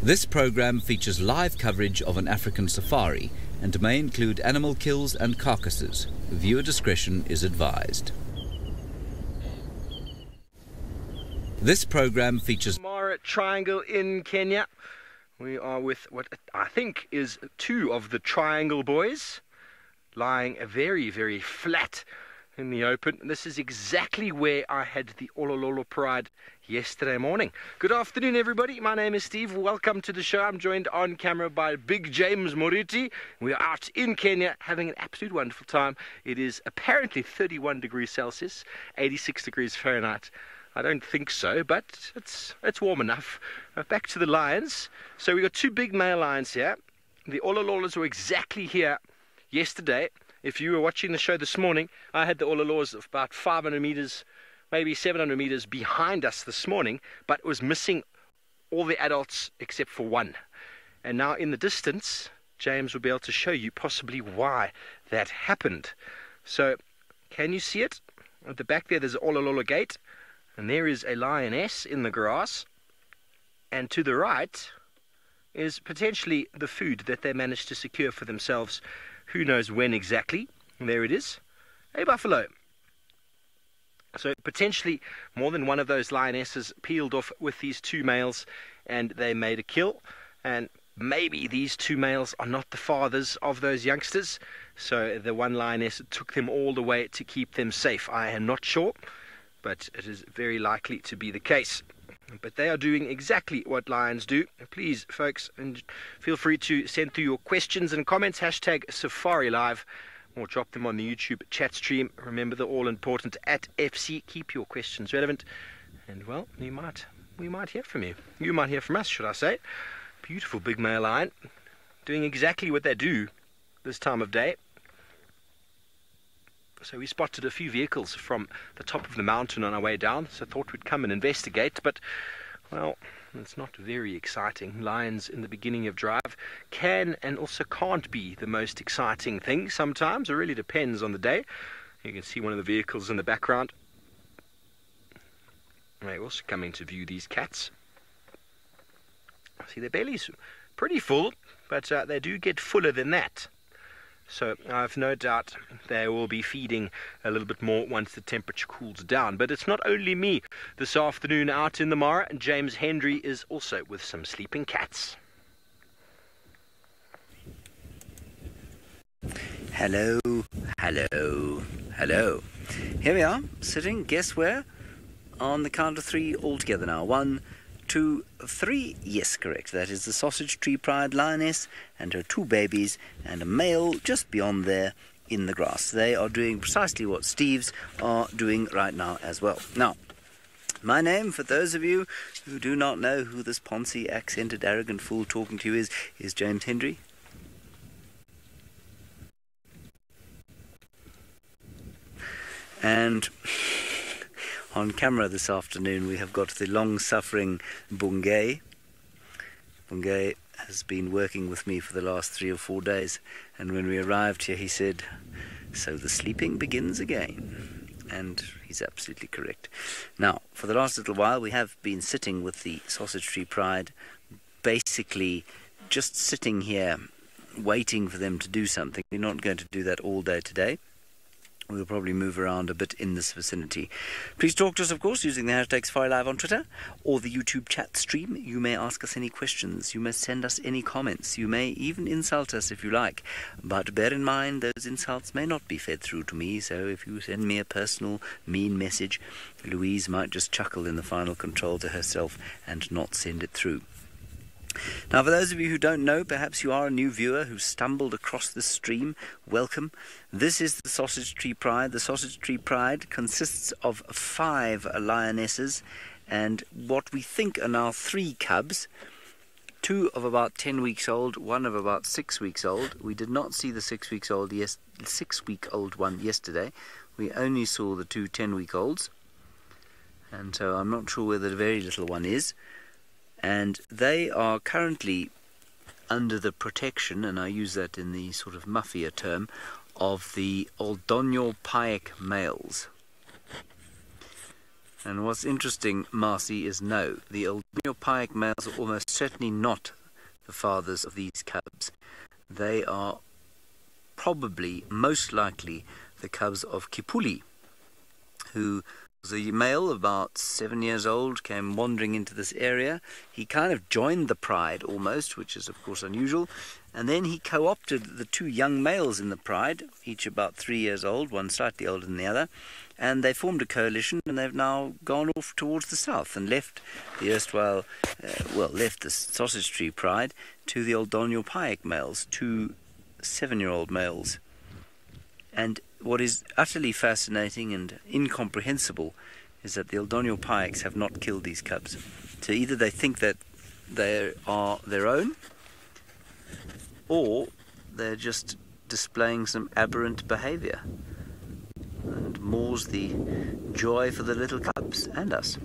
This program features live coverage of an African safari and may include animal kills and carcasses. Viewer discretion is advised. This program features Mara Triangle in Kenya. We are with what I think is two of the Triangle boys, lying very, very flat in the open. This is exactly where I had the Olololo Pride yesterday morning. Good afternoon, everybody. My name is Steve. Welcome to the show. I'm joined on camera by Big James Moriti. We are out in Kenya having an absolute wonderful time. It is apparently 31 degrees Celsius, 86 degrees Fahrenheit. I don't think so, but it's warm enough. Back to the lions. So we got two big male lions here. The Olololas were exactly here yesterday. If you were watching the show this morning, I had the Olololas of about 500 meters, maybe 700 meters behind us this morning, but it was missing all the adults except for one. And now in the distance, James will be able to show you possibly why that happened. So, can you see it? At the back there, there's an Ololola gate, and there is a lioness in the grass. And to the right is potentially the food that they managed to secure for themselves. Who knows when exactly? And there it is, a buffalo. So potentially more than one of those lionesses peeled off with these two males and they made a kill. And maybe these two males are not the fathers of those youngsters. So the one lioness took them all the way to keep them safe. I am not sure, but it is very likely to be the case. But they are doing exactly what lions do. Please, folks, and feel free to send through your questions and comments. Hashtag SafariLive, or drop them on the YouTube chat stream. Remember the all-important @FC. Keep your questions relevant. And, well, we might hear from you. You might hear from us, should I say. Beautiful big male lion, doing exactly what they do this time of day. So we spotted a few vehicles from the top of the mountain on our way down, so thought we'd come and investigate, but, well, it's not very exciting. Lions in the beginning of drive can and also can't be the most exciting thing sometimes. It really depends on the day. You can see one of the vehicles in the background. They're also coming to view these cats. See, their belly's pretty full, but they do get fuller than that. So I've no doubt they will be feeding a little bit more once the temperature cools down. But it's not only me this afternoon out in the Mara. James Hendry is also with some sleeping cats. Hello, hello, hello. Here we are, sitting, guess where? On the count of three all together now. 1, 2, 3. Yes, correct. That is the Sausage Tree Pride lioness and her two babies and a male just beyond there in the grass. They are doing precisely what Steve's are doing right now as well. Now, my name, for those of you who do not know who this poncy, accented, arrogant fool talking to you is James Hendry. And on camera this afternoon we have got the long-suffering Bungay. Bungay has been working with me for the last 3 or 4 days, and when we arrived here he said, "So the sleeping begins again." And he's absolutely correct. Now, for the last little while we have been sitting with the Sausage Tree Pride, basically just sitting here waiting for them to do something. We're not going to do that all day today. We'll probably move around a bit in this vicinity. Please talk to us, of course, using the hashtag SafariLive on Twitter or the YouTube chat stream. You may ask us any questions. You may send us any comments. You may even insult us if you like. But bear in mind, those insults may not be fed through to me, so if you send me a personal, mean message, Louise might just chuckle in the final control to herself and not send it through. Now, for those of you who don't know, perhaps you are a new viewer who stumbled across this stream, welcome. This is the Sausage Tree Pride. The Sausage Tree Pride consists of 5 lionesses and what we think are now 3 cubs, 2 of about 10 weeks old, 1 of about 6 weeks old. We did not see the 6-week-old one yesterday. We only saw the 2 10-week-olds, and so I'm not sure where the very little one is. And they are currently under the protection, and I use that in the sort of mafia term, of the Oldonyo Payek males. And what's interesting, Marcy, is no, the albino pike males are almost certainly not the fathers of these cubs. They are probably, most likely, the cubs of Kipuli, who was a male about 7 years old, came wandering into this area. He kind of joined the pride almost, which is of course unusual, and then he co-opted the two young males in the pride, each about 3 years old, one slightly older than the other, and they formed a coalition, and they've now gone off towards the south and left the erstwhile, left the Sausage Tree pride to the Aldonio pike males, two 7-year-old males. And what is utterly fascinating and incomprehensible is that the Aldonio pikes have not killed these cubs. So either they think that they are their own, or they're just displaying some aberrant behavior, and more's the joy for the little cubs and us.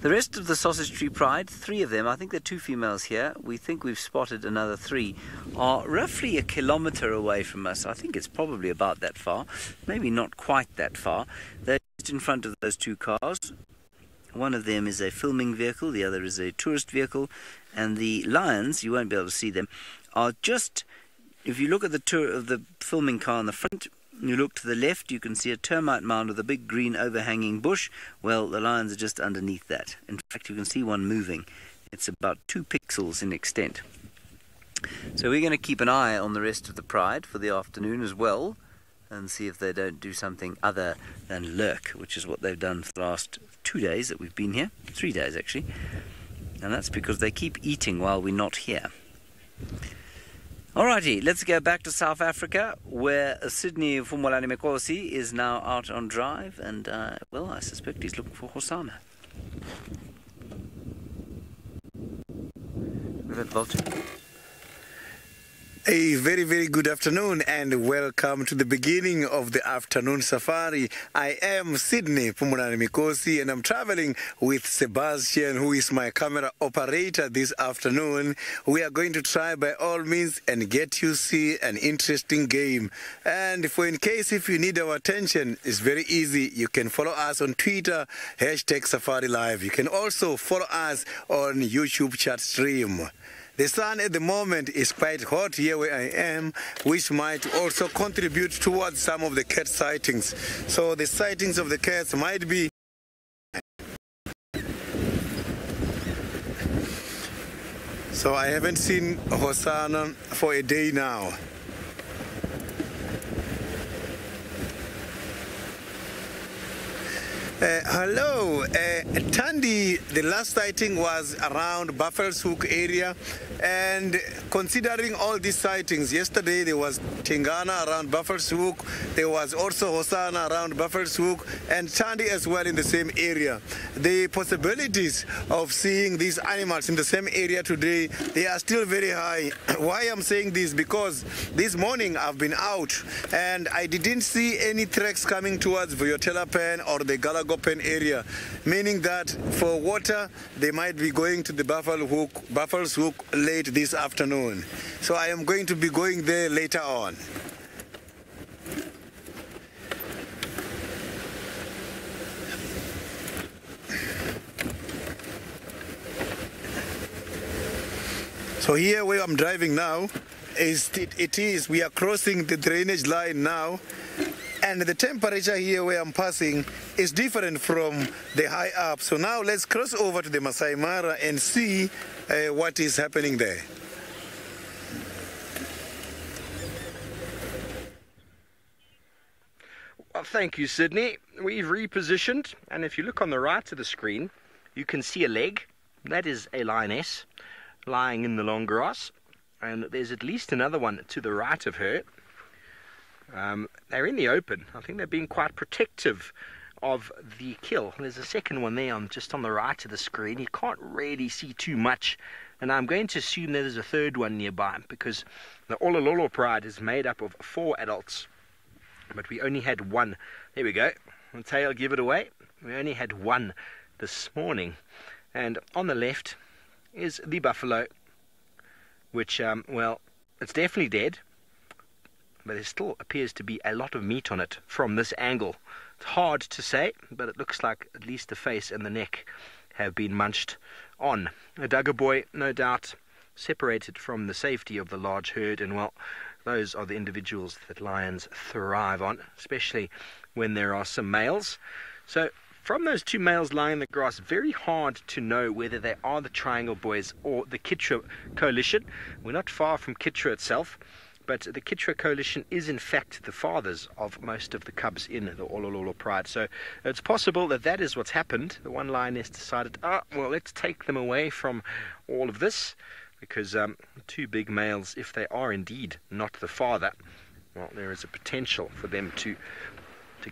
The rest of the Sausage Tree pride, 3 of them, I think there are 2 females here, we think we've spotted another 3, are roughly 1 kilometre away from us. I think it's probably about that far, maybe not quite that far. They're just in front of those 2 cars. One of them is a filming vehicle, the other is a tourist vehicle, and the lions, you won't be able to see them, are just, if you look at the filming car in the front, you look to the left, you can see a termite mound with a big green overhanging bush. Well, the lions are just underneath that. In fact, you can see one moving. It's about 2 pixels in extent. So we're going to keep an eye on the rest of the pride for the afternoon as well, and see if they don't do something other than lurk, which is what they've done for the last 2 days that we've been here. 3 days, actually. And that's because they keep eating while we're not here. Alrighty, let's go back to South Africa, where Sydney Niconico is now out on drive, and, I suspect he's looking for Hosanna. With that vulture. A very, very good afternoon and welcome to the beginning of the afternoon safari. I am Sydney Niconico and I'm traveling with Sebastian, who is my camera operator this afternoon. We are going to try by all means and get you see an interesting game. And in case if you need our attention, it's very easy. You can follow us on Twitter, #SafariLive. You can also follow us on YouTube chat stream. The sun at the moment is quite hot here where I am, which might also contribute towards some of the cat sightings. So the sightings of the cats might be... So I haven't seen Hosanna for a day now. Hello, Tandy, the last sighting was around Buffalo's Hook area, and considering all these sightings, yesterday there was Tingana around Buffalo's Hook, there was also Hosanna around Buffalo's Hook, and Tandy as well in the same area. The possibilities of seeing these animals in the same area today, they are still very high. Why I'm saying this? Because this morning I've been out and I didn't see any tracks coming towards Vuyotela Pen or the Galago Pen area, meaning that for water they might be going to the Buffalo's Hook late this afternoon. So I am going to be going there later on. So here where I'm driving now, we are crossing the drainage line now, and the temperature here where I'm passing is different from the high up. So now let's cross over to the Masai Mara and see what is happening there. Well, thank you, Sydney. We've repositioned, and if you look on the right of the screen, you can see a leg. That is a lioness lying in the long grass, and there's at least another one to the right of her. They're in the open. I think they're being quite protective of the kill. There's a second one there just on the right of the screen. You can't really see too much, and I'm going to assume there's a third one nearby, because the Olololo pride is made up of 4 adults, but we only had 1. There we go. The tail give it away. We only had 1 this morning, and on the left is the buffalo, which, it's definitely dead, but there still appears to be a lot of meat on it from this angle. It's hard to say, but it looks like at least the face and the neck have been munched on. A duggar boy, no doubt, separated from the safety of the large herd, and well, those are the individuals that lions thrive on, especially when there are some males. So from those two males lying in the grass, very hard to know whether they are the Triangle Boys or the Kitra Coalition. We're not far from Kitra itself, but the Kitra Coalition is in fact the fathers of most of the cubs in the Olololo Pride. So it's possible that that is what's happened. The one lioness decided, well, let's take them away from all of this, because two big males, if they are indeed not the father, well, there is a potential for them to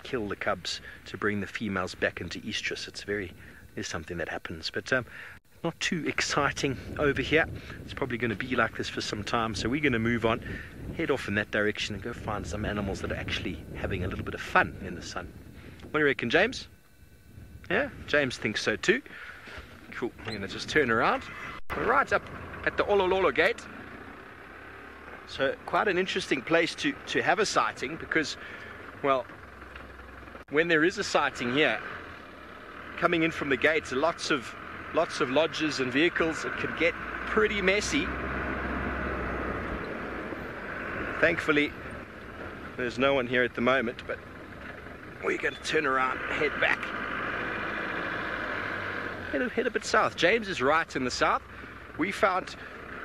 kill the cubs, to bring the females back into estrus. Is something that happens, but not too exciting over here. It's probably going to be like this for some time, so we're going to move on, head off in that direction and go find some animals that are actually having a little bit of fun in the sun. What do you reckon, James? Yeah, James thinks so too. Cool. We're going to just turn around. We're right up at the Olololo gate. So quite an interesting place to have a sighting, because, well, when there is a sighting here, coming in from the gates, lots of lodges and vehicles, it can get pretty messy. Thankfully, there's no one here at the moment, but we're going to turn around, head back, head a bit south. James is right in the south. We found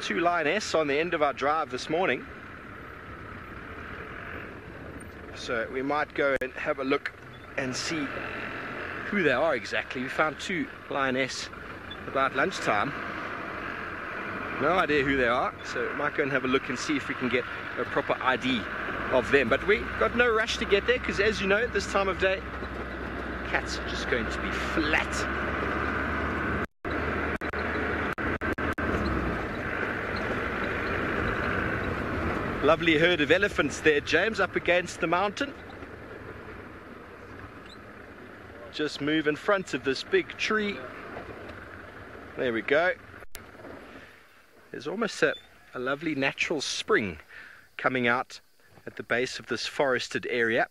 two lionesses on the end of our drive this morning, so we might go and have a look and see who they are exactly. We found two lionesses about lunchtime. No idea who they are, so we might go and have a look and see if we can get a proper ID of them. But we got no rush to get there, because as you know, at this time of day, cats are just going to be flat. Lovely herd of elephants there, James, up against the mountain. Just move in front of this big tree. There we go. There's almost a lovely natural spring coming out at the base of this forested area.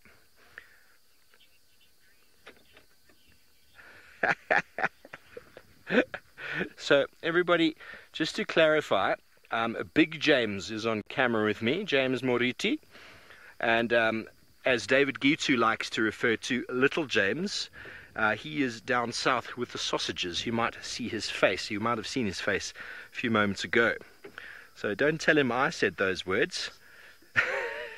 So everybody, just to clarify, Big James is on camera with me, James Moriti, and as David Gitu likes to refer to, Little James. He is down south with the sausages. You might see his face. You might have seen his face a few moments ago. So don't tell him I said those words.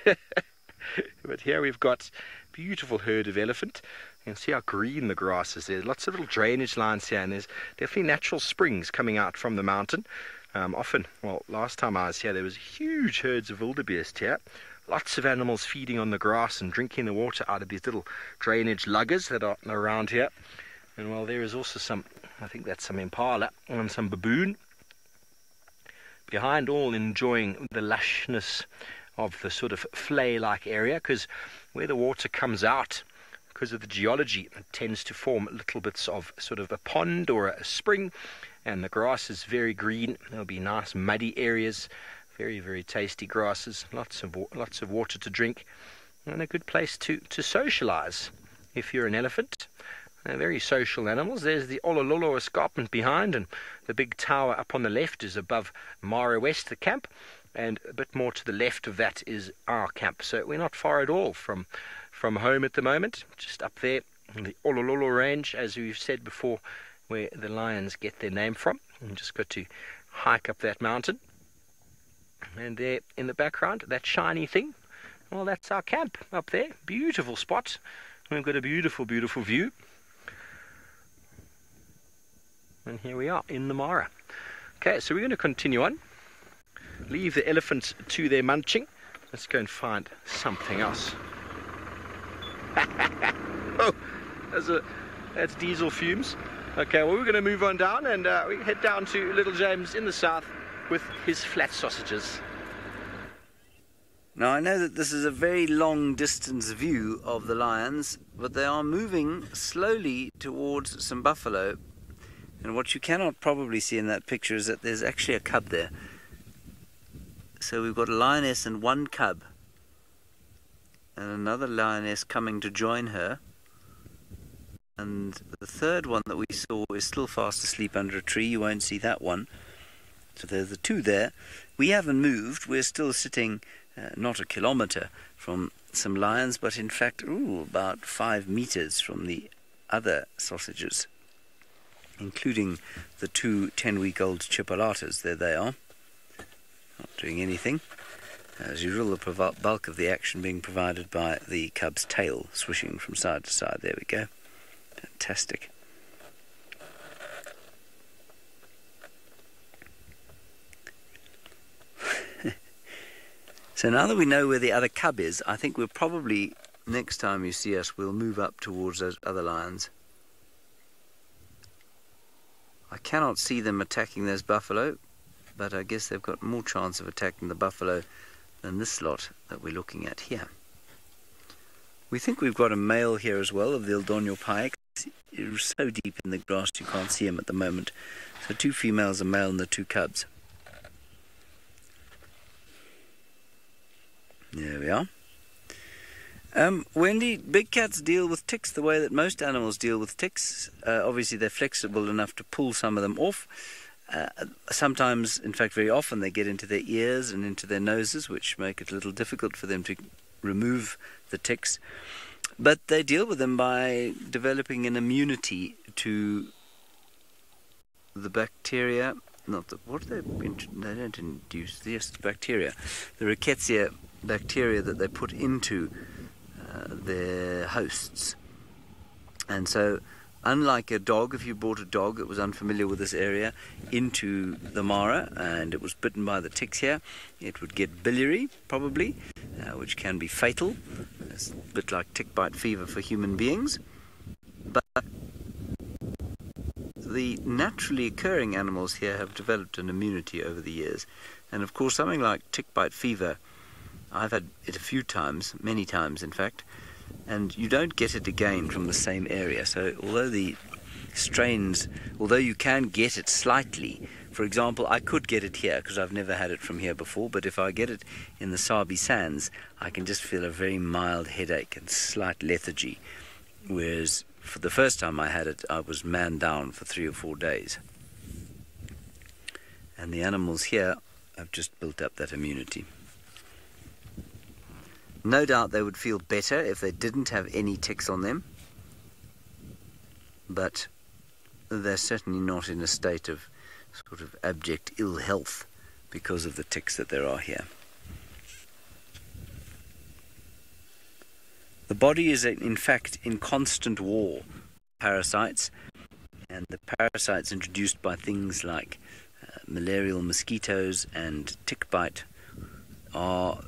But here we've got a beautiful herd of elephant. You can see how green the grass is. There's lots of little drainage lines here, and there's definitely natural springs coming out from the mountain. Often, well, last time I was here, there was huge herds of wildebeest here. Lots of animals feeding on the grass and drinking the water out of these little drainage luggers that are around here. And well, there is also some, I think that's some impala and some baboon. Behind all, enjoying the lushness of the sort of flay-like area, because where the water comes out, because of the geology, it tends to form little bits of sort of a pond or a spring, and the grass is very green. There'll be nice muddy areas. Very, very tasty grasses, lots of water to drink, and a good place to socialize if you're an elephant. They're very social animals. There's the Olololo escarpment behind, and the big tower up on the left is above Mara West, the camp, and a bit more to the left of that is our camp. So we're not far at all from home at the moment, just up there in the Olololo range, as we've said before, where the lions get their name from. We've just got to hike up that mountain. And there in the background, that shiny thing, well, that's our camp up there. Beautiful spot. We've got a beautiful, beautiful view. And here we are in the Mara. Okay, so we're going to continue on. Leave the elephants to their munching. Let's go and find something else. Oh, that's diesel fumes. Okay, well, we're going to move on down, and we head down to Little James in the south with his flat sausages. Now, I know that this is a very long distance view of the lions, but they are moving slowly towards some buffalo. And what you cannot probably see in that picture is that there's actually a cub there. So we've got a lioness and one cub, and another lioness coming to join her. And the third one that we saw is still fast asleep under a tree. You won't see that one. So there's the two there. We haven't moved. We're still sitting not a kilometre from some lions, but in fact, about 5 meters from the other sausages, including the two 10-week-old chipolatas. There they are, not doing anything. As usual, the bulk of the action being provided by the cub's tail, swishing from side to side. There we go. Fantastic. So now that we know where the other cub is, I think we'll probably, next time you see us, we'll move up towards those other lions. I cannot see them attacking those buffalo, but I guess they've got more chance of attacking the buffalo than this lot that we're looking at here. We think we've got a male here as well of the Eldonio pie. It's so deep in the grass you can't see him at the moment. So 2 females, a male, and the 2 cubs. There we are. Wendy, big cats deal with ticks the way that most animals deal with ticks. Obviously they're flexible enough to pull some of them off. Sometimes, in fact very often, they get into their ears and into their noses, which make it a little difficult for them to remove the ticks. But they deal with them by developing an immunity to the bacteria. Not the, what do they don't induce? Yes, the bacteria. The rickettsia bacteria that they put into their hosts. And so, unlike a dog, if you brought a dog that was unfamiliar with this area into the Mara and it was bitten by the ticks here, it would get biliary, probably, which can be fatal. It's a bit like tick bite fever for human beings. But the naturally occurring animals here have developed an immunity over the years. And of course, something like tick bite fever, I've had it a few times, many times in fact, and you don't get it again from the same area. So although the strains, although you can get it slightly, for example, I could get it here because I've never had it from here before, but if I get it in the Sabi Sands, I can just feel a very mild headache and slight lethargy, whereas for the first time I had it, I was man down for 3 or 4 days. And the animals here have just built up that immunity. No doubt they would feel better if they didn't have any ticks on them, but they're certainly not in a state of sort of abject ill health because of the ticks that there are here. The body is in fact in constant war with parasites, and the parasites introduced by things like malarial mosquitoes and tick bite are,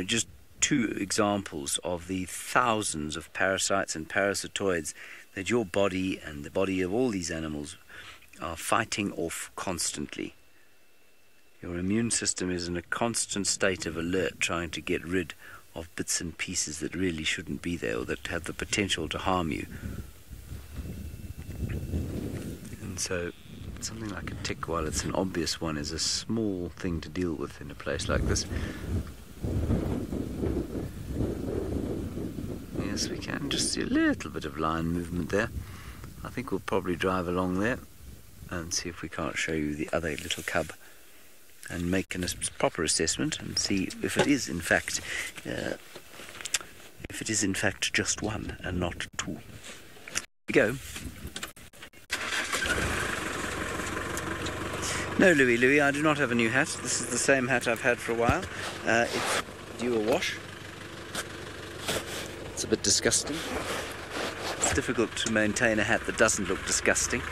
just 2 examples of the thousands of parasites and parasitoids that your body and the body of all these animals are fighting off constantly. Your immune system is in a constant state of alert, trying to get rid of bits and pieces that really shouldn't be there or that have the potential to harm you. And so something like a tick, while it's an obvious one, is a small thing to deal with in a place like this. Yes, we can just see a little bit of line movement there. I think we'll probably drive along there and see if we can't show you the other little cub and make a proper assessment and see if it is in fact just one and not 2. Here we go. No, Louis, I do not have a new hat. This is the same hat I've had for a while. It's due a wash. It's a bit disgusting. It's difficult to maintain a hat that doesn't look disgusting.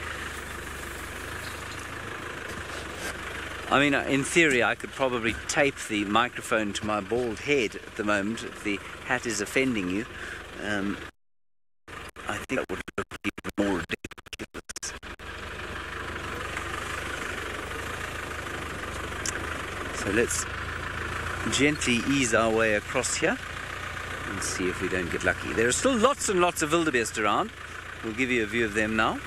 I mean, in theory, I could probably tape the microphone to my bald head at the moment if the hat is offending you. I think that would look even more ridiculous. So let's gently ease our way across here and see if we don't get lucky. There are still lots and lots of wildebeest around. We'll give you a view of them now.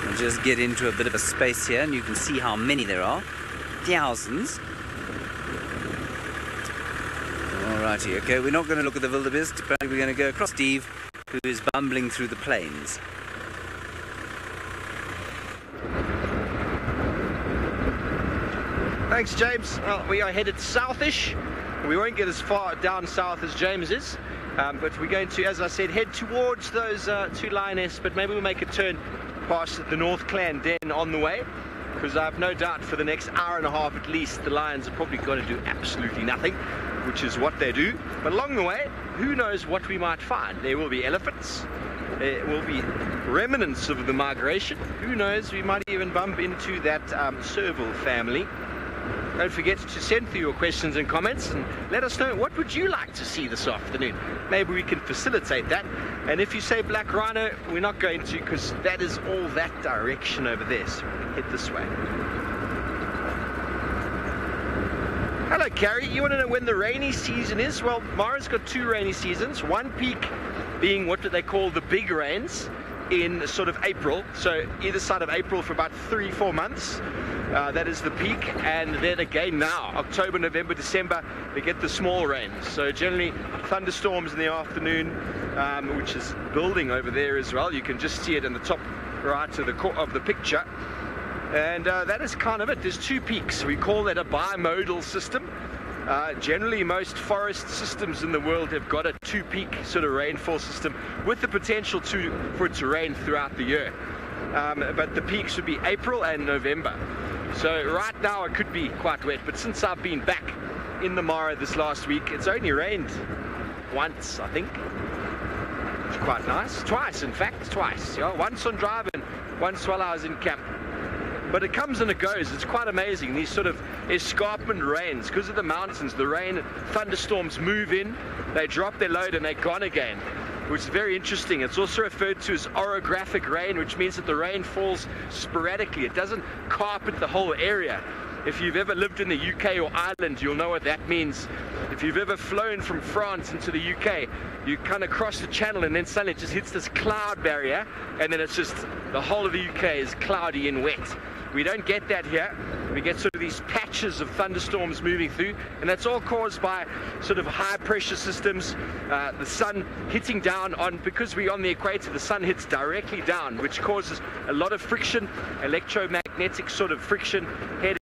We'll just get into a bit of a space here and you can see how many there are. Thousands. Alrighty, okay, we're not going to look at the wildebeest. Apparently we're going to go across Steve, who is bumbling through the plains. Thanks, James. Well, we are headed southish. We won't get as far down south as James is, but we're going to, as I said, head towards those two lionesses, but maybe we'll make a turn past the North Clan Den on the way, because I have no doubt for the next hour and a half at least, the lions are probably going to do absolutely nothing, which is what they do. But along the way, who knows what we might find. There will be elephants, there will be remnants of the migration. Who knows, we might even bump into that serval family. Don't forget to send through your questions and comments and let us know what would you like to see this afternoon. Maybe we can facilitate that. And if you say black rhino, we're not going to, because that is all that direction over there. So head this way. Hello, Carrie. You want to know when the rainy season is? Well, Mara's got two rainy seasons. One peak being what they call the big rains in sort of April. So either side of April for about 3-4 months. That is the peak, and then again now, October, November, December, we get the small rains. So generally thunderstorms in the afternoon, which is building over there as well. You can just see it in the top right of the picture. And that is kind of it. There's two peaks. We call that a bimodal system. Generally, most forest systems in the world have got a two-peak sort of rainfall system with the potential for it to rain throughout the year. But the peaks would be April and November. So right now it could be quite wet, but since I've been back in the Mara this last week, it's only rained once, I think. It's quite nice. Twice, in fact, twice. Yeah? Once on drive and once while I was in camp. But it comes and it goes. It's quite amazing, these sort of escarpment rains. Because of the mountains, the rain, thunderstorms move in, they drop their load and they're gone again, which is very interesting. It's also referred to as orographic rain, which means that the rain falls sporadically. It doesn't carpet the whole area. If you've ever lived in the UK or Ireland, you'll know what that means. If you've ever flown from France into the UK, you kind of cross the channel and then suddenly it just hits this cloud barrier, and then it's just the whole of the UK is cloudy and wet. We don't get that here. We get sort of these patches of thunderstorms moving through, and that's all caused by sort of high pressure systems, the sun hitting down on, because we're on the equator, the sun hits directly down, which causes a lot of friction, electromagnetic sort of friction heading,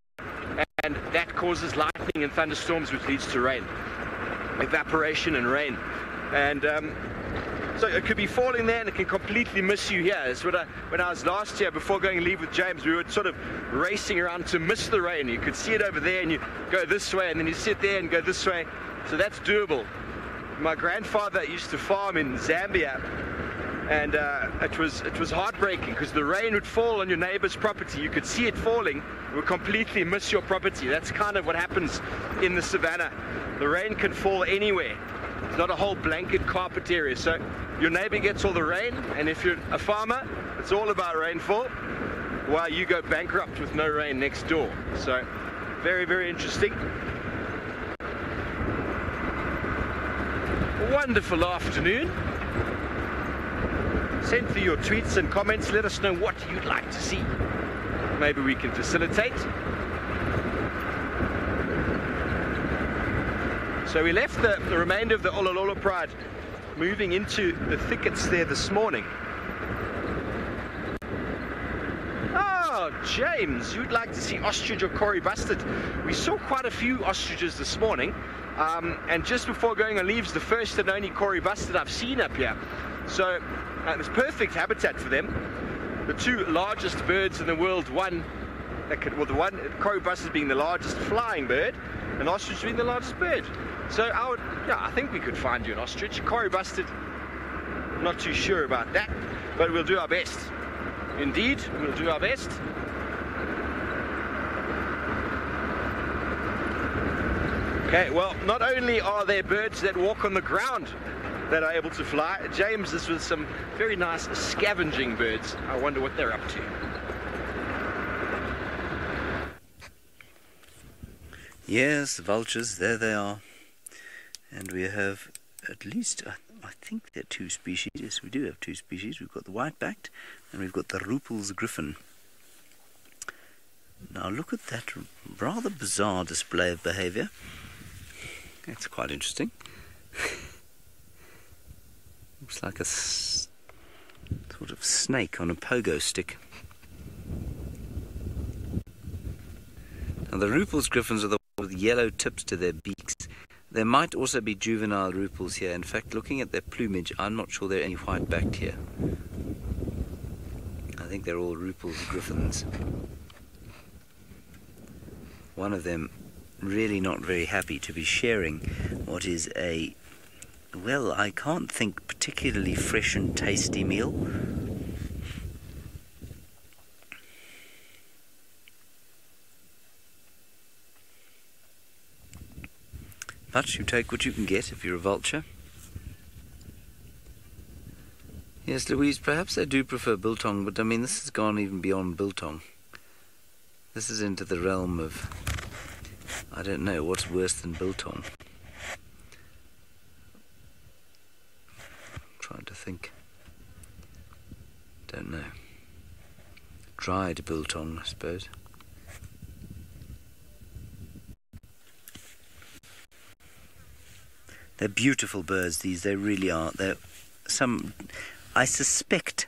and that causes lightning and thunderstorms, which leads to rain, evaporation and rain. And so it could be falling there and it can completely miss you here. It's what when I was last year, before going to leave with James, we were sort of racing around to miss the rain. You could see it over there and you go this way, and then you sit there and go this way. So that's doable. My grandfather used to farm in Zambia, and it was heartbreaking because the rain would fall on your neighbor's property. You could see it falling. It would completely miss your property. That's kind of what happens in the savannah. The rain can fall anywhere. It's not a whole blanket carpet area. So your neighbor gets all the rain, and if you're a farmer, it's all about rainfall, while you go bankrupt with no rain next door. So very, very interesting. Wonderful afternoon. Send through your tweets and comments. Let us know what you'd like to see. Maybe we can facilitate. So we left the remainder of the Olololo Pride moving into the thickets there this morning. Oh, James, you'd like to see ostrich or Cory bustard. We saw quite a few ostriches this morning, and just before going on leaves, the first and only Cory bustard I've seen up here. So it's perfect habitat for them. The two largest birds in the world, Cory bustard being the largest flying bird, and ostrich being the largest bird. So I think we could find you an ostrich. Cory bustard, not too sure about that, but we'll do our best. Indeed, we'll do our best. Okay, well, not only are there birds that walk on the ground that are able to fly, James, this was some very nice scavenging birds. I wonder what they're up to. Yes, vultures, there they are. And we have at least, I think there are two species. Yes, we do have two species. We've got the white-backed and we've got the Ruppel's griffin. Now look at that rather bizarre display of behavior. It's quite interesting. Looks like a sort of snake on a pogo stick. Now the Rupel's griffins are the ones with yellow tips to their beaks. There might also be juvenile Rupels here. In fact, looking at their plumage, I'm not sure there are any white backed here. I think they're all Rupel's griffins. One of them really not very happy to be sharing what is a, well, I can't think particularly fresh and tasty meal. But you take what you can get if you're a vulture. Yes, Louise, perhaps they do prefer biltong, but I mean, this has gone even beyond biltong. This is into the realm of, I don't know, what's worse than biltong? I'm trying to think. Don't know. Dried biltong, I suppose. They're beautiful birds, these, they really are. They're some, I suspect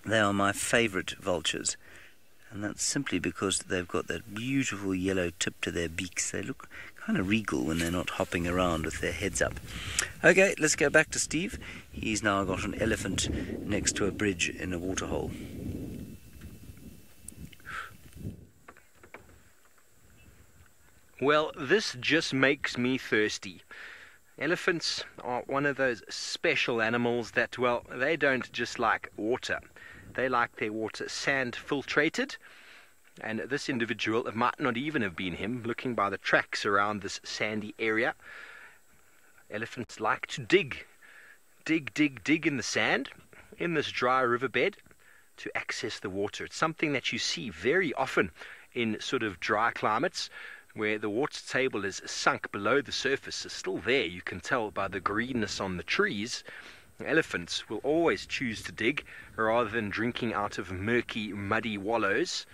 they are my favourite vultures. And that's simply because they've got that beautiful yellow tip to their beaks. They look kind of regal when they're not hopping around with their heads up. Okay, let's go back to Steve. He's now got an elephant next to a bridge in a waterhole. Well, this just makes me thirsty. Elephants are one of those special animals that, well, they don't just like water. They like their water sand filtrated. And this individual, it might not even have been him, looking by the tracks around this sandy area. Elephants like to dig in the sand, in this dry riverbed, to access the water. It's something that you see very often in sort of dry climates, where the water table is sunk below the surface. Is still there. You can tell by the greenness on the trees. Elephants will always choose to dig rather than drinking out of murky, muddy wallows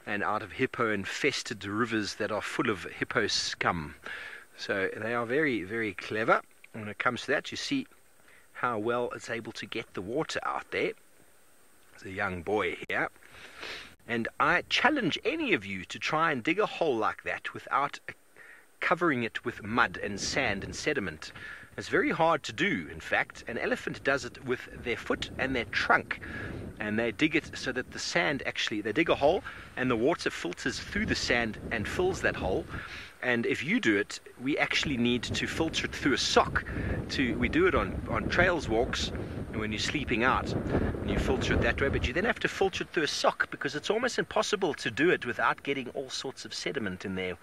and out of hippo-infested rivers that are full of hippo scum. So they are very, very clever. When it comes to that, you see how well it's able to get the water out there. There's a young boy here. And I challenge any of you to try and dig a hole like that without covering it with mud and sand and sediment. It's very hard to do, in fact. An elephant does it with their foot and their trunk. And they dig it so that the sand actually, they dig a hole and the water filters through the sand and fills that hole. And if you do it, we actually need to filter it through a sock. We do it on trails walks when you're sleeping out, and you filter it that way, but you then have to filter it through a sock because it's almost impossible to do it without getting all sorts of sediment in there.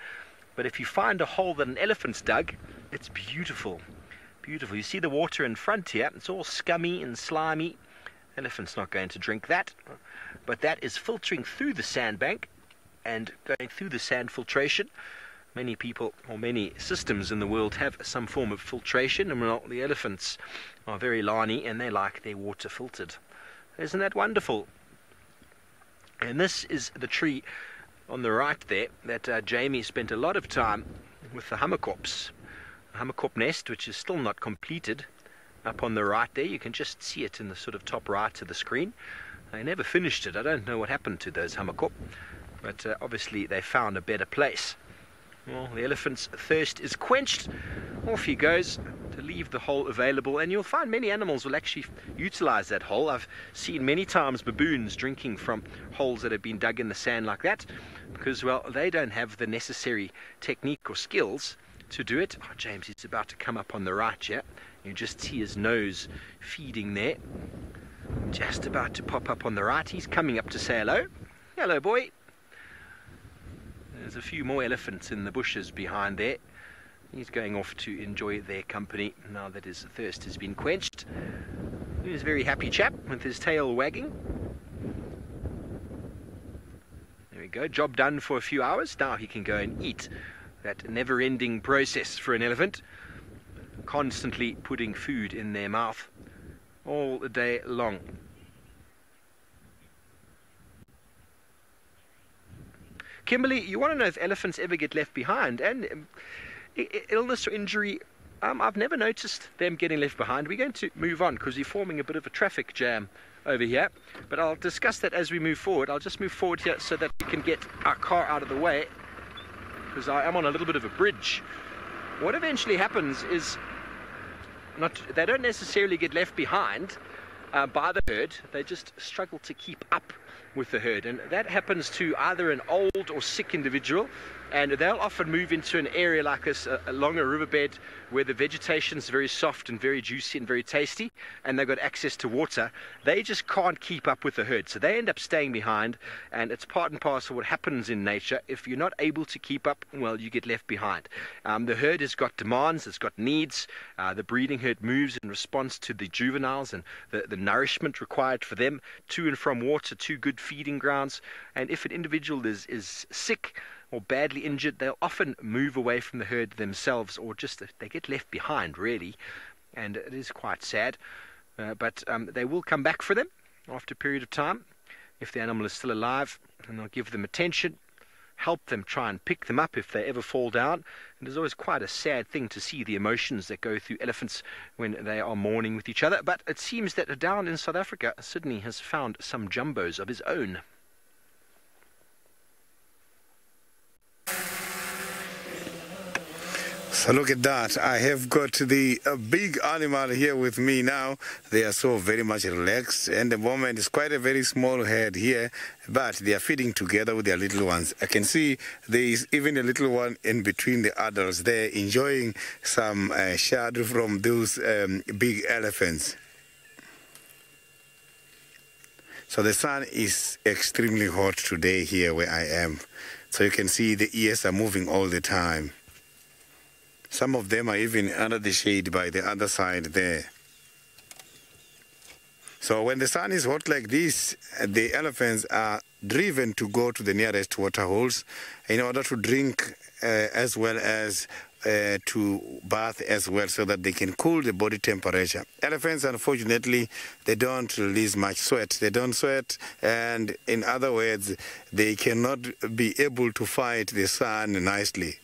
But if you find a hole that an elephant's dug, it's beautiful. Beautiful. You see the water in front here, it's all scummy and slimy. Elephant's not going to drink that, but that is filtering through the sandbank and going through the sand filtration. Many people or many systems in the world have some form of filtration, and well, the elephants are very liny and they like their water filtered. Isn't that wonderful? And this is the tree on the right there that Jamie spent a lot of time with the hummerkorps. The hummerkorp nest, which is still not completed, up on the right there. You can just see it in the sort of top right of the screen. They never finished it. I don't know what happened to those hummerkorp, but obviously they found a better place. Well, the elephant's thirst is quenched. Off he goes to leave the hole available, and you'll find many animals will actually utilize that hole. I've seen many times baboons drinking from holes that have been dug in the sand like that because, well, they don't have the necessary technique or skills to do it. Oh, James, he's about to come up on the right here. You just see his nose feeding there. Just about to pop up on the right. He's coming up to say hello. Hello, boy. There's a few more elephants in the bushes behind there. He's going off to enjoy their company now that his thirst has been quenched. He's a very happy chap with his tail wagging. There we go, job done for a few hours. Now he can go and eat. That never-ending process for an elephant. Constantly putting food in their mouth all the day long. Kimberly, you want to know if elephants ever get left behind, and illness or injury, I've never noticed them getting left behind. We're going to move on because we're forming a bit of a traffic jam over here, but I'll discuss that as we move forward. I'll just move forward here so that we can get our car out of the way, because I am on a little bit of a bridge. What eventually happens is they don't necessarily get left behind by the herd. They just struggle to keep up with the herd, and that happens to either an old or sick individual, and they'll often move into an area like this along a riverbed where the vegetation is very soft and very juicy and very tasty, and they've got access to water. They just can't keep up with the herd, so they end up staying behind, and it's part and parcel of what happens in nature. If you're not able to keep up, well, you get left behind. The herd has got demands, it's got needs. The breeding herd moves in response to the juveniles and the nourishment required for them, to and from water, to good feeding grounds. And if an individual is sick or badly injured, they'll often move away from the herd themselves, or just they get left behind, really. And it is quite sad, but they will come back for them after a period of time if the animal is still alive, and they'll give them attention, help them, try and pick them up if they ever fall down. And it's always quite a sad thing to see the emotions that go through elephants when they are mourning with each other. But it seems that down in South Africa, Sydney has found some jumbos of his own. So look at that. I have got the big animal here with me now. They are so very much relaxed, and the moment is quite a very small herd here, but they are feeding together with their little ones. I can see there is even a little one in between the adults there, enjoying some shadow from those big elephants. So the sun is extremely hot today here where I am. So you can see the ears are moving all the time. Some of them are even under the shade by the other side there. So when the sun is hot like this, the elephants are driven to go to the nearest water holes in order to drink as well as to bath as well, so that they can cool the body temperature. Elephants, unfortunately, they don't release much sweat. They don't sweat, and in other words, they cannot be able to fight the sun nicely.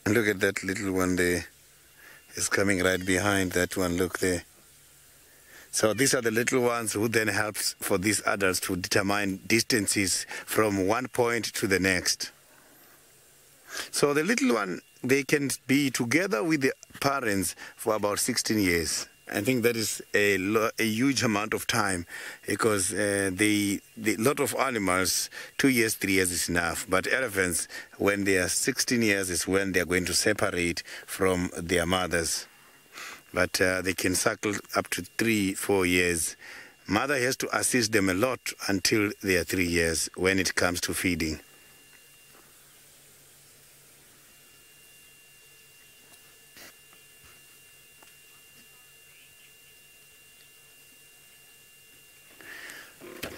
Look at that little one there. It's coming right behind that one. Look there. So these are the little ones who then helps for these adults to determine distances from one point to the next. So the little one, they can be together with the parents for about 16 years. I think that is a huge amount of time, because the lot of animals, 2 years, 3 years is enough. But elephants, when they are 16 years, is when they are going to separate from their mothers. But they can suckle up to 3-4 years. Mother has to assist them a lot until they are 3 years when it comes to feeding.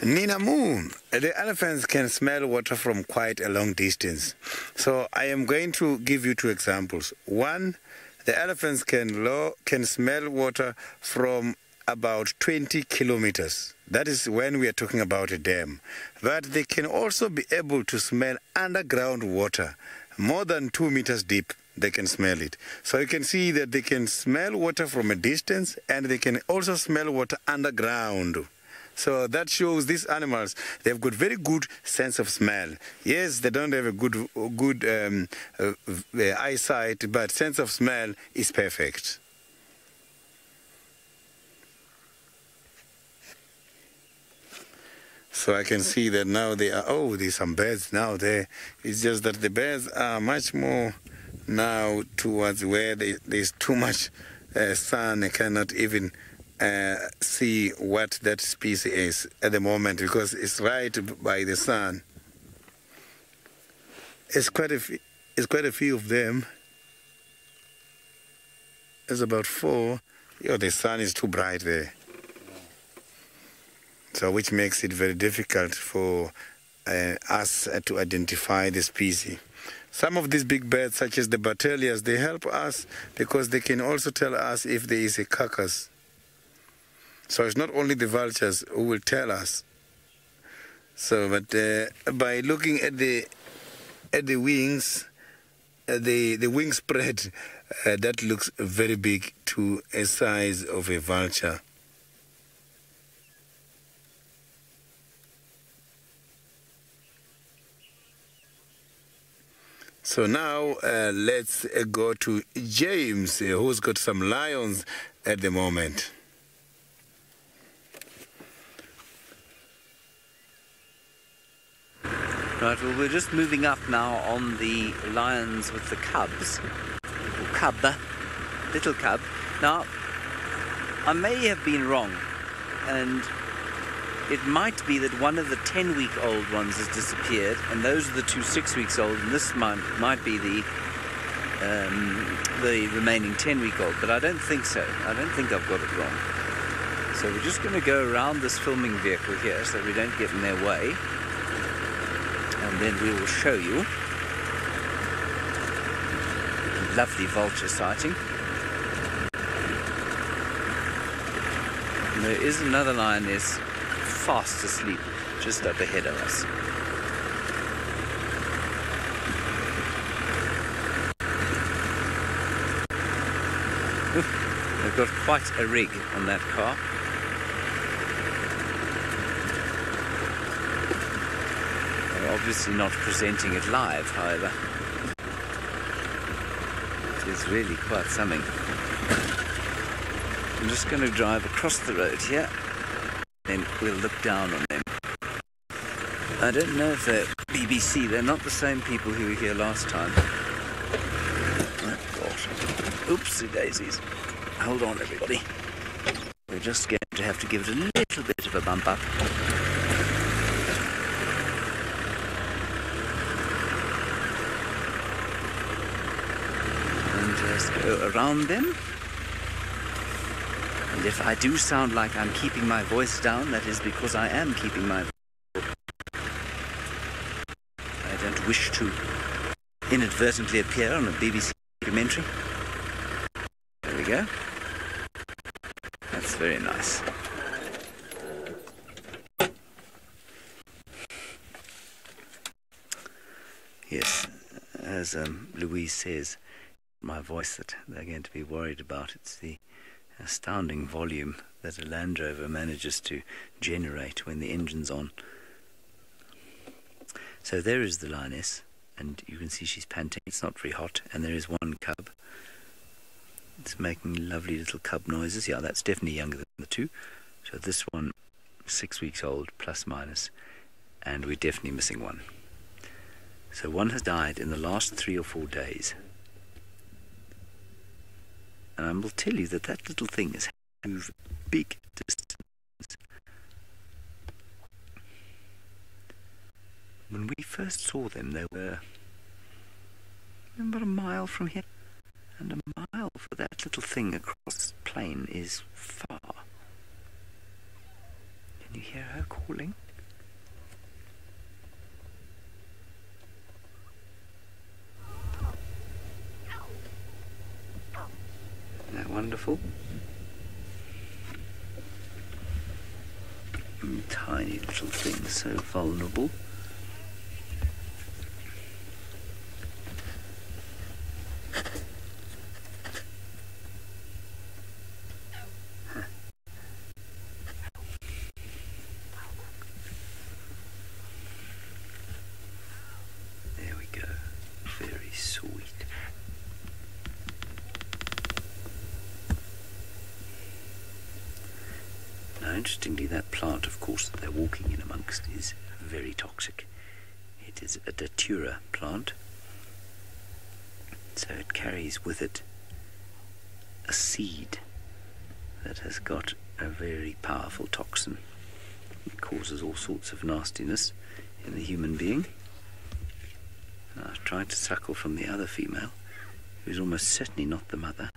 Nina Moo, the elephants can smell water from quite a long distance. So I am going to give you 2 examples. One, the elephants can smell water from about 20 kilometers. That is when we are talking about a dam. But they can also be able to smell underground water, more than 2 meters deep. They can smell it. So you can see that they can smell water from a distance, and they can also smell water underground. So that shows these animals, they've got very good sense of smell. Yes, they don't have a good eyesight, but sense of smell is perfect. So I can see that now they are, there's some birds now there. It's just that the birds are much more now towards where there's too much sun. They cannot even see what that species is at the moment, because it's right by the sun. It's quite a few of them. There's about 4. The sun is too bright there. So which makes it very difficult for us to identify the species. Some of these big birds, such as the Battelias, they help us because they can also tell us if there is a carcass. So it's not only the vultures who will tell us So, but by looking at the wings, the wing spread, that looks very big to a size of a vulture. So now let's go to James, who's got some lions at the moment. Right, well, we're just moving up now on the lions with the cubs, or cub, little cub. Now, I may have been wrong, and it might be that one of the 10-week-old ones has disappeared, and those are the two 6-week-old, and this might be the remaining 10-week-old, but I don't think so. I don't think I've got it wrong. So we're just going to go around this filming vehicle here so we don't get in their way, and then we will show you lovely vulture sighting. And there is another lioness fast asleep just up ahead of us. They've got quite a rig on that car. They're obviously not presenting it live, however. It is really quite something. I'm just going to drive across the road here. Then we'll look down on them. I don't know if they're BBC. They're not the same people who were here last time. Oh, gosh. Oopsie daisies. Hold on, everybody. We're just going to have to give it a little bit of a bump up. And just go around them. And if I do sound like I'm keeping my voice down, that is because I am keeping my voice down. I don't wish to inadvertently appear on a BBC documentary. There we go. That's very nice. Yes, as Louise says, my voice that they're going to be worried about, it's the astounding volume that a Land Rover manages to generate when the engine's on. So there is the lioness, and you can see she's panting. It's not very hot, and there is one cub. It's making lovely little cub noises. Yeah, that's definitely younger than the two. So this one, 6 weeks old, plus minus, and we're definitely missing one. So one has died in the last 3 or 4 days. And I will tell you that that little thing has moved big distance. When we first saw them, they were about a mile from here. And a mile for that little thing across the plain is far. Can you hear her calling? Isn't that wonderful? Tiny little thing, so vulnerable. There we go. Very sweet. Now, interestingly, that plant, of course, that they're walking in amongst is very toxic. It is a datura plant, so it carries with it a seed that has got a very powerful toxin. It causes all sorts of nastiness in the human being. And I've tried to suckle from the other female, who is almost certainly not the mother.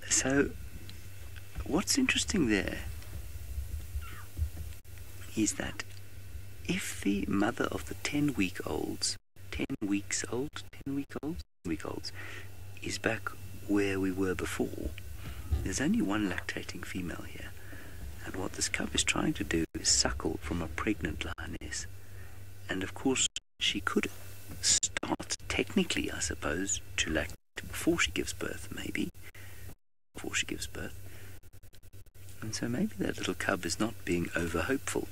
So, what's interesting there is that if the mother of the 10-week-olds, 10 weeks old, 10-week-olds, is back where we were before, there's only one lactating female here, and what this cub is trying to do is suckle from a pregnant lioness. And of course she could start technically, I suppose, to lactate before she gives birth, maybe before she gives birth, and so maybe that little cub is not being over hopeful.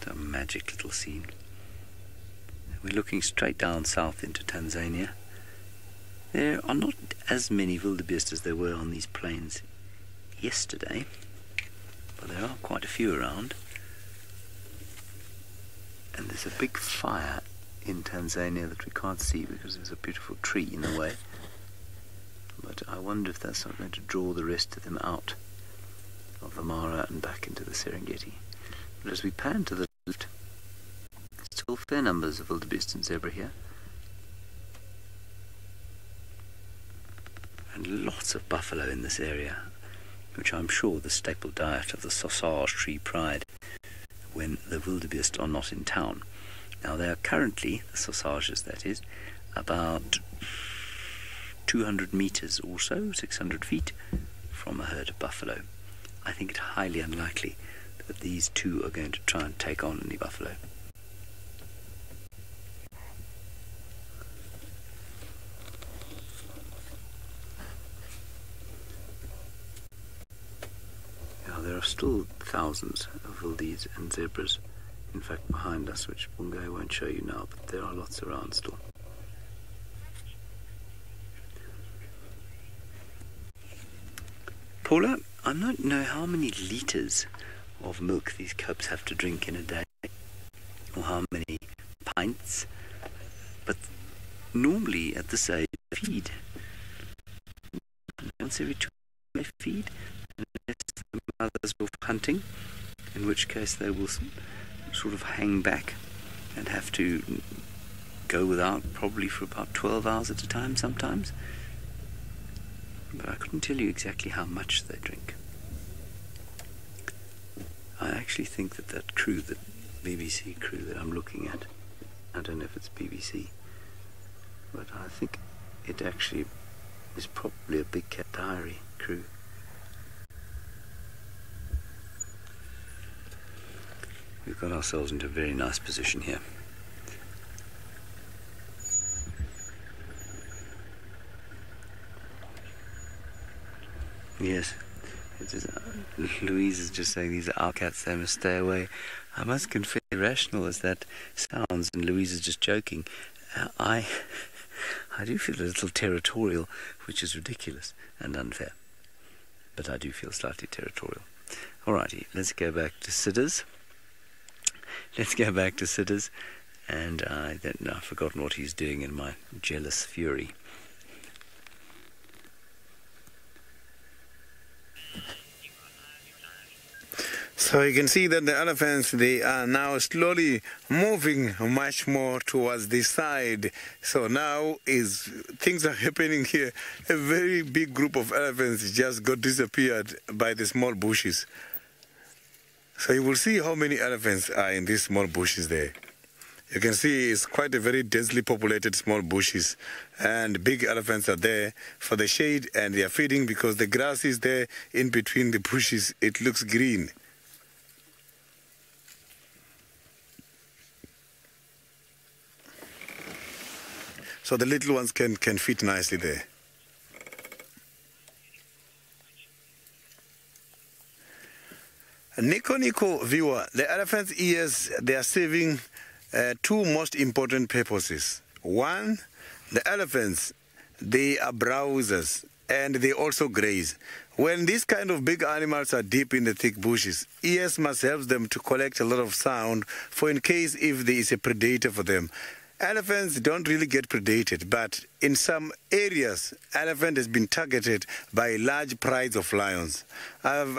A magic little scene. We're looking straight down south into Tanzania. There are not as many wildebeest as there were on these plains yesterday, but there are quite a few around. And there's a big fire in Tanzania that we can't see because there's a beautiful tree in the way. But I wonder if that's not going to draw the rest of them out of the Mara and back into the Serengeti. But as we pan to the left, still fair numbers of wildebeest and zebra here, and lots of buffalo in this area, which I'm sure the staple diet of the sausage tree pride when the wildebeest are not in town. Now they are currently, the sausages that is, about 200 meters or so, 600 feet from a herd of buffalo. I think it highly unlikely that these two are going to try and take on any buffalo. Now there are still thousands of wildebeest and zebras, in fact behind us, which Bungay won't show you now, but there are lots around still. Paula, I don't know how many litres of milk these cubs have to drink in a day, or how many pints, but normally at this age they feed. Once every 2 they feed, unless the mothers are hunting, in which case they will sort of hang back and have to go without probably for about 12 hours at a time sometimes. But I couldn't tell you exactly how much they drink. I actually think that that crew, that BBC crew that I'm looking at, I don't know if it's BBC, but I think it actually is probably a Big Cat Diary crew. We've got ourselves into a very nice position here. Yes, it is, Louise is just saying these are our cats, they must stay away. I must confess, irrational as that sounds, and Louise is just joking, I do feel a little territorial, which is ridiculous and unfair. But I do feel slightly territorial. Alrighty, let's go back to Sidders. And I don't know, I've forgotten what he's doing in my jealous fury. So you can see that the elephants, they are now slowly moving much more towards this side. So now things are happening here. A very big group of elephants just got disappeared by the small bushes. So you will see how many elephants are in these small bushes there. You can see it's quite a very densely populated small bushes, and big elephants are there for the shade, and they are feeding because the grass is there in between the bushes. It looks green. So the little ones can fit nicely there. Niconico viewer, the elephant's ears, they are serving two most important purposes. One, the elephants, they are browsers and they also graze. When these kind of big animals are deep in the thick bushes, ears must help them to collect a lot of sound for in case if there is a predator for them. elephants don't really get predated, but in some areas, elephant has been targeted by large prides of lions. I've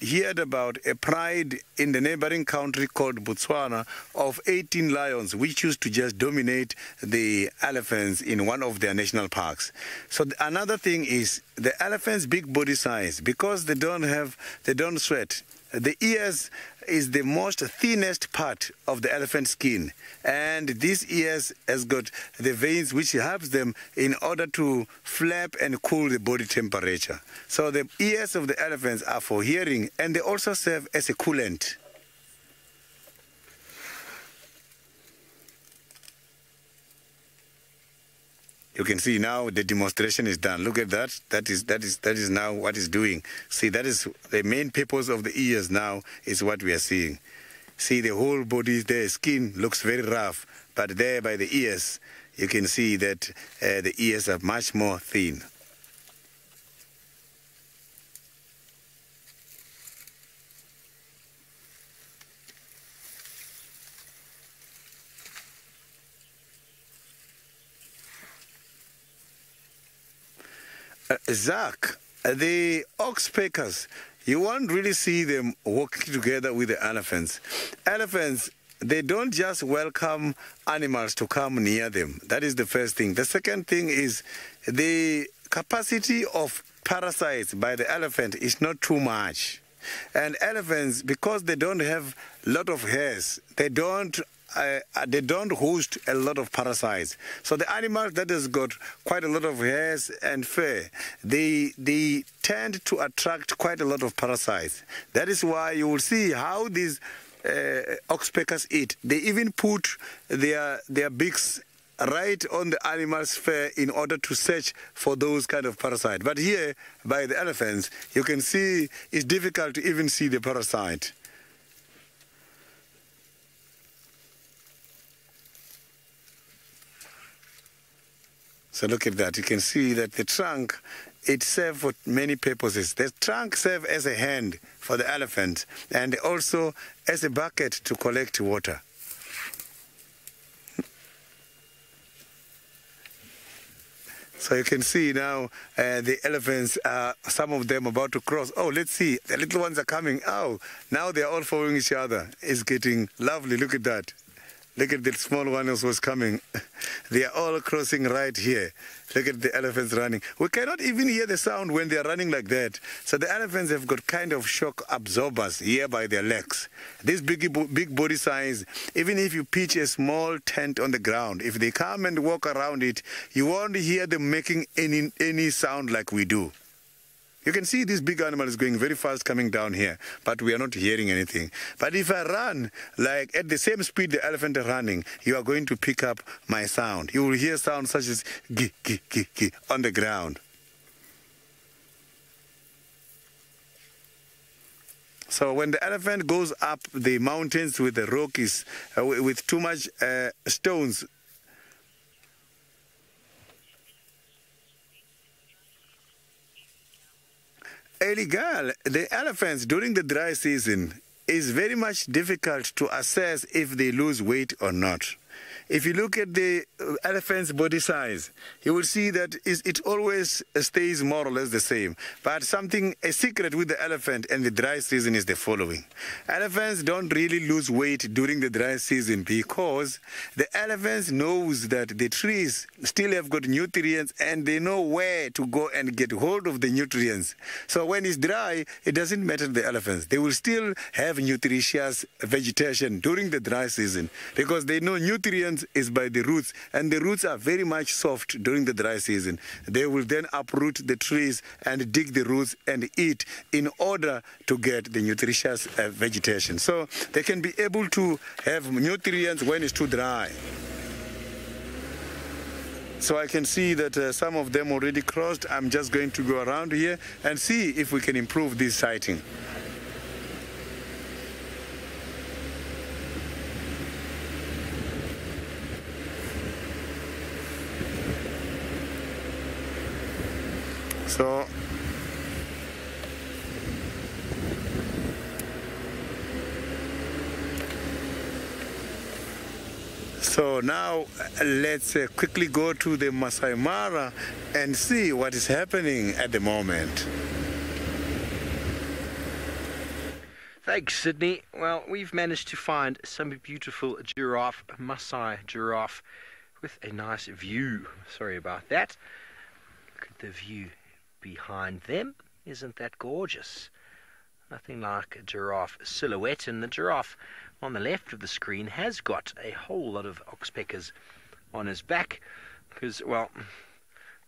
heard about a pride in the neighboring country called Botswana of 18 lions, which used to just dominate the elephants in one of their national parks. So another thing is the elephant's big body size, because they don't sweat. The ears is the most thinnest part of the elephant skin, and this ears has got the veins which helps them in order to flap and cool the body temperature. So the ears of the elephants are for hearing, and they also serve as a coolant. You can see now the demonstration is done. Look at that. That is now what it's doing. See, that is the main purpose of the ears now is what we are seeing. See, the whole body, the skin looks very rough, but there by the ears, you can see that the ears are much more thin. Zach, the oxpeckers, you won't really see them walking together with the elephants. Elephants, they don't just welcome animals to come near them. That is the first thing. The second thing is the capacity of parasites by the elephant is not too much. And elephants, because they don't have a lot of hairs, they don't host a lot of parasites. So the animals that has got quite a lot of hairs and fur, they tend to attract quite a lot of parasites. That is why you will see how these oxpeckers eat. They even put their beaks right on the animal's fur in order to search for those kind of parasites. But here, by the elephants, you can see it's difficult to even see the parasite. So look at that. You can see that the trunk, it serves for many purposes. The trunk serves as a hand for the elephant and also as a bucket to collect water. So you can see now the elephants, some of them about to cross. Oh, let's see. The little ones are coming. Oh, now they are all following each other. It's getting lovely. Look at that. Look at the small one who was coming. They are all crossing right here. Look at the elephants running. We cannot even hear the sound when they are running like that. So the elephants have got kind of shock absorbers here by their legs. This big body size, even if you pitch a small tent on the ground, if they come and walk around it, you won't hear them making any sound like we do. You can see this big animal is going very fast coming down here, but we are not hearing anything. But if I run like at the same speed the elephant is running, you are going to pick up my sound. You will hear sounds such as gi, gi, gi, gi on the ground. So when the elephant goes up the mountains with the rockies, with too much stones, illegal, the elephants during the dry season is very much difficult to assess if they lose weight or not. If you look at the elephant's body size, you will see that it always stays more or less the same. But a secret with the elephant and the dry season is the following. Elephants don't really lose weight during the dry season because the elephants knows that the trees still have got nutrients and they know where to go and get hold of the nutrients. So when it's dry, it doesn't matter to the elephants. They will still have nutritious vegetation during the dry season because they know nutrients is by the roots, and the roots are very much soft during the dry season. They will then uproot the trees and dig the roots and eat in order to get the nutritious vegetation. So they can be able to have nutrients when it's too dry. So I can see that some of them already crossed. I'm just going to go around here and see if we can improve this sighting. So So now let's quickly go to the Masai Mara and see what is happening at the moment. Thanks, Sydney. Well, we've managed to find some beautiful giraffe, Maasai giraffe, with a nice view. Sorry about that. Look at the view behind them. Isn't that gorgeous? Nothing like a giraffe silhouette. And the giraffe on the left of the screen has got a whole lot of oxpeckers on his back because, well,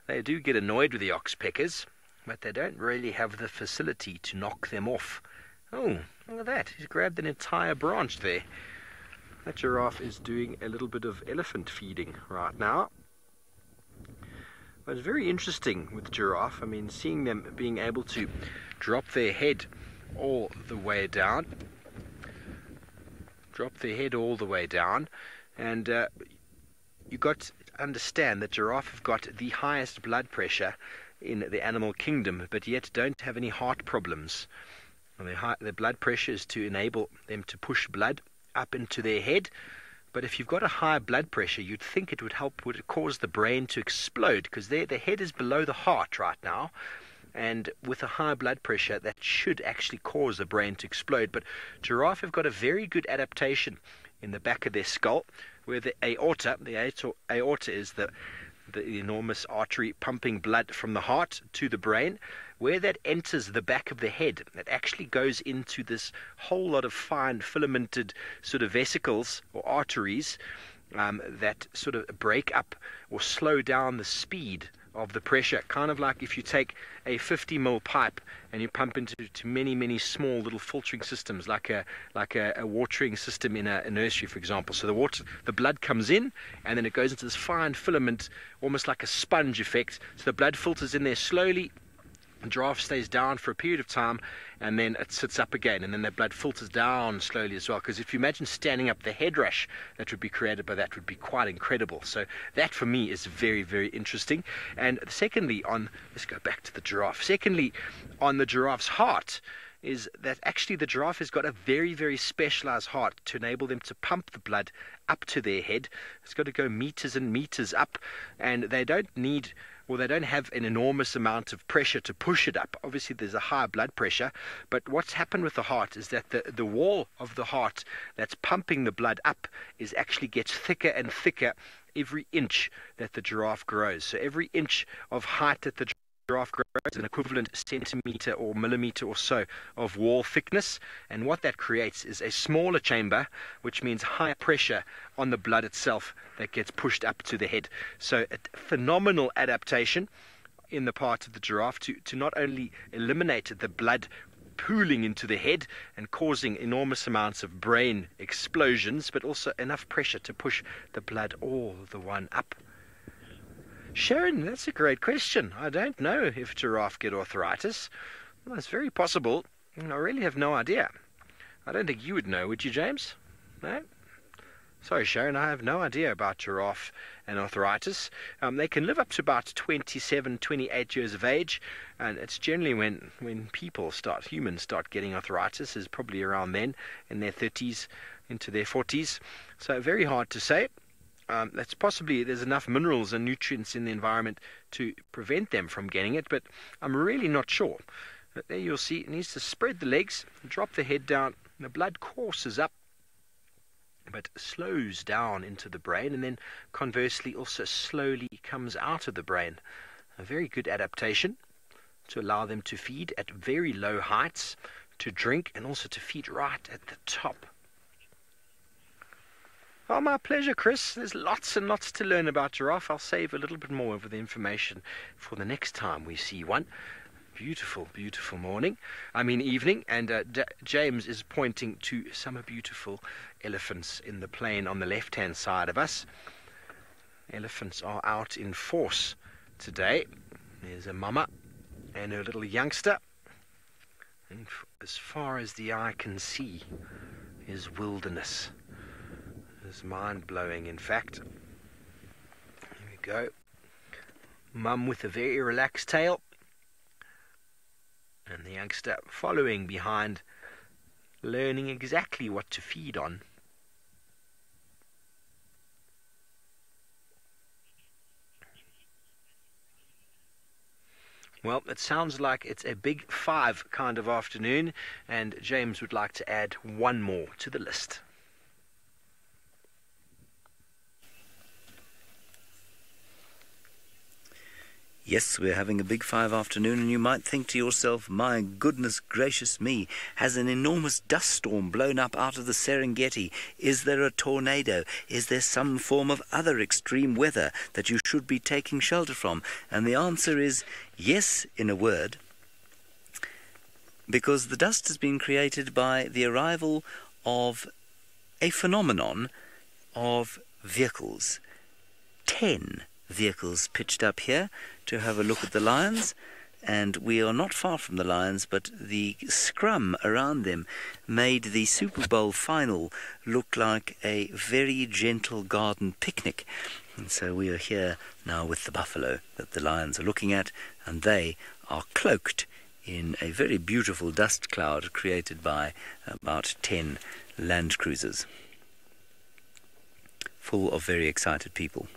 they do get annoyed with the oxpeckers, but they don't really have the facility to knock them off. Oh, look at that. He's grabbed an entire branch there. That giraffe is doing a little bit of elephant feeding right now. But it's very interesting with giraffe. I mean, seeing them being able to drop their head all the way down. And you got to understand that giraffe have got the highest blood pressure in the animal kingdom, but yet don't have any heart problems. And their blood pressure is to enable them to push blood up into their head. But if you've got a high blood pressure, you'd think it would cause the brain to explode, because the head is below the heart right now. And with a high blood pressure, that should actually cause the brain to explode. But giraffe have got a very good adaptation in the back of their skull, where the aorta is the enormous artery pumping blood from the heart to the brain. Where that enters the back of the head, it actually goes into this whole lot of fine filamented sort of vesicles or arteries that sort of break up or slow down the speed of the pressure, kind of like if you take a 50 ml pipe and you pump into many small little filtering systems, like a watering system in a nursery, for example. So the blood comes in and then it goes into this fine filament, almost like a sponge effect. So the blood filters in there slowly. The giraffe stays down for a period of time and then it sits up again, and then the blood filters down slowly as well, because if you imagine standing up, the head rush that would be created by that would be quite incredible. So that for me is very, very interesting. And secondly, let's go back to the giraffe. Secondly, on the giraffe's heart, is that actually the giraffe has got a very, very specialized heart to enable them to pump the blood up to their head. It's got to go meters and meters up, and they don't have an enormous amount of pressure to push it up. Obviously, there's a high blood pressure, but what's happened with the heart is that the wall of the heart that's pumping the blood up actually gets thicker and thicker every inch that the giraffe grows. So every inch of height that the giraffe grows is an equivalent centimeter or millimeter or so of wall thickness, and what that creates is a smaller chamber, which means higher pressure on the blood itself that gets pushed up to the head. So a phenomenal adaptation in the part of the giraffe to not only eliminate the blood pooling into the head and causing enormous amounts of brain explosions, but also enough pressure to push the blood all the one up. Sharon, that's a great question. I don't know if giraffe get arthritis. Well, it's very possible. I really have no idea. I don't think you would know, would you, James? No? Sorry, Sharon, I have no idea about giraffe and arthritis. They can live up to about 27, 28 years of age, and it's generally when humans start getting arthritis, is probably around then, in their 30s into their 40s. So very hard to say. That's possibly there's enough minerals and nutrients in the environment to prevent them from getting it, but I'm really not sure. But there you'll see it needs to spread the legs, drop the head down, the blood courses up, but slows down into the brain, and then conversely also slowly comes out of the brain. A very good adaptation to allow them to feed at very low heights, to drink, and also to feed right at the top. Oh, my pleasure, Chris. There's lots and lots to learn about giraffe. I'll save a little bit more of the information for the next time we see one. Beautiful, beautiful evening. And James is pointing to some beautiful elephants in the plain on the left-hand side of us. Elephants are out in force today. There's a mama and her little youngster. And as far as the eye can see is wilderness. It's mind-blowing, in fact. Here we go. Mum with a very relaxed tail, and the youngster following behind, learning exactly what to feed on. Well, it sounds like it's a big 5 kind of afternoon, and James would like to add one more to the list. Yes, we're having a big 5 afternoon, and you might think to yourself, my goodness gracious me, has an enormous dust storm blown up out of the Serengeti? Is there a tornado? Is there some form of other extreme weather that you should be taking shelter from? And the answer is yes, in a word, because the dust has been created by the arrival of a phenomenon of vehicles. 10 vehicles pitched up here to have a look at the lions, and we are not far from the lions, but the scrum around them made the Super Bowl final look like a very gentle garden picnic. And so we are here now with the buffalo that the lions are looking at, and they are cloaked in a very beautiful dust cloud created by about 10 land cruisers full of very excited people.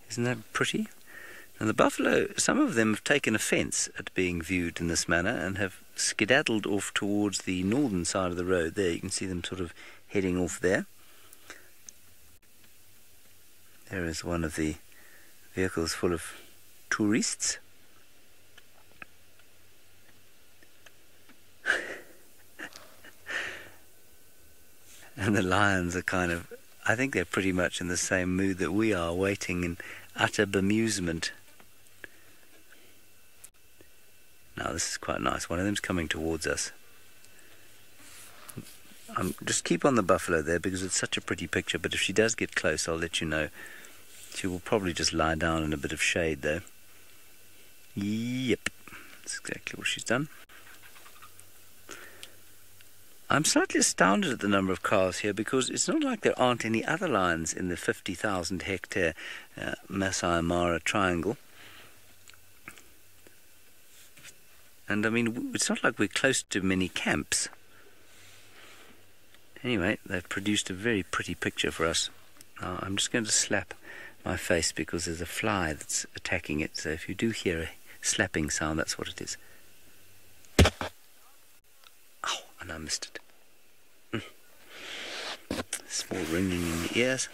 Isn't that pretty? And the buffalo, some of them have taken offence at being viewed in this manner and have skedaddled off towards the northern side of the road. There, you can see them sort of heading off there. There is one of the vehicles full of tourists. And the lions are kind of, I think they're pretty much in the same mood that we are, waiting in utter bemusement. Now this is quite nice. One of them's coming towards us. Just keep on the buffalo there because it's such a pretty picture, but if she does get close, I'll let you know. She will probably just lie down in a bit of shade though. Yep, that's exactly what she's done. I'm slightly astounded at the number of cars here because it's not like there aren't any other lions in the 50,000 hectare Masai Mara triangle. And I mean, it's not like we're close to many camps. Anyway, they've produced a very pretty picture for us. Now, I'm just going to slap my face because there's a fly that's attacking it. So if you do hear a slapping sound, that's what it is. Oh, and I missed it. Small ringing in the ears.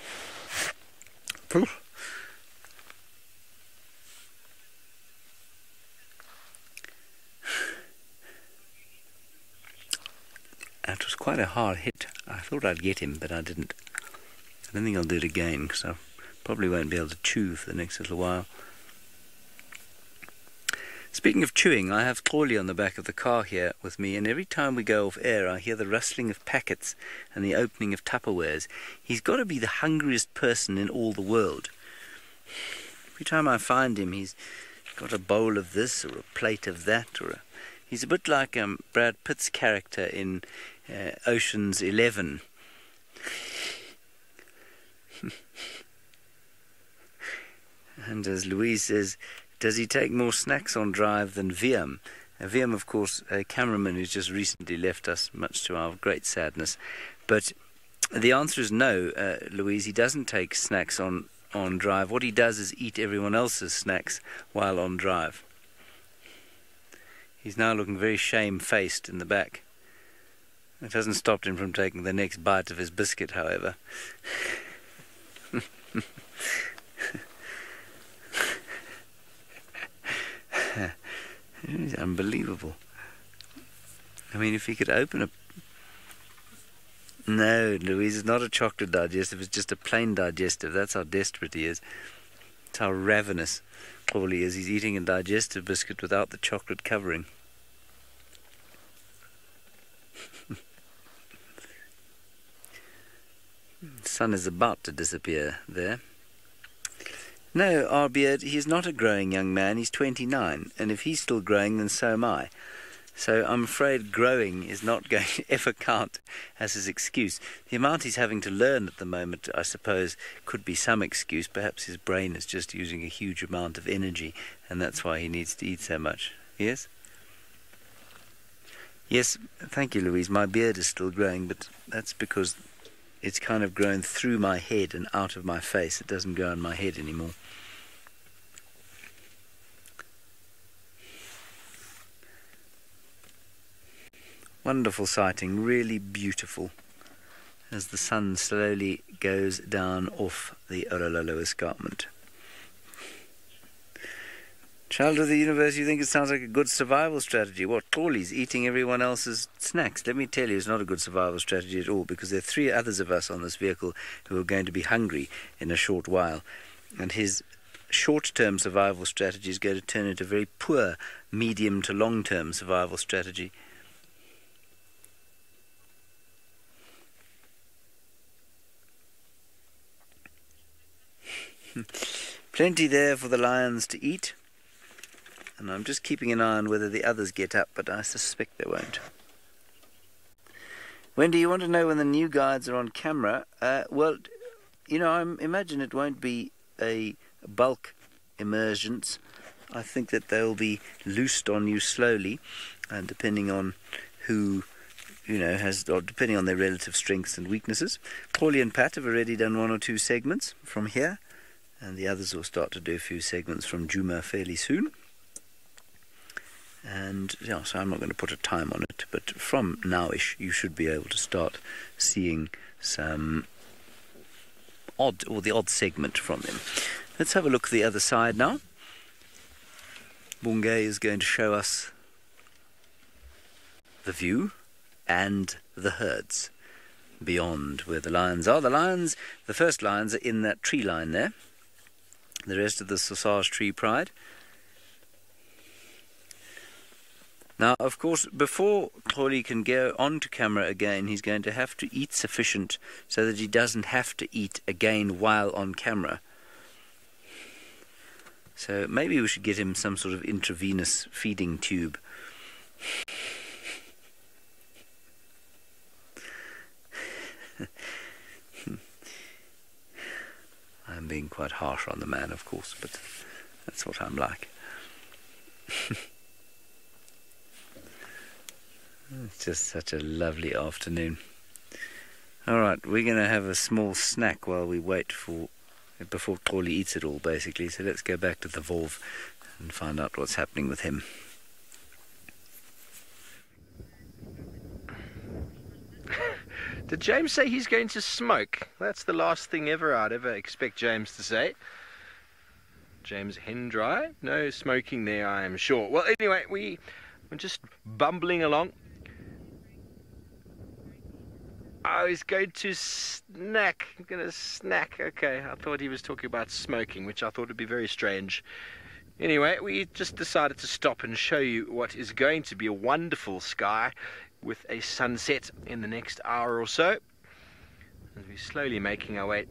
That was quite a hard hit. I thought I'd get him, but I didn't. I don't think I'll do it again because I probably won't be able to chew for the next little while. Speaking of chewing, I have Crawley on the back of the car here with me, and every time we go off air I hear the rustling of packets and the opening of Tupperwares. He's got to be the hungriest person in all the world. Every time I find him, he's got a bowl of this or a plate of that, he's a bit like Brad Pitt's character in Ocean's 11. And as Louise says, does he take more snacks on drive than Viam? Viam, of course, a cameraman who's just recently left us, much to our great sadness. But the answer is no, Louise. He doesn't take snacks on drive. What he does is eat everyone else's snacks while on drive. He's now looking very shamefaced in the back. It hasn't stopped him from taking the next bite of his biscuit, however. It's unbelievable. I mean, if he could open a... No, Louise, it's not a chocolate digestive, it's just a plain digestive. That's how desperate he is. That's how ravenous Crawley is. He's eating a digestive biscuit without the chocolate covering. The sun is about to disappear there. No, our beard, he's not a growing young man, he's 29, and if he's still growing, then so am I. So I'm afraid growing is not going to ever count as his excuse. The amount he's having to learn at the moment, I suppose, could be some excuse. Perhaps his brain is just using a huge amount of energy, and that's why he needs to eat so much. Yes? Yes, thank you, Louise. My beard is still growing, but that's because it's kind of grown through my head and out of my face. It doesn't go on my head anymore. Wonderful sighting, really beautiful, as the sun slowly goes down off the Olololo escarpment. Child of the universe, you think it sounds like a good survival strategy? What, Tolly's eating everyone else's snacks? Let me tell you, it's not a good survival strategy at all, because there are 3 others of us on this vehicle who are going to be hungry in a short while. And his short-term survival strategy is going to turn into a very poor medium to long-term survival strategy. Plenty there for the lions to eat, and I'm just keeping an eye on whether the others get up, but I suspect they won't. When do you want to know when the new guides are on camera? Well, you know, I imagine it won't be a bulk emergence. I think that they'll be loosed on you slowly, and depending on who, you know, or depending on their relative strengths and weaknesses. Paulie and Pat have already done 1 or 2 segments from here, and the others will start to do a few segments from Juma fairly soon. And yeah, so I'm not going to put a time on it, but from nowish you should be able to start seeing some the odd segment from them. Let's have a look at the other side now. Bungay is going to show us the view and the herds beyond where the lions are. The first lions are in that tree line there. The rest of the Sausage Tree Pride. Now, of course, before Tolly can go onto camera again, he's going to have to eat sufficient so that he doesn't have to eat again while on camera. So maybe we should get him some sort of intravenous feeding tube. I'm being quite harsh on the man, of course, but that's what I'm like. It's just such a lovely afternoon. Alright, we're going to have a small snack while we wait before Tolly eats it all, basically. So let's go back to the Volv and find out what's happening with him. Did James say he's going to smoke? That's the last thing I'd ever expect James to say. James Hendry? No smoking there, I am sure. Well, anyway, we're just bumbling along. Oh, he's going to snack. I'm going to snack. Okay, I thought he was talking about smoking, which I thought would be very strange. Anyway, we just decided to stop and show you what is going to be a wonderful sky with a sunset in the next hour or so. As we're slowly making our way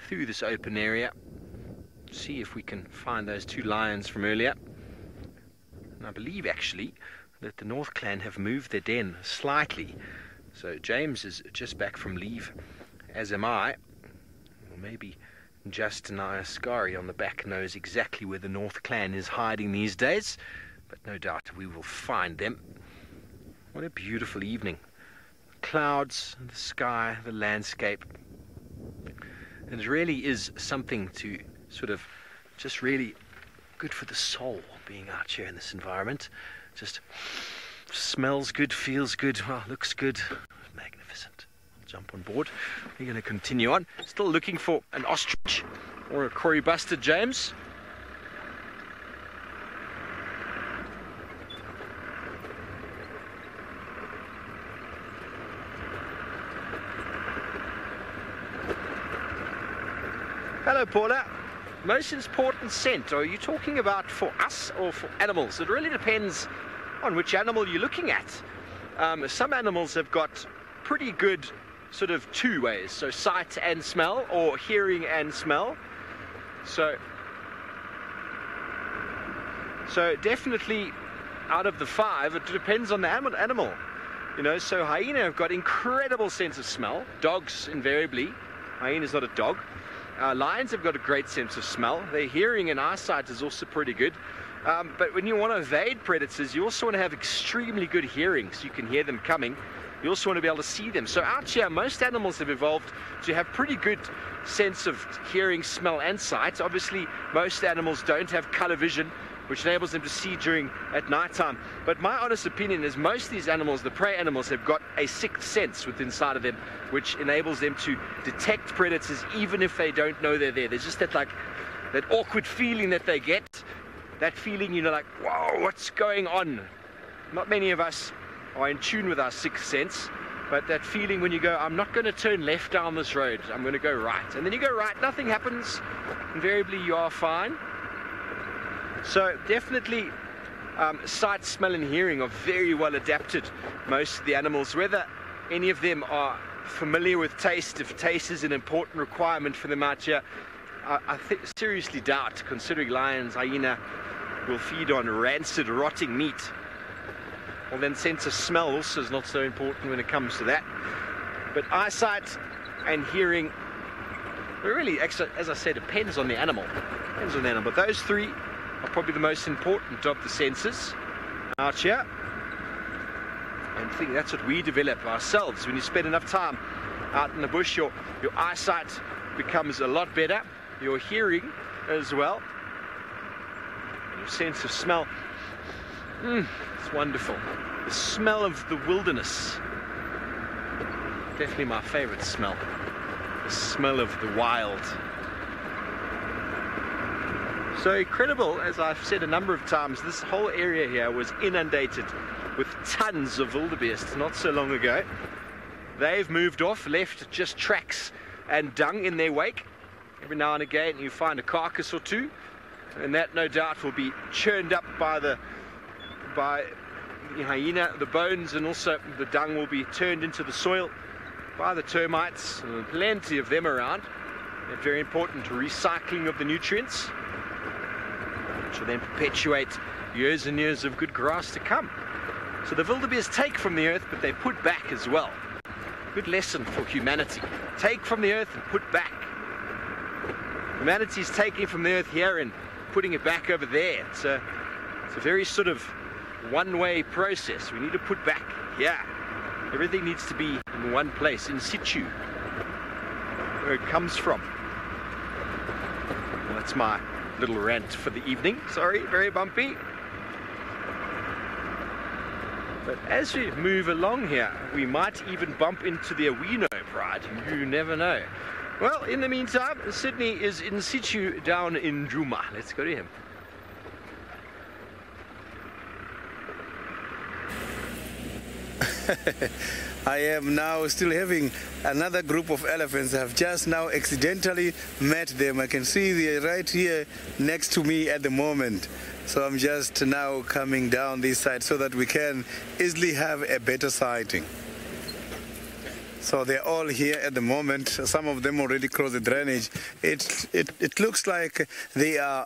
through this open area. See if we can find those 2 lions from earlier. And I believe, actually, that the North Clan have moved their den slightly. So James is just back from leave, as am I. Or maybe Justin Ayaskari on the back knows exactly where the North Clan is hiding these days. But no doubt we will find them. What a beautiful evening. Clouds, the sky, the landscape. And it really is something to sort of just really good for the soul, being out here in this environment. Just smells good, feels good, well, looks good. Magnificent. I'll jump on board. We're going to continue on. Still looking for an ostrich or a Cory Buster, James. Hello, Paula. Most important scent, are you talking about for us or for animals? It really depends on which animal you're looking at. Some animals have got pretty good sort of 2 ways, so sight and smell, or hearing and smell. So definitely out of the 5, it depends on the animal. You know, so hyena have got incredible sense of smell. Dogs invariably. Hyena's not a dog. Lions have got a great sense of smell. Their hearing and eyesight is also pretty good. But when you want to evade predators, you also want to have extremely good hearing, so you can hear them coming. you also want to be able to see them. So out here, most animals have evolved to have pretty good sense of hearing, smell, and sight. Obviously, most animals don't have color vision, which enables them to see at nighttime. But my honest opinion is most of these animals, the prey animals, have got a sixth sense within inside of them, which enables them to detect predators even if they don't know they're there. There's just that awkward feeling that they get. That feeling, you know, like, whoa, what's going on? Not many of us are in tune with our sixth sense, but that feeling when you go, I'm not going to turn left down this road, I'm going to go right. And then you go right, nothing happens. Invariably, you are fine. So definitely sight, smell and hearing are very well adapted, most of the animals. Whether any of them are familiar with taste, if taste is an important requirement for them out here, I seriously doubt, considering lions, hyena will feed on rancid, rotting meat. Well, then sense of smell also is not so important when it comes to that. But eyesight and hearing, really, actually, as I said, depends on the animal. Depends on the animal. But those three are probably the most important of the senses out here. And I think that's what we develop ourselves. When you spend enough time out in the bush, your eyesight becomes a lot better. Your hearing as well. Your sense of smell. It's wonderful. The smell of the wilderness. Definitely my favorite smell. The smell of the wild. So incredible, as I've said a number of times, this whole area here was inundated with tons of wildebeest not so long ago. They've moved off, left just tracks and dung in their wake. Every now and again you find a carcass or two, and that no doubt will be churned up by the hyena. The bones and also the dung will be turned into the soil by the termites. Plenty of them around. They're very important recycling of the nutrients, which will then perpetuate years and years of good grass to come. So the wildebeest take from the earth, but they put back as well. Good lesson for humanity. Take from the earth and put back. Humanity's taking from the earth here and putting it back over there. It's a very sort of one-way process. We need to put back here. Everything needs to be in one place, in situ, where it comes from. Well, that's my little rant for the evening. Sorry, very bumpy. But as we move along here, we might even bump into the Awino pride. You never know. Well, in the meantime, Sydney is in situ down in Djuma. Let's go to him. I am now still having another group of elephants. I've just now accidentally met them. I can see they're right here next to me at the moment. So I'm just now coming down this side so that we can easily have a better sighting. So they're all here at the moment. Some of them already crossed the drainage. It looks like they are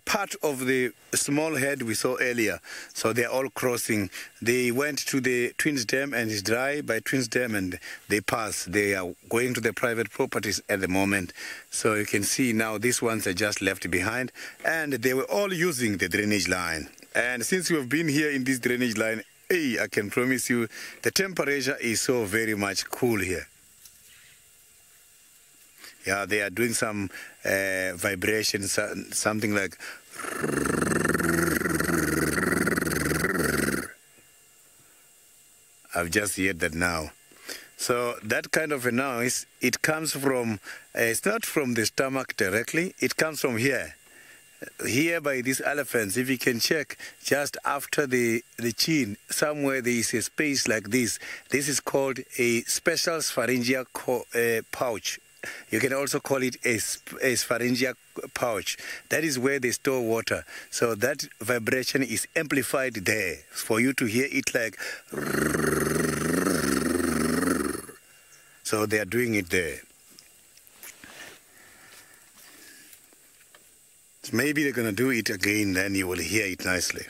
part of the small head we saw earlier. So they're all crossing. They went to the Twins Dam and it's dry by Twins Dam and they pass. They are going to the private properties at the moment. So you can see now these ones are just left behind and they were all using the drainage line. And since you have been here in this drainage line, hey, I can promise you the temperature is so very much cool here. Yeah, they are doing some vibrations, something like. I've just heard that now. So that kind of a noise, it comes from, it's not from the stomach directly, it comes from here. Here by these elephants, if you can check, just after the chin, somewhere there is a space like this. This is called a special spharingeal pouch. You can also call it a spharingeal pouch. That is where they store water. So that vibration is amplified there for you to hear it like. So they are doing it there. Maybe they're going to do it again, then you will hear it nicely.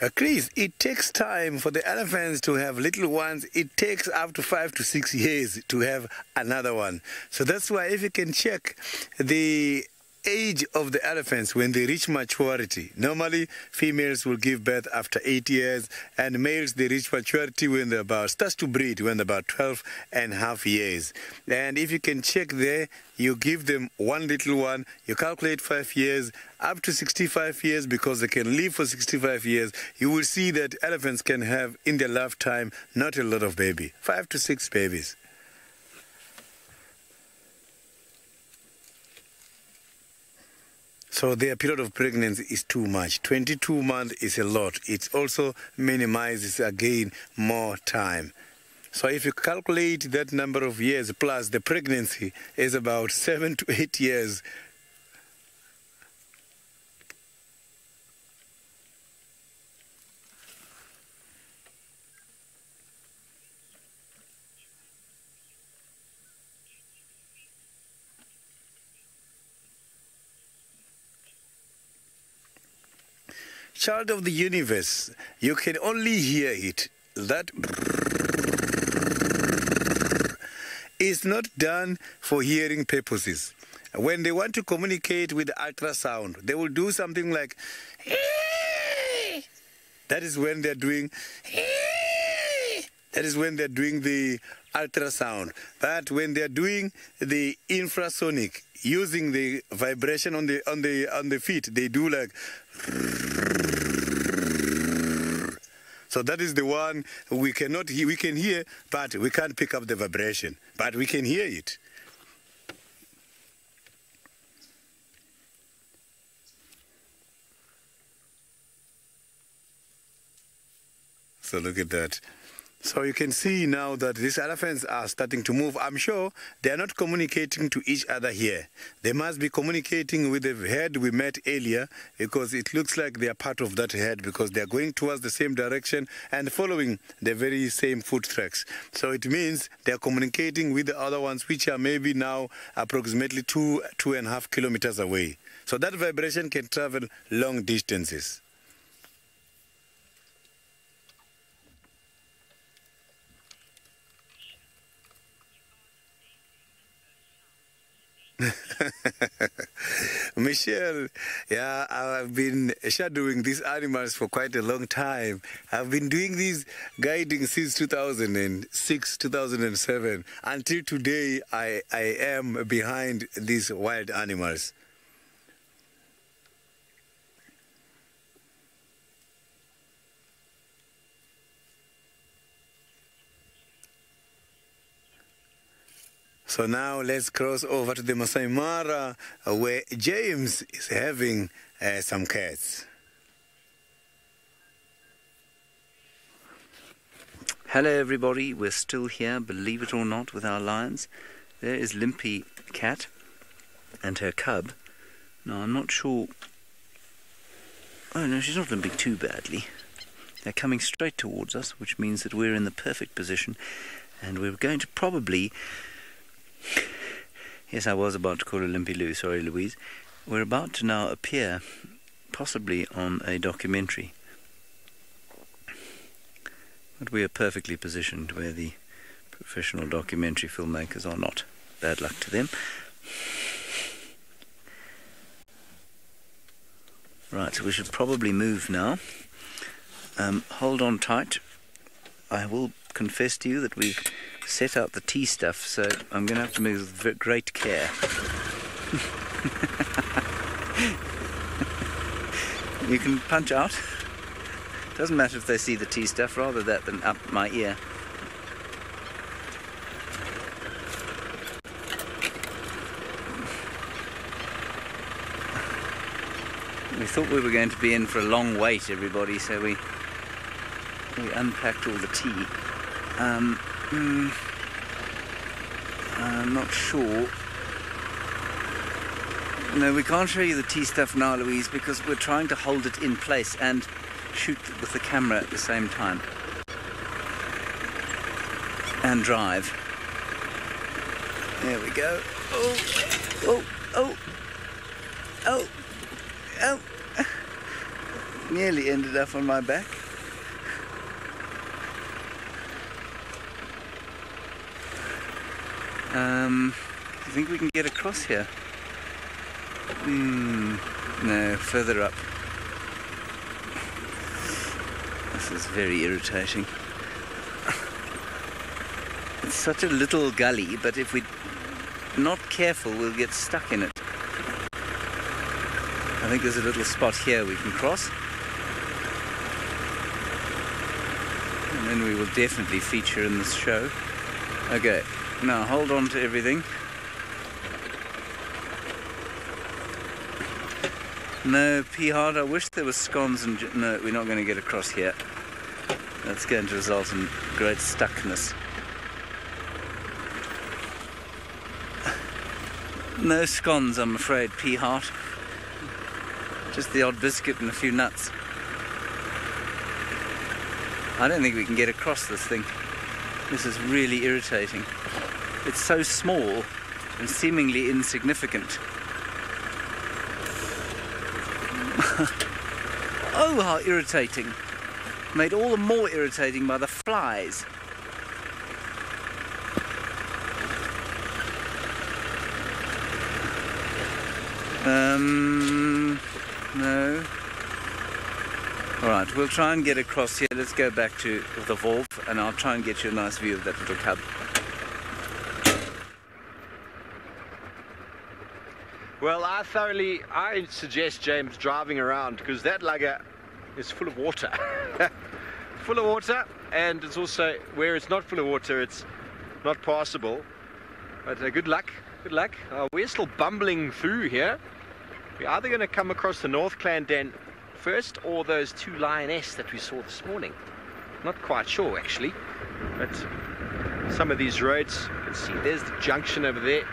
Chris, it takes time for the elephants to have little ones. It takes up to 5 to 6 years to have another one. So that's why if you can check the age of the elephants when they reach maturity, normally females will give birth after 8 years, and males, they reach maturity when they're starts to breed when they're about 12.5 years. And if you can check there, you give them one little one, you calculate 5 years, up to 65 years, because they can live for 65 years, you will see that elephants can have in their lifetime not a lot of baby, 5 to 6 babies. So their period of pregnancy is too much. 22 months is a lot. It also minimizes, again, more time. So if you calculate that number of years plus the pregnancy is about 7 to 8 years. Child of the universe, you can only hear it. That is not done for hearing purposes. When they want to communicate with ultrasound, they will do something like that is when they're doing the ultrasound. But when they're doing the infrasonic, using the vibration on the feet, they do like. So that is the one we can hear, but we can't pick up the vibration, but we can hear it. So look at that. So you can see now that these elephants are starting to move. I'm sure they are not communicating to each other here. They must be communicating with the herd we met earlier, because it looks like they are part of that herd, because they are going towards the same direction and following the very same foot tracks. So it means they are communicating with the other ones, which are maybe now approximately 2.5 kilometers away. So that vibration can travel long distances. Michelle, yeah, I've been shadowing these animals for quite a long time. I've been doing this guiding since 2006, 2007. Until today, I am behind these wild animals. So now let's cross over to the Masai Mara, where James is having some cats. Hello everybody, we're still here, believe it or not, with our lions. There is Limpy Cat and her cub. Now I'm not sure... Oh no, she's not limping too badly. They're coming straight towards us, which means that we're in the perfect position, and we're going to probably... Yes, I was about to call her Limpy Lou, sorry Louise. We're about to now appear, possibly on a documentary. But we are perfectly positioned where the professional documentary filmmakers are not. Bad luck to them. Right, so we should probably move now. Hold on tight. I will confess to you that we've set out the tea stuff, so I'm going to have to move with great care. You can punch out. Doesn't matter if they see the tea stuff, rather that than up my ear. We thought we were going to be in for a long wait, everybody, so we unpacked all the tea. I'm not sure. No, we can't show you the tea stuff now, Louise, because we're trying to hold it in place and shoot with the camera at the same time. And drive. There we go. Oh, oh, oh, oh, oh. Nearly ended up on my back. I think we can get across here. No, further up. This is very irritating. It's such a little gully, but if we're not careful, we'll get stuck in it. I think there's a little spot here we can cross. And then we will definitely feature in this show. Okay, now hold on to everything. No, P-Hard, I wish there was scones and... No, we're not going to get across here. That's going to result in great stuckness. No scones, I'm afraid, P-Heart. Just the odd biscuit and a few nuts. I don't think we can get across this thing. This is really irritating. It's so small and seemingly insignificant. Oh, how irritating. Made all the more irritating by the flies. No. Alright, we'll try and get across here. Let's go back to the Wolf and I'll try and get you a nice view of that little cub. Well, I suggest James driving around because that lugger is full of water. Full of water, and it's also, where it's not full of water, it's not passable. But good luck, good luck. We're still bumbling through here. We're either going to come across the North Clandon first or those two lioness that we saw this morning. Not quite sure actually, but some of these roads, you can see there's the junction over there.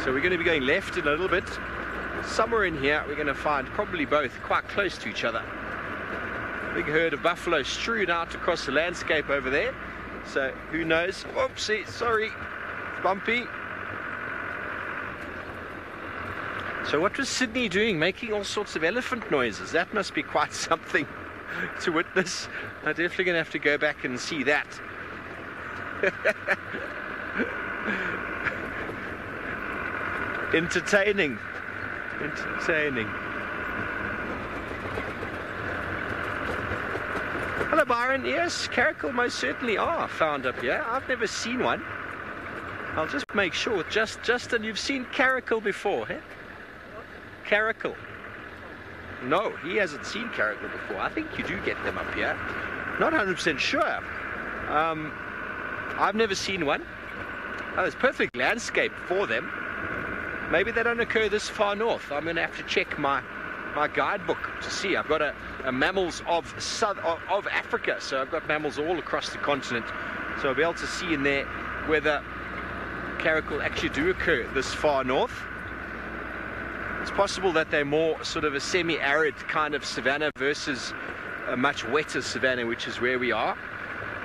So we're going to be going left in a little bit. Somewhere in here we're going to find probably both quite close to each other. Big herd of buffalo strewn out across the landscape over there. So who knows? Oopsie, sorry, bumpy. So what was Sydney doing? Making all sorts of elephant noises. That must be quite something to witness. I'm definitely going to have to go back and see that. Entertaining. Entertaining. Hello Byron, yes, caracal most certainly are found up here. I've never seen one. I'll just make sure. Justin, you've seen caracal before, eh? Caracal. No, he hasn't seen caracal before. I think you do get them up here. Not 100% sure. I've never seen one. Oh, there's perfect landscape for them. Maybe they don't occur this far north. I'm going to have to check my guidebook to see. I've got a mammals of Africa, so I've got mammals all across the continent. So I'll be able to see in there whether caracal actually do occur this far north. It's possible that they're more sort of a semi-arid kind of savanna versus a much wetter savanna, which is where we are.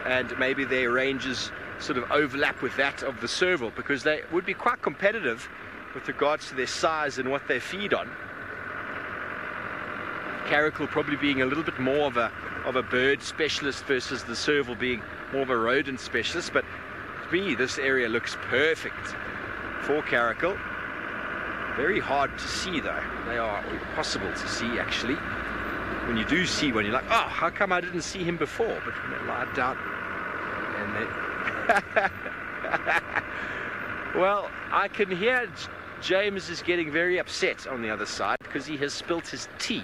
And maybe their ranges sort of overlap with that of the serval, because they would be quite competitive with regards to their size and what they feed on. Caracal probably being a little bit more of a bird specialist versus the serval being more of a rodent specialist. But to me, this area looks perfect for caracal. Very hard to see though. They are impossible to see actually. When you do see one, you're like, oh, how come I didn't see him before? But when they lie down and they... Well, I can hear James is getting very upset on the other side because he has spilt his tea.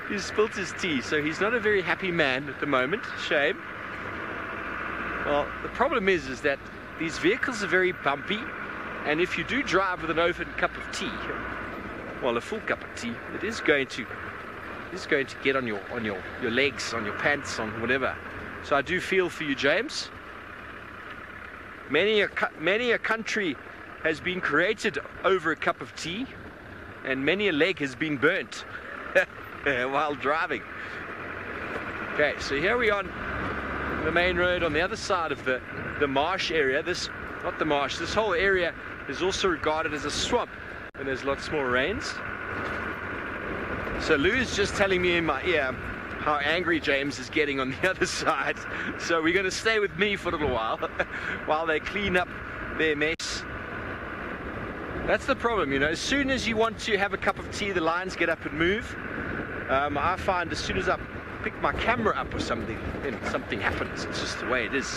He's spilt his tea, so he's not a very happy man at the moment. Shame. Well, the problem is that these vehicles are very bumpy, and if you do drive with an open cup of tea, well, a full cup of tea, it is going to get on your legs, on your pants, on whatever. So I do feel for you, James. Many a country has been created over a cup of tea, and many a leg has been burnt while driving. Okay, so here we are on the main road on the other side of the marsh area. This whole area is also regarded as a swamp, and there's lots more rains. So Lou's just telling me in my ear how angry James is getting on the other side. So we're going to stay with me for a little while they clean up their mess. That's the problem, you know, as soon as you want to have a cup of tea, the lions get up and move. I find as soon as I pick my camera up or something, then something happens. It's just the way it is.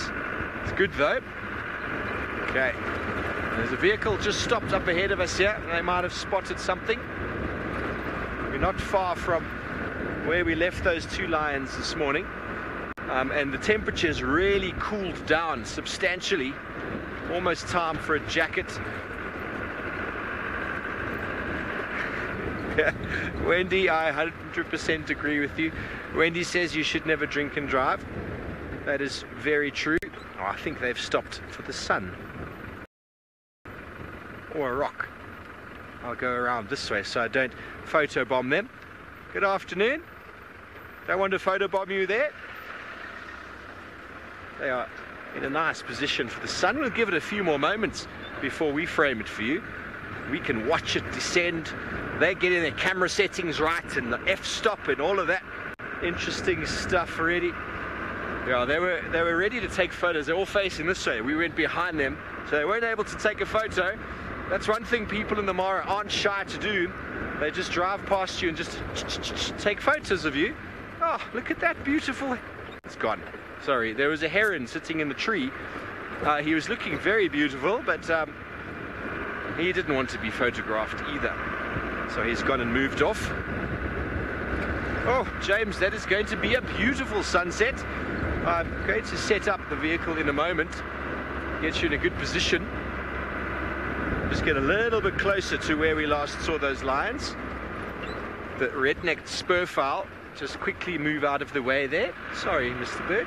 It's good though. Okay, there's a vehicle just stopped up ahead of us here. They might have spotted something. We're not far from where we left those two lions this morning. And the temperature's really cooled down substantially. Almost time for a jacket. Wendy, I 100% agree with you. Wendy says you should never drink and drive. That is very true. Oh, I think they've stopped for the sun. Or a rock. I'll go around this way so I don't photobomb them. Good afternoon. Don't want to photobomb you there. They are in a nice position for the sun. We'll give it a few more moments before we frame it for you. We can watch it descend. They're getting their camera settings right and the f-stop and all of that interesting stuff already. Yeah, they were ready to take photos. They're all facing this way. We went behind them, so they weren't able to take a photo. That's one thing people in the Mara aren't shy to do. They just drive past you and just take photos of you. Oh, look at that beautiful... It's gone. Sorry, there was a heron sitting in the tree. He was looking very beautiful, but he didn't want to be photographed either. So he's gone and moved off. Oh, James, that is going to be a beautiful sunset. I'm going to set up the vehicle in a moment, get you in a good position. Just get a little bit closer to where we last saw those lions. The red-necked spurfowl, just quickly move out of the way there. Sorry, Mr. Bird.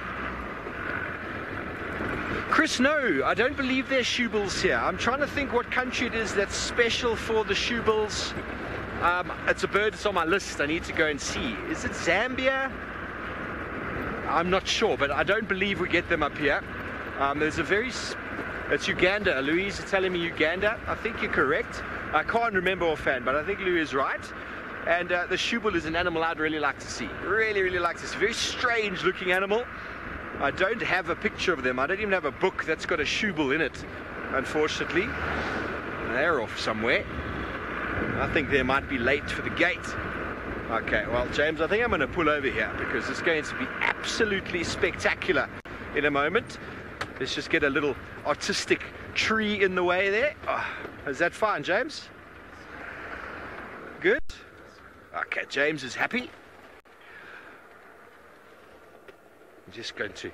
Chris, no, I don't believe there's shoebills here. I'm trying to think what country it is that's special for the shoebills. It's a bird that's on my list. I need to go and see. Is it Zambia? I'm not sure, but I don't believe we get them up here. There's a very... It's Uganda. Louise is telling me Uganda. I think you're correct. I can't remember offhand, but I think Louis is right. And the shoebill is an animal I'd really like to see. Really, really like to see. Very strange looking animal. I don't have a picture of them. I don't even have a book that's got a shoebill in it, unfortunately. They're off somewhere. I think they might be late for the gate. Okay, well, James, I think I'm going to pull over here because it's going to be absolutely spectacular in a moment. Let's just get a little artistic tree in the way there. Oh, is that fine, James? Good? Okay, James is happy. I'm just going to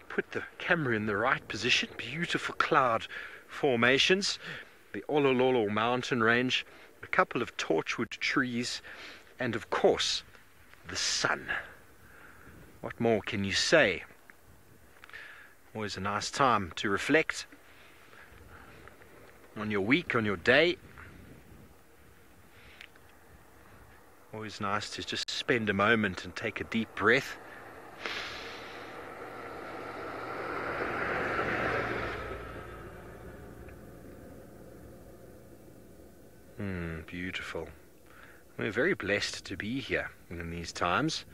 put the camera in the right position. Beautiful cloud formations. The Olololo mountain range. A couple of torchwood trees. And of course, the sun. What more can you say? Always a nice time to reflect on your week, on your day. Always nice to just spend a moment and take a deep breath. Beautiful. We're very blessed to be here in these times.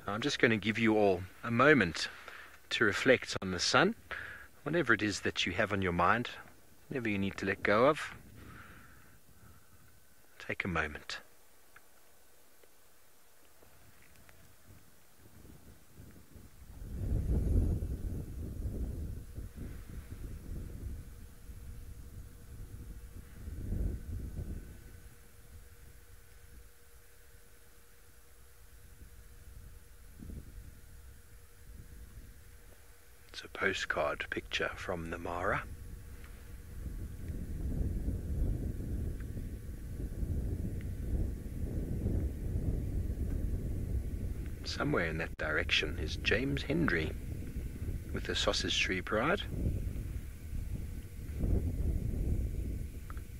I'm just going to give you all a moment to reflect on the sun, whatever it is that you have on your mind, whatever you need to let go of. Take a moment. It's a postcard picture from the Mara. Somewhere in that direction is James Hendry with the Sausage Tree Pride.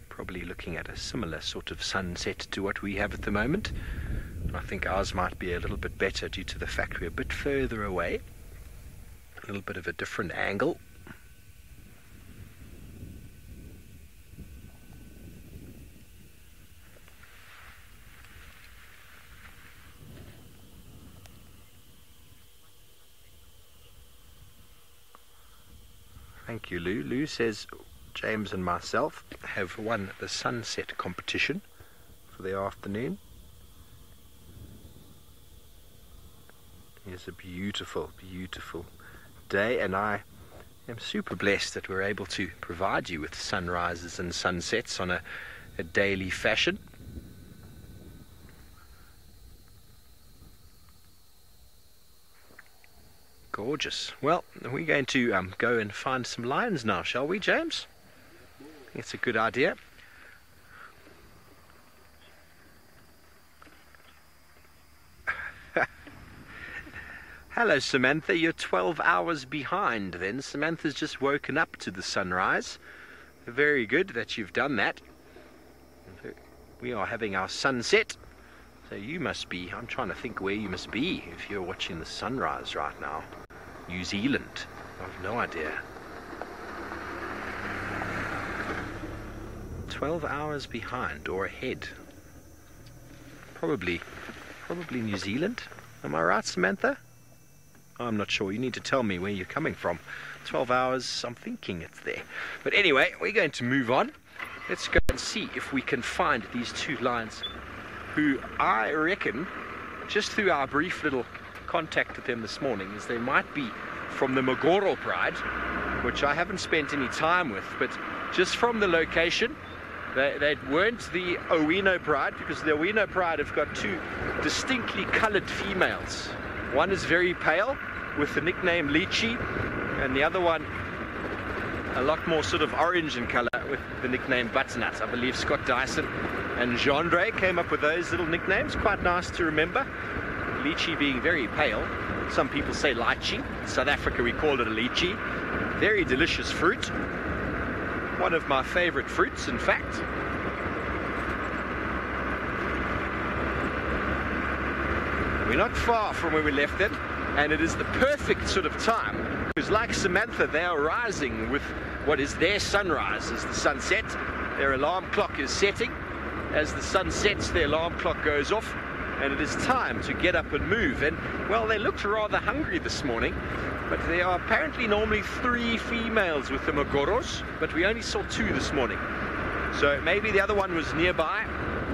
Probably looking at a similar sort of sunset to what we have at the moment. I think ours might be a little bit better due to the fact we're a bit further away. A little bit of a different angle. Thank you, Lou. Lou says James and myself have won the sunset competition for the afternoon. It's a beautiful, beautiful day, and I am super blessed that we're able to provide you with sunrises and sunsets on a daily fashion. Gorgeous. Well, we're going to go and find some lions now, shall we, James? I think it's a good idea. Hello, Samantha. You're 12 hours behind then. Samantha's just woken up to the sunrise. Very good that you've done that. We are having our sunset. So you must be, I'm trying to think where you must be if you're watching the sunrise right now. New Zealand. I've no idea. 12 hours behind or ahead. Probably New Zealand. Am I right, Samantha? I'm not sure. You need to tell me where you're coming from. 12 hours, I'm thinking it's there. But anyway, we're going to move on. Let's go and see if we can find these two lions who I reckon, just through our brief little contact with them this morning, is they might be from the Magoro Pride, which I haven't spent any time with, but just from the location, they weren't the Owino Pride, because the Owino Pride have got two distinctly coloured females. One is very pale with the nickname Lychee, and the other one a lot more sort of orange in colour with the nickname Butternut. I believe Scott Dyson and Gendre came up with those little nicknames, quite nice to remember. Lychee being very pale. Some people say lychee. In South Africa we call it a lychee. Very delicious fruit. One of my favourite fruits, in fact. We're not far from where we left them, and it is the perfect sort of time, because like Samantha, they are rising with what is their sunrise as the sunset. Their alarm clock is setting. As the sun sets, the alarm clock goes off, and it is time to get up and move. And well, they looked rather hungry this morning, but there are apparently normally 3 females with the Magoros, but we only saw 2 this morning. So maybe the other one was nearby.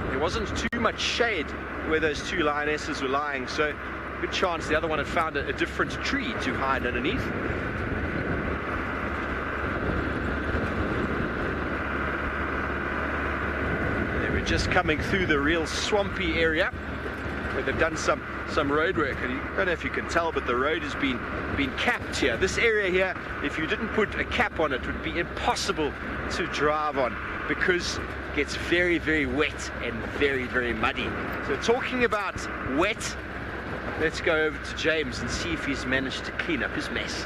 There wasn't too much shade where those 2 lionesses were lying, so good chance the other one had found a different tree to hide underneath. They were just coming through the real swampy area where they've done some road work, and I don't know if you can tell, but the road has been capped here. This area here, if you didn't put a cap on it, would be impossible to drive on, because it gets very, very wet and very, very muddy. So talking about wet, let's go over to James and see if he's managed to clean up his mess.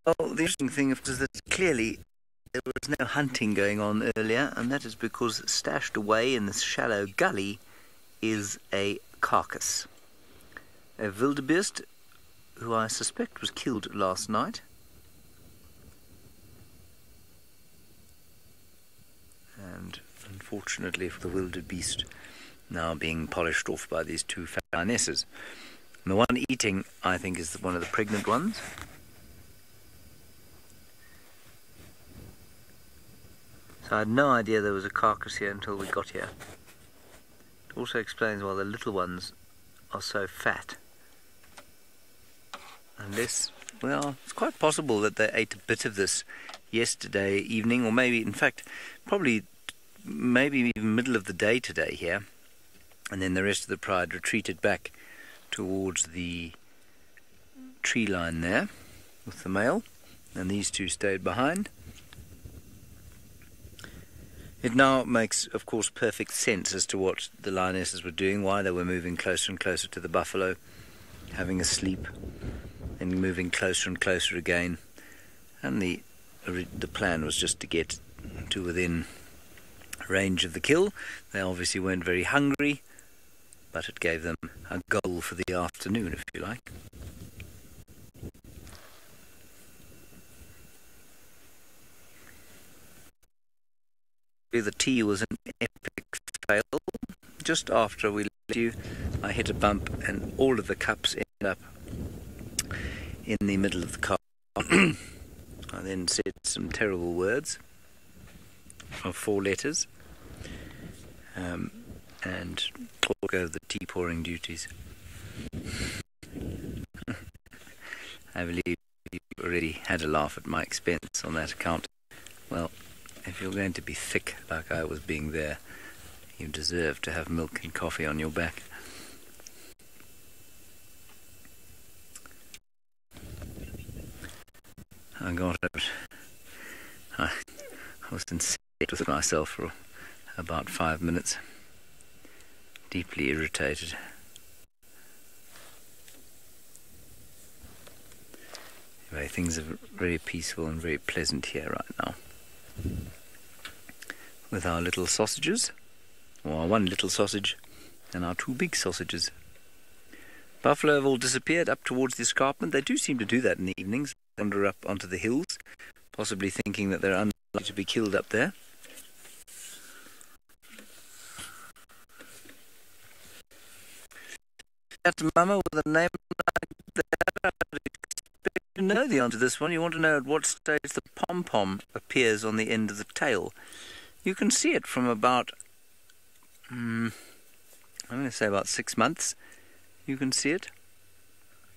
Well, the interesting thing is that clearly there was no hunting going on earlier, and that is because stashed away in this shallow gully is a carcass. A wildebeest who I suspect was killed last night. And unfortunately for the wildebeest, now being polished off by these 2 lionesses. And the one eating, I think, is one of the pregnant ones. So I had no idea there was a carcass here until we got here. It also explains why the little ones are so fat. Unless, well, it's quite possible that they ate a bit of this yesterday evening, or maybe, in fact, probably maybe even middle of the day today here, and then the rest of the pride retreated back towards the tree line there with the male, and these 2 stayed behind. It now makes, of course, perfect sense as to what the lionesses were doing, why they were moving closer and closer to the buffalo, having a sleep, and moving closer and closer again. And the plan was just to get to within range of the kill. They obviously weren't very hungry, but it gave them a goal for the afternoon, if you like. The tea was an epic fail. Just after we left you, I hit a bump and all of the cups ended up in the middle of the car. I then said some terrible words of 4 letters and talk over the tea pouring duties. I believe you already had a laugh at my expense on that account. Well, if you're going to be thick like I was being there, you deserve to have milk and coffee on your back. I got it. I was sincere with myself for about 5 minutes, deeply irritated. Anyway, things are very peaceful and very pleasant here right now. With our little sausages, or our 1 little sausage, and our 2 big sausages. Buffalo have all disappeared up towards the escarpment. They do seem to do that in the evenings, wander up onto the hills, possibly thinking that they're unlikely to be killed up there. That's Mama with a name like that. I'd expect to know the answer to this one. You want to know at what stage the pom-pom appears on the end of the tail. You can see it from about, I'm going to say about 6 months. You can see it.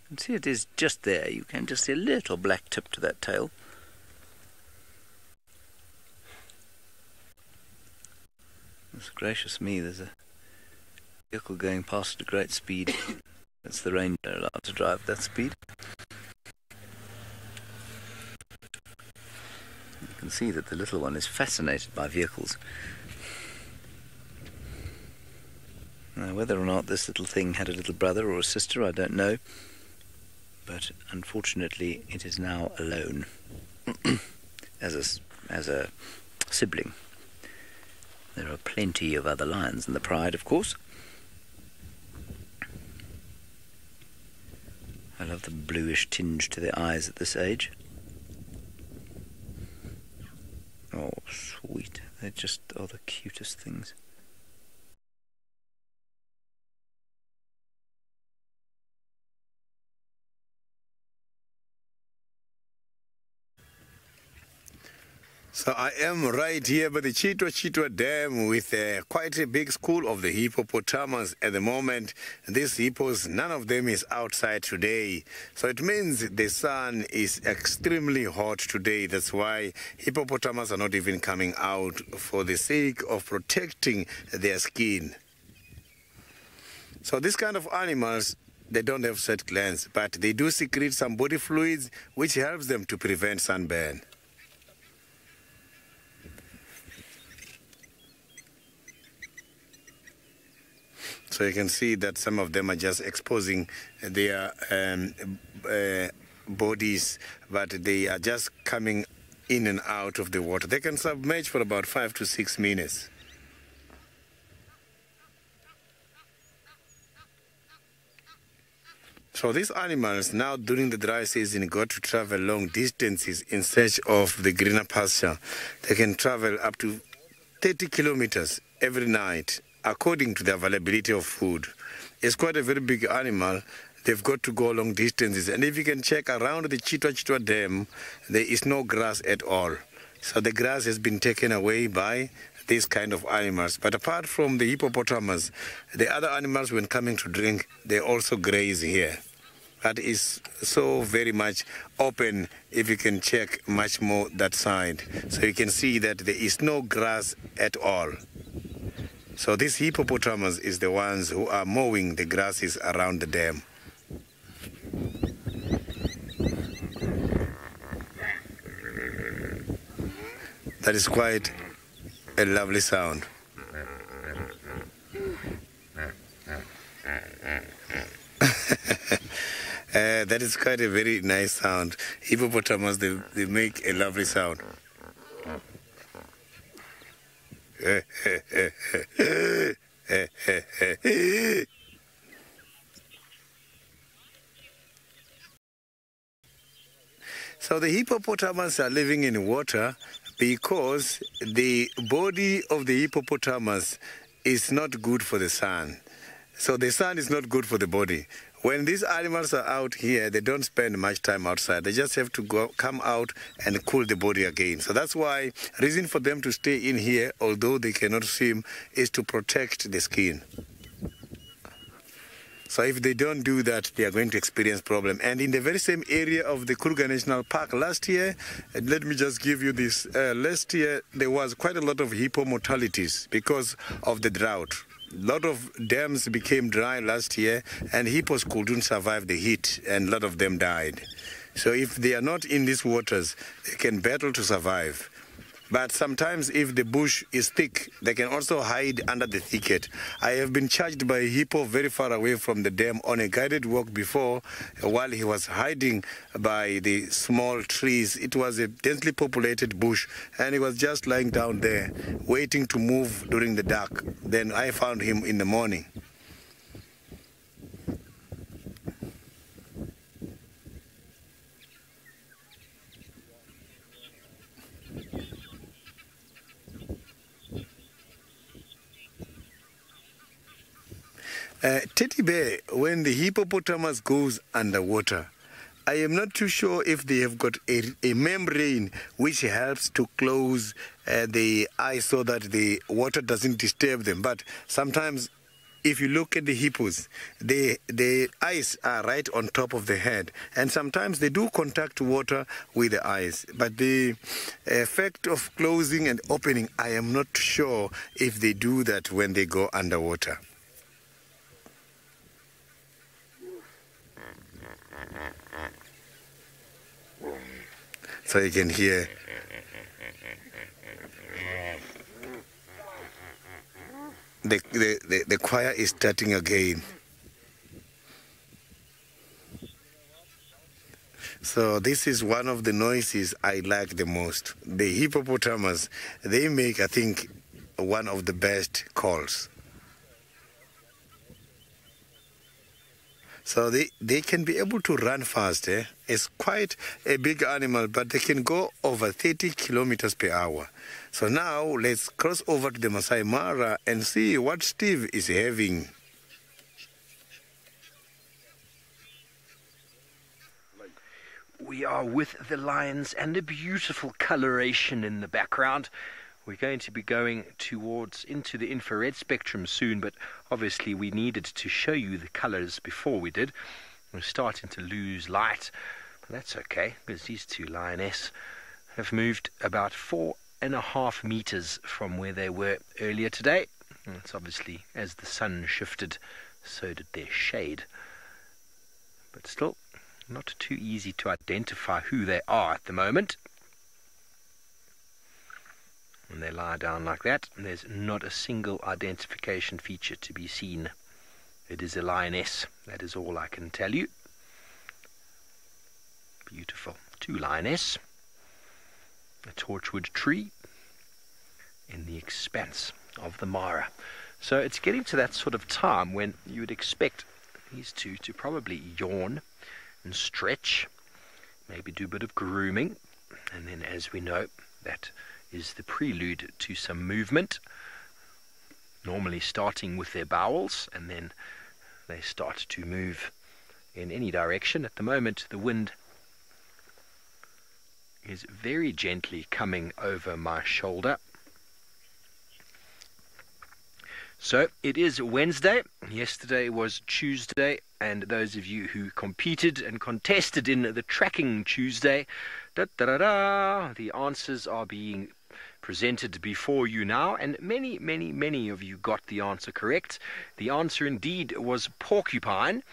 You can see it is just there. You can just see a little black tip to that tail. Goodness gracious me, there's a vehicle going past at a great speed. That's the reindeer allowed to drive at that speed. You can see that the little one is fascinated by vehicles. Now, whether or not this little thing had a little brother or a sister, I don't know. But unfortunately, it is now alone as a sibling. There are plenty of other lions in the pride, of course. I love the bluish tinge to their eyes at this age. Oh, sweet. They just are the cutest things. So I am right here by the Chitwa Dam with quite a big school of the hippopotamus at the moment. These hippos, none of them is outside today. So it means the sun is extremely hot today. That's why hippopotamus are not even coming out for the sake of protecting their skin. So this kind of animals, they don't have sweat glands, but they do secrete some body fluids which helps them to prevent sunburn. So you can see that some of them are just exposing their bodies, but they are just coming in and out of the water. They can submerge for about 5 to 6 minutes. So these animals now during the dry season got to travel long distances in search of the greener pasture. They can travel up to 30 kilometers every night, according to the availability of food. It's quite a very big animal. They've got to go long distances. And if you can check around the Chitwa Dam, there is no grass at all. So the grass has been taken away by these kind of animals. But apart from the hippopotamus, the other animals, when coming to drink, they also graze here. That is so very much open if you can check much more that side. So you can see that there is no grass at all. So this hippopotamus is the ones who are mowing the grasses around the dam. That is quite a lovely sound. That is quite a very nice sound. Hippopotamus, they make a lovely sound. So the hippopotamus are living in water because the body of the hippopotamus is not good for the sun. So the sun is not good for the body. When these animals are out here, they don't spend much time outside. They just have to come out and cool the body again. So that's why reason for them to stay in here, although they cannot swim, is to protect the skin. So if they don't do that, they are going to experience problem. And in the very same area of the Kruger National Park last year, let me just give you this. Last year, there was quite a lot of hippo mortalities because of the drought. A lot of dams became dry last year, and hippos couldn't survive the heat, and a lot of them died. So if they are not in these waters, they can battle to survive. But sometimes if the bush is thick, they can also hide under the thicket. I have been charged by a hippo very far away from the dam on a guided walk before, while he was hiding by the small trees. It was a densely populated bush, and he was just lying down there, waiting to move during the dark. Then I found him in the morning. Teddy bear, when the hippopotamus goes underwater, I am not too sure if they have got a membrane which helps to close the eyes so that the water doesn't disturb them. But sometimes, if you look at the hippos, the eyes are right on top of the head, and sometimes they do contact water with the eyes. But the effect of closing and opening, I am not sure if they do that when they go underwater. So you can hear the choir is starting again. So this is one of the noises I like the most. The hippopotamus, they make, I think, one of the best calls. So they can be able to run fast. It's quite a big animal, but they can go over 30 kilometers per hour. So now let's cross over to the Masai Mara and see what Steve is having. We are with the lions and the beautiful coloration in the background. We're going to be going into the infrared spectrum soon, but obviously we needed to show you the colors before we did. We're starting to lose light, but that's okay, because these two lionesses have moved about 4.5 meters from where they were earlier today. And it's obviously as the sun shifted, so did their shade. But still, not too easy to identify who they are at the moment. When they lie down like that, there's not a single identification feature to be seen. It is a lioness, that is all I can tell you. Beautiful. Two lionesses, a torchwood tree in the expanse of the Mara. So it's getting to that sort of time when you would expect these two to probably yawn and stretch, maybe do a bit of grooming, and then, as we know, that is the prelude to some movement, normally starting with their bowels, and then they start to move in any direction. At the moment, the wind is very gently coming over my shoulder. So it is Wednesday. Yesterday was Tuesday, and those of you who competed and contested in the Tracking Tuesday, the answers are being presented before you now, and many of you got the answer correct. The answer indeed was porcupine.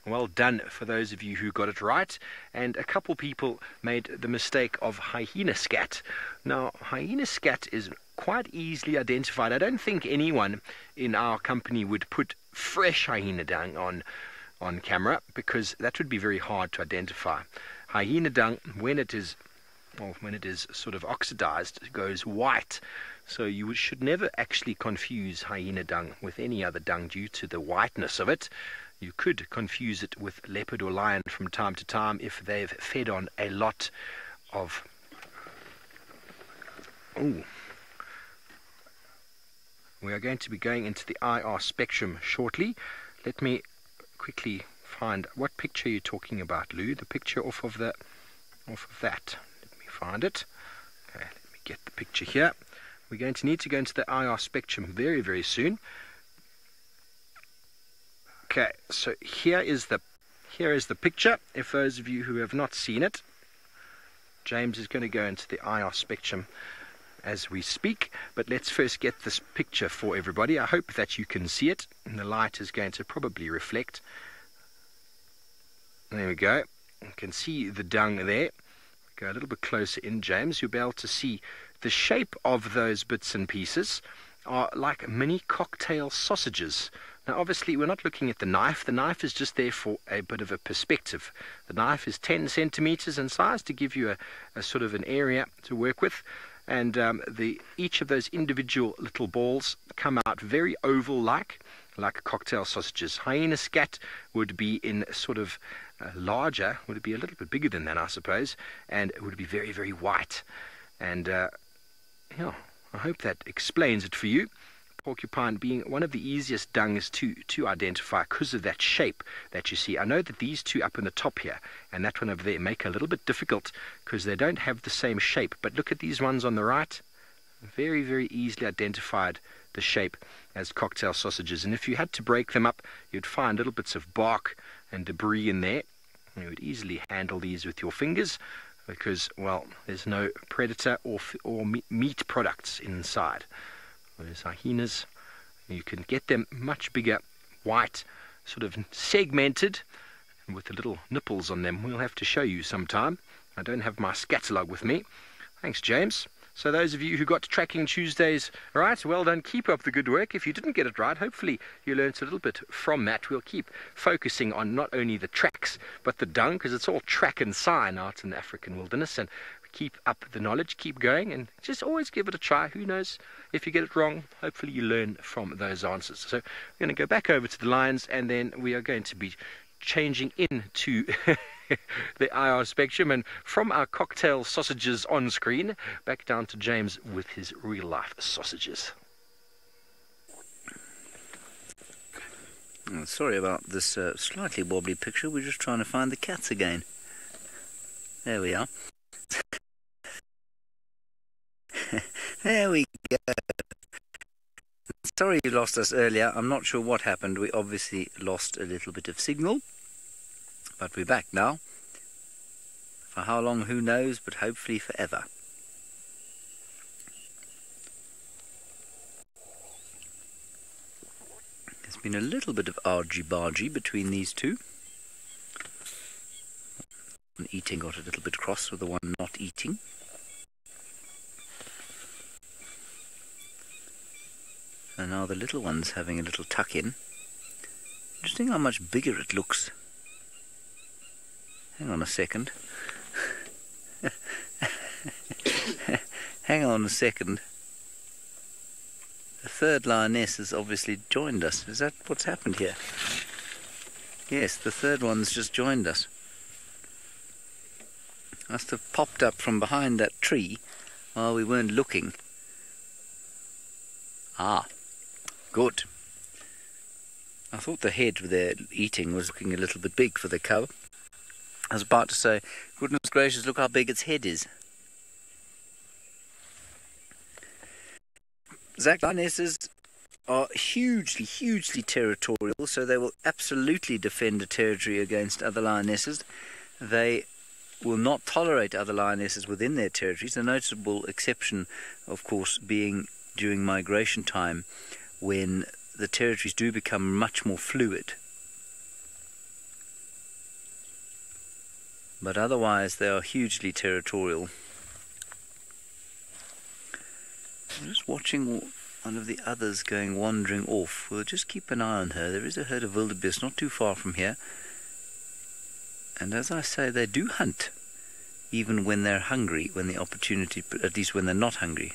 Well done for those of you who got it right. And a couple people made the mistake of hyena scat. Now, hyena scat is quite easily identified. I don't think anyone in our company would put fresh hyena dung on camera, because that would be very hard to identify. Hyena dung, when it is sort of oxidized, it goes white. So you should never actually confuse hyena dung with any other dung due to the whiteness of it. You could confuse it with leopard or lion from time to time if they've fed on a lot of... Ooh. We are going to be going into the IR spectrum shortly. let me quickly find what picture you're talking about, Lou. The picture off of that. Let me find it. Okay, let me get the picture here. We're going to need to go into the IR spectrum very, very soon. Okay, so here is the picture. If those of you who have not seen it, James is going to go into the IR spectrum as we speak, but let's first get this picture for everybody. I hope that you can see it, and the light is going to probably reflect. There we go. You can see the dung there. Go a little bit closer in, James. You'll be able to see the shape of those bits and pieces are like mini cocktail sausages. Now obviously we're not looking at the knife. The knife is just there for a bit of a perspective. The knife is 10 centimeters in size to give you a sort of an area to work with. And each of those individual little balls come out very oval-like cocktail sausages. Hyena scat would be in sort of larger, would be a little bit bigger than that, I suppose, and it would be very, very white. And yeah, I hope that explains it for you. Porcupine being one of the easiest dungs to identify because of that shape that you see. I know that these two up in the top here and that one over there make it a little bit difficult because they don't have the same shape. But look at these ones on the right. Very, very easily identified the shape as cocktail sausages. And if you had to break them up, you'd find little bits of bark and debris in there. You would easily handle these with your fingers because, well, there's no predator or meat products inside. There's hyenas. You can get them much bigger, white, sort of segmented, and with the little nipples on them. We'll have to show you sometime. I don't have my scatalogue with me. Thanks, James. So those of you who got Tracking Tuesdays right, well done. Keep up the good work. If you didn't get it right, hopefully you learned a little bit from that. We'll keep focusing on not only the tracks, but the dung, because it's all track and sign out in the African wilderness. And keep up the knowledge, keep going, and just always give it a try. Who knows, if you get it wrong, hopefully you learn from those answers. So we're going to go back over to the lions, and then we are going to be changing into the IR spectrum, and from our cocktail sausages on screen, back down to James with his real-life sausages. Oh, sorry about this slightly wobbly picture. We're just trying to find the cats again. There we are. There we go. Sorry you lost us earlier. I'm not sure what happened. We obviously lost a little bit of signal. But we're back now. For how long, who knows, but hopefully forever. There's been a little bit of argy-bargy between these two. One eating got a little bit cross with the one not eating. And now the little one's having a little tuck-in. Interesting how much bigger it looks. Hang on a second. Hang on a second. The third lioness has obviously joined us. Is that what's happened here? Yes, the third one's just joined us. Must have popped up from behind that tree while we weren't looking. Ah, good. I thought the head they're eating was looking a little bit big for the cub. I was about to say, goodness gracious, look how big its head is. Zach lionesses are hugely, hugely territorial, so they will absolutely defend a territory against other lionesses. They will not tolerate other lionesses within their territories. A notable exception, of course, being during migration time, when the territories do become much more fluid. But otherwise they are hugely territorial. I'm just watching one of the others going wandering off. We'll just keep an eye on her. There is a herd of wildebeest not too far from here. And as I say, they do hunt, even when they're hungry, when the opportunity, at least when they're not hungry,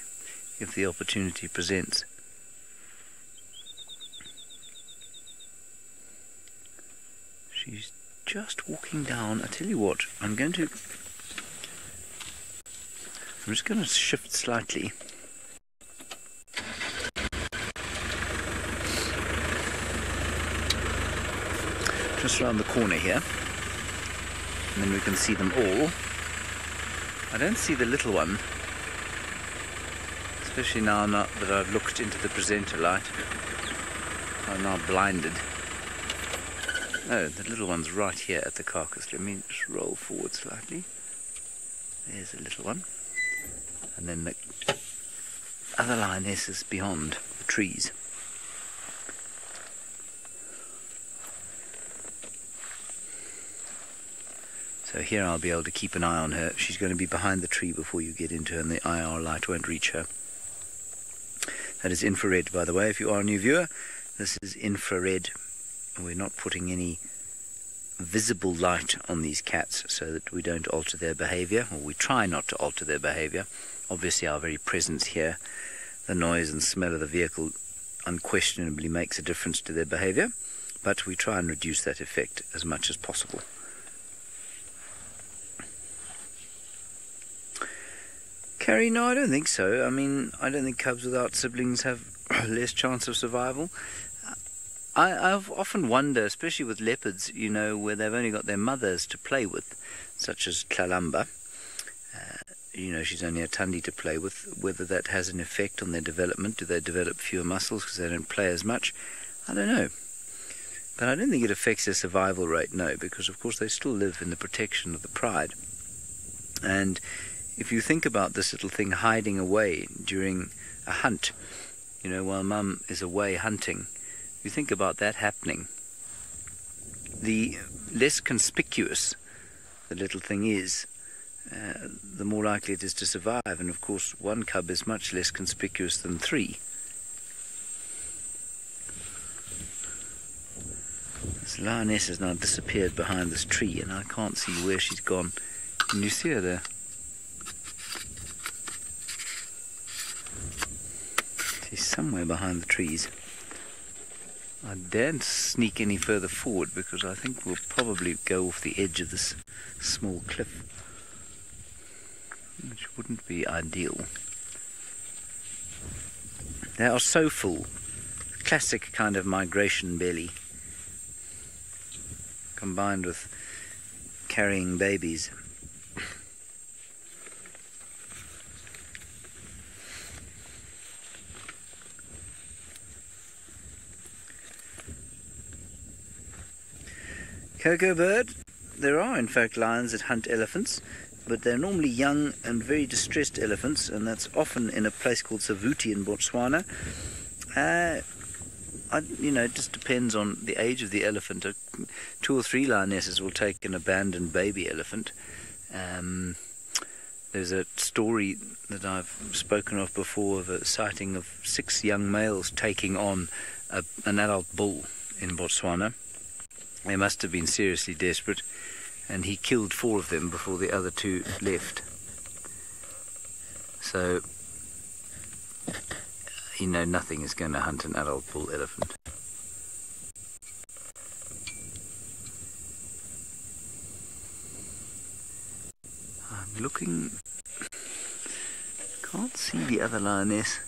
if the opportunity presents. She's just walking down. I tell you what, I'm just going to shift slightly. I just around the corner here, and then we can see them all. I don't see the little one, especially now that I've looked into the presenter light. I'm now blinded. Oh, the little one's right here at the carcass. Let me just roll forward slightly. There's a little one. And then the other lioness is beyond the trees. So here I'll be able to keep an eye on her. She's going to be behind the tree before you get into her, and the IR light won't reach her. That is infrared, by the way, if you are a new viewer. This is infrared. We're not putting any visible light on these cats so that we don't alter their behavior, or we try not to alter their behavior. Obviously our very presence here, the noise and smell of the vehicle unquestionably makes a difference to their behavior, but we try and reduce that effect as much as possible. Carrie, no, I don't think so. I mean, I don't think cubs without siblings have less chance of survival. I've often wonder, especially with leopards, you know, where they've only got their mothers to play with, such as Tlalamba. You know, she's only a Tandi to play with. Whether that has an effect on their development, do they develop fewer muscles because they don't play as much? I don't know. But I don't think it affects their survival rate, no, because of course they still live in the protection of the pride. And if you think about this little thing hiding away during a hunt, you know, while mum is away hunting, if you think about that happening, the less conspicuous the little thing is, the more likely it is to survive. And of course, one cub is much less conspicuous than three. This lioness has now disappeared behind this tree, and I can't see where she's gone. Can you see her there? She's somewhere behind the trees. I daren't sneak any further forward because I think we'll probably go off the edge of this small cliff, which wouldn't be ideal. They are so full. Classic kind of migration belly, combined with carrying babies. Cocoa bird, there are in fact lions that hunt elephants, but they're normally young and very distressed elephants, and that's often in a place called Savuti in Botswana. You know, it just depends on the age of the elephant. 2 or 3 lionesses will take an abandoned baby elephant. There's a story that I've spoken of before of a sighting of 6 young males taking on an adult bull in Botswana. They must have been seriously desperate, and he killed 4 of them before the other 2 left. So, you know, nothing is going to hunt an adult bull elephant. I'm looking, can't see the other lioness.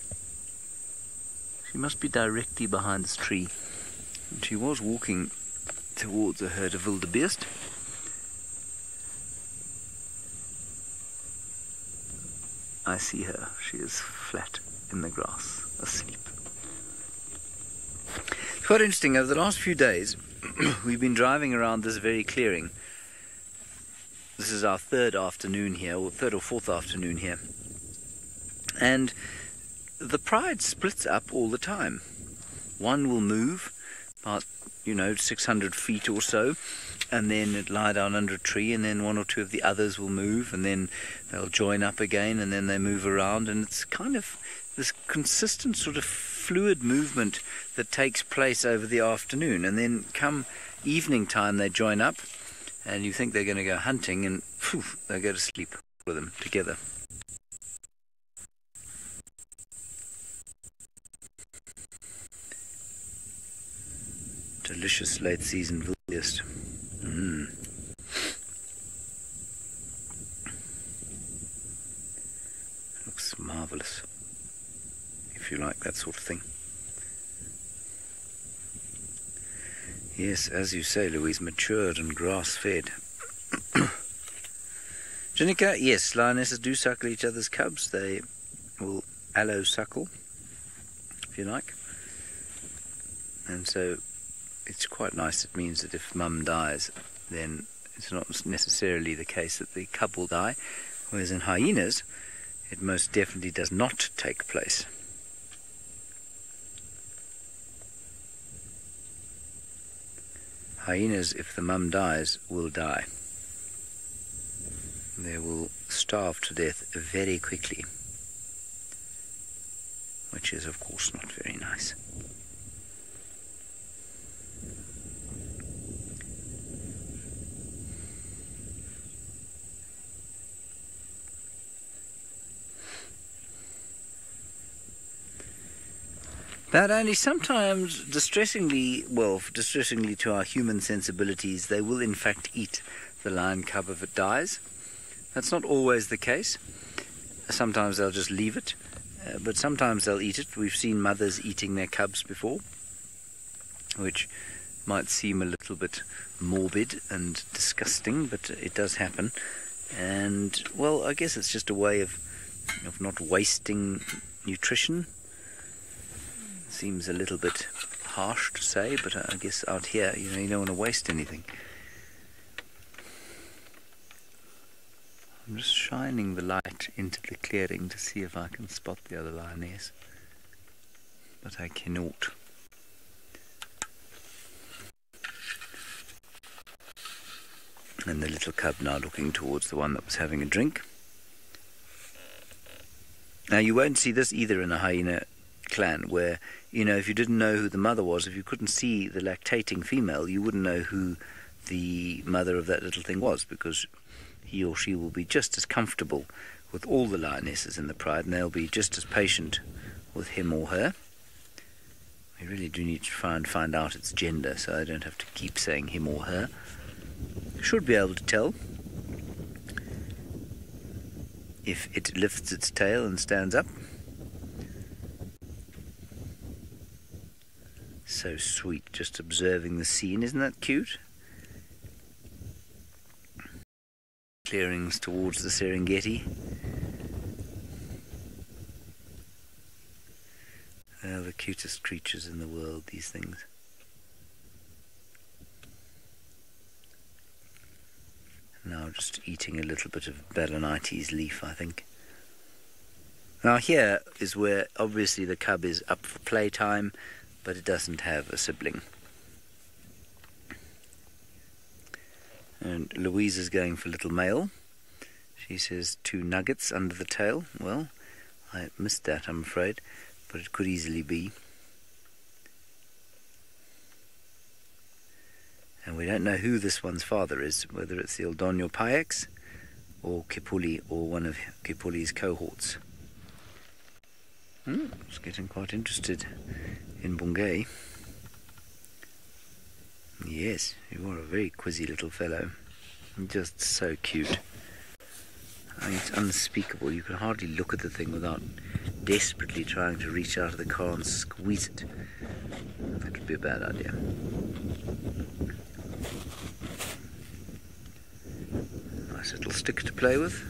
She must be directly behind this tree. And she was walking towards a herd of wildebeest. I see her. She is flat in the grass, asleep. It's quite interesting. Over the last few days, we've been driving around this very clearing. This is our 3rd afternoon here, or 3rd or 4th afternoon here. And the pride splits up all the time. One will move about, 600 feet or so, and then it lie down under a tree, and then 1 or 2 of the others will move, and then they'll join up again, and then they move around, and it's kind of this consistent sort of fluid movement that takes place over the afternoon, and then come evening time they join up, and you think they're going to go hunting, and they go to sleep with them together. Delicious late season wildebeest. Looks marvellous, if you like that sort of thing. Yes, as you say, Louise, matured and grass-fed. Janika, yes, lionesses do suckle each other's cubs. They will allo-suckle, if you like. And so it's quite nice. It means that if mum dies, then it's not necessarily the case that the cub will die, whereas in hyenas, it most definitely does not take place. Hyenas, if the mum dies, will die. They will starve to death very quickly, which is of course not very nice. But only sometimes, distressingly to our human sensibilities, they will in fact eat the lion cub if it dies. That's not always the case. Sometimes they'll just leave it, but sometimes they'll eat it. We've seen mothers eating their cubs before, which might seem a little bit morbid and disgusting, but it does happen. And, well, I guess it's just a way of not wasting nutrition. Seems a little bit harsh to say, but I guess out here, you don't want to waste anything. I'm just shining the light into the clearing to see if I can spot the other lioness, but I cannot. And the little cub now looking towards the one that was having a drink. Now you won't see this either in a hyena clan, where, if you didn't know who the mother was, if you couldn't see the lactating female, you wouldn't know who the mother of that little thing was, because he or she will be just as comfortable with all the lionesses in the pride, and they'll be just as patient with him or her. We really do need to try and find out its gender, so I don't have to keep saying him or her. Should be able to tell if it lifts its tail and stands up. So sweet, just observing the scene. Isn't that cute? Clearings towards the Serengeti. They're the cutest creatures in the world, these things. Now just eating a little bit of Balanites leaf, I think. Now here is where obviously the cub is up for playtime, but it doesn't have a sibling. And Louise is going for little male. She says 2 nuggets under the tail. Well, I missed that, I'm afraid, but it could easily be. And we don't know who this one's father is, whether it's the Eldonio Payex or Kipuli, or one of Kipuli's cohorts. It's getting quite interested in Bungay. Yes, you are a very quizzy little fellow. Just so cute. I mean, it's unspeakable. You can hardly look at the thing without desperately trying to reach out of the car and squeeze it. That would be a bad idea. Nice little stick to play with.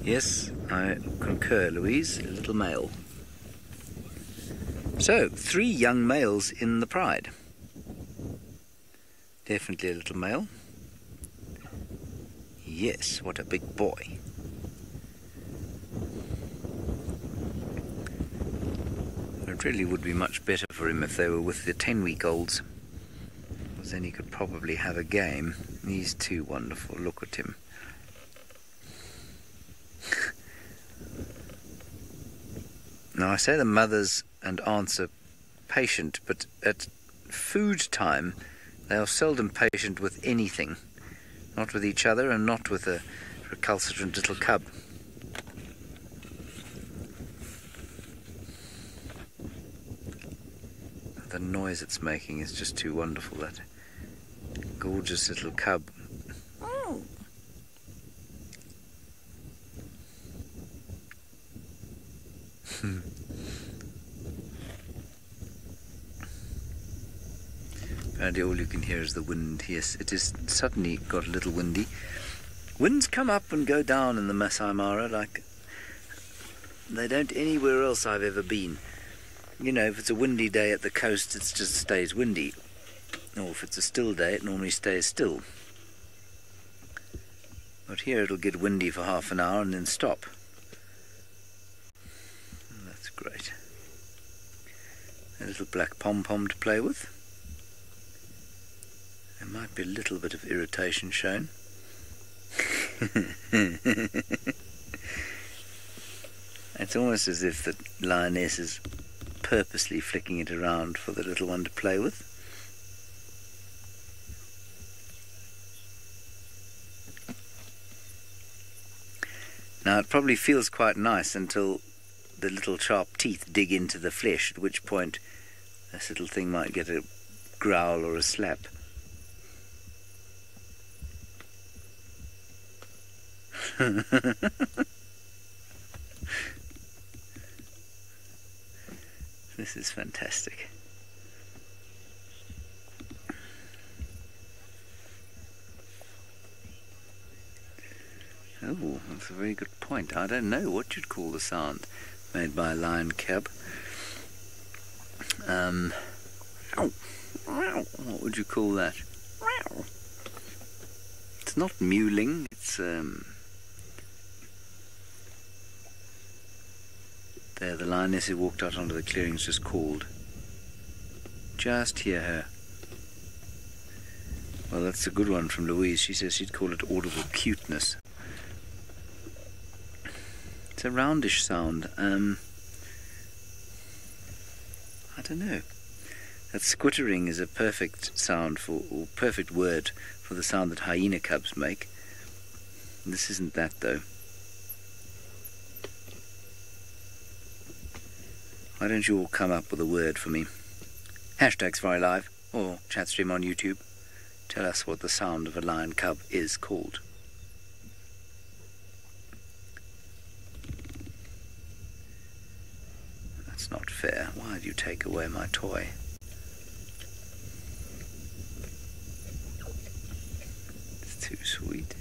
Yes, I concur, Louise. A little male. So, 3 young males in the pride. Definitely a little male. Yes, what a big boy. It really would be much better for him if they were with the 10-week-olds, because then he could probably have a game. He's too wonderful. Look at him. Now, I say the mothers and aunts are patient, but at food time they are seldom patient with anything. Not with each other, and not with a recalcitrant little cub. The noise it's making is just too wonderful, that gorgeous little cub. Oh. Apparently all you can hear is the wind. Yes, it is suddenly got a little windy. Winds come up and go down in the Masai Mara like they don't anywhere else I've ever been. You know, if it's a windy day at the coast, it just stays windy. Or if it's a still day, it normally stays still. But here it'll get windy for half an hour and then stop. That's great. A little black pom-pom to play with. There might be a little bit of irritation shown. It's almost as if the lioness is purposely flicking it around for the little one to play with. Now it probably feels quite nice until the little sharp teeth dig into the flesh, at which point this little thing might get a growl or a slap. This is fantastic. Oh, that's a very good point. I don't know what you'd call the sound made by a lion cub. What would you call that? It's not mewling, it's there, the lioness who walked out onto the clearings just called. Just hear her. Well, that's a good one from Louise. She says she'd call it audible cuteness. It's a roundish sound. I don't know. That squittering is a perfect sound for, or perfect word for the sound that hyena cubs make. This isn't that though. Why don't you all come up with a word for me? Hashtag SafariLive or chat stream on YouTube. Tell us what the sound of a lion cub is called. That's not fair. Why do you take away my toy? It's too sweet.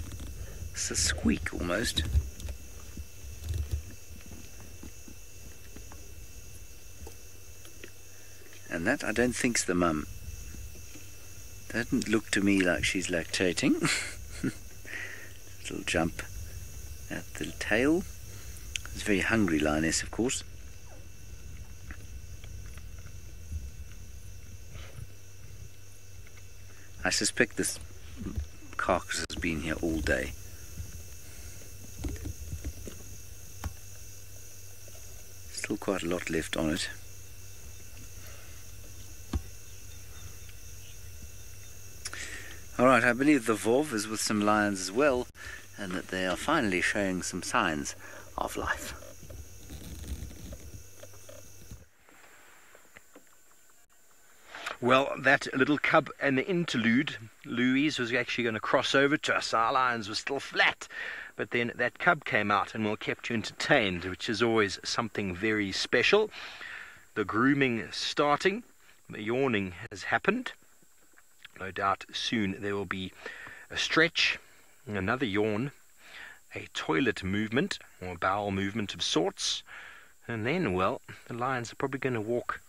It's a squeak almost. And that I don't think's the mum. Doesn't look to me like she's lactating. Little jump at the tail. It's a very hungry lioness, of course. I suspect this carcass has been here all day. Still quite a lot left on it. Alright, I believe the Vov is with some lions as well, and that they are finally showing some signs of life. Well, that little cub and the interlude, Louise was actually going to cross over to us. Our lions were still flat, but then that cub came out and kept you entertained, which is always something very special. The grooming is starting, the yawning has happened. No doubt soon there will be a stretch, another yawn, a toilet movement or bowel movement of sorts, and then, well, the lions are probably going to walk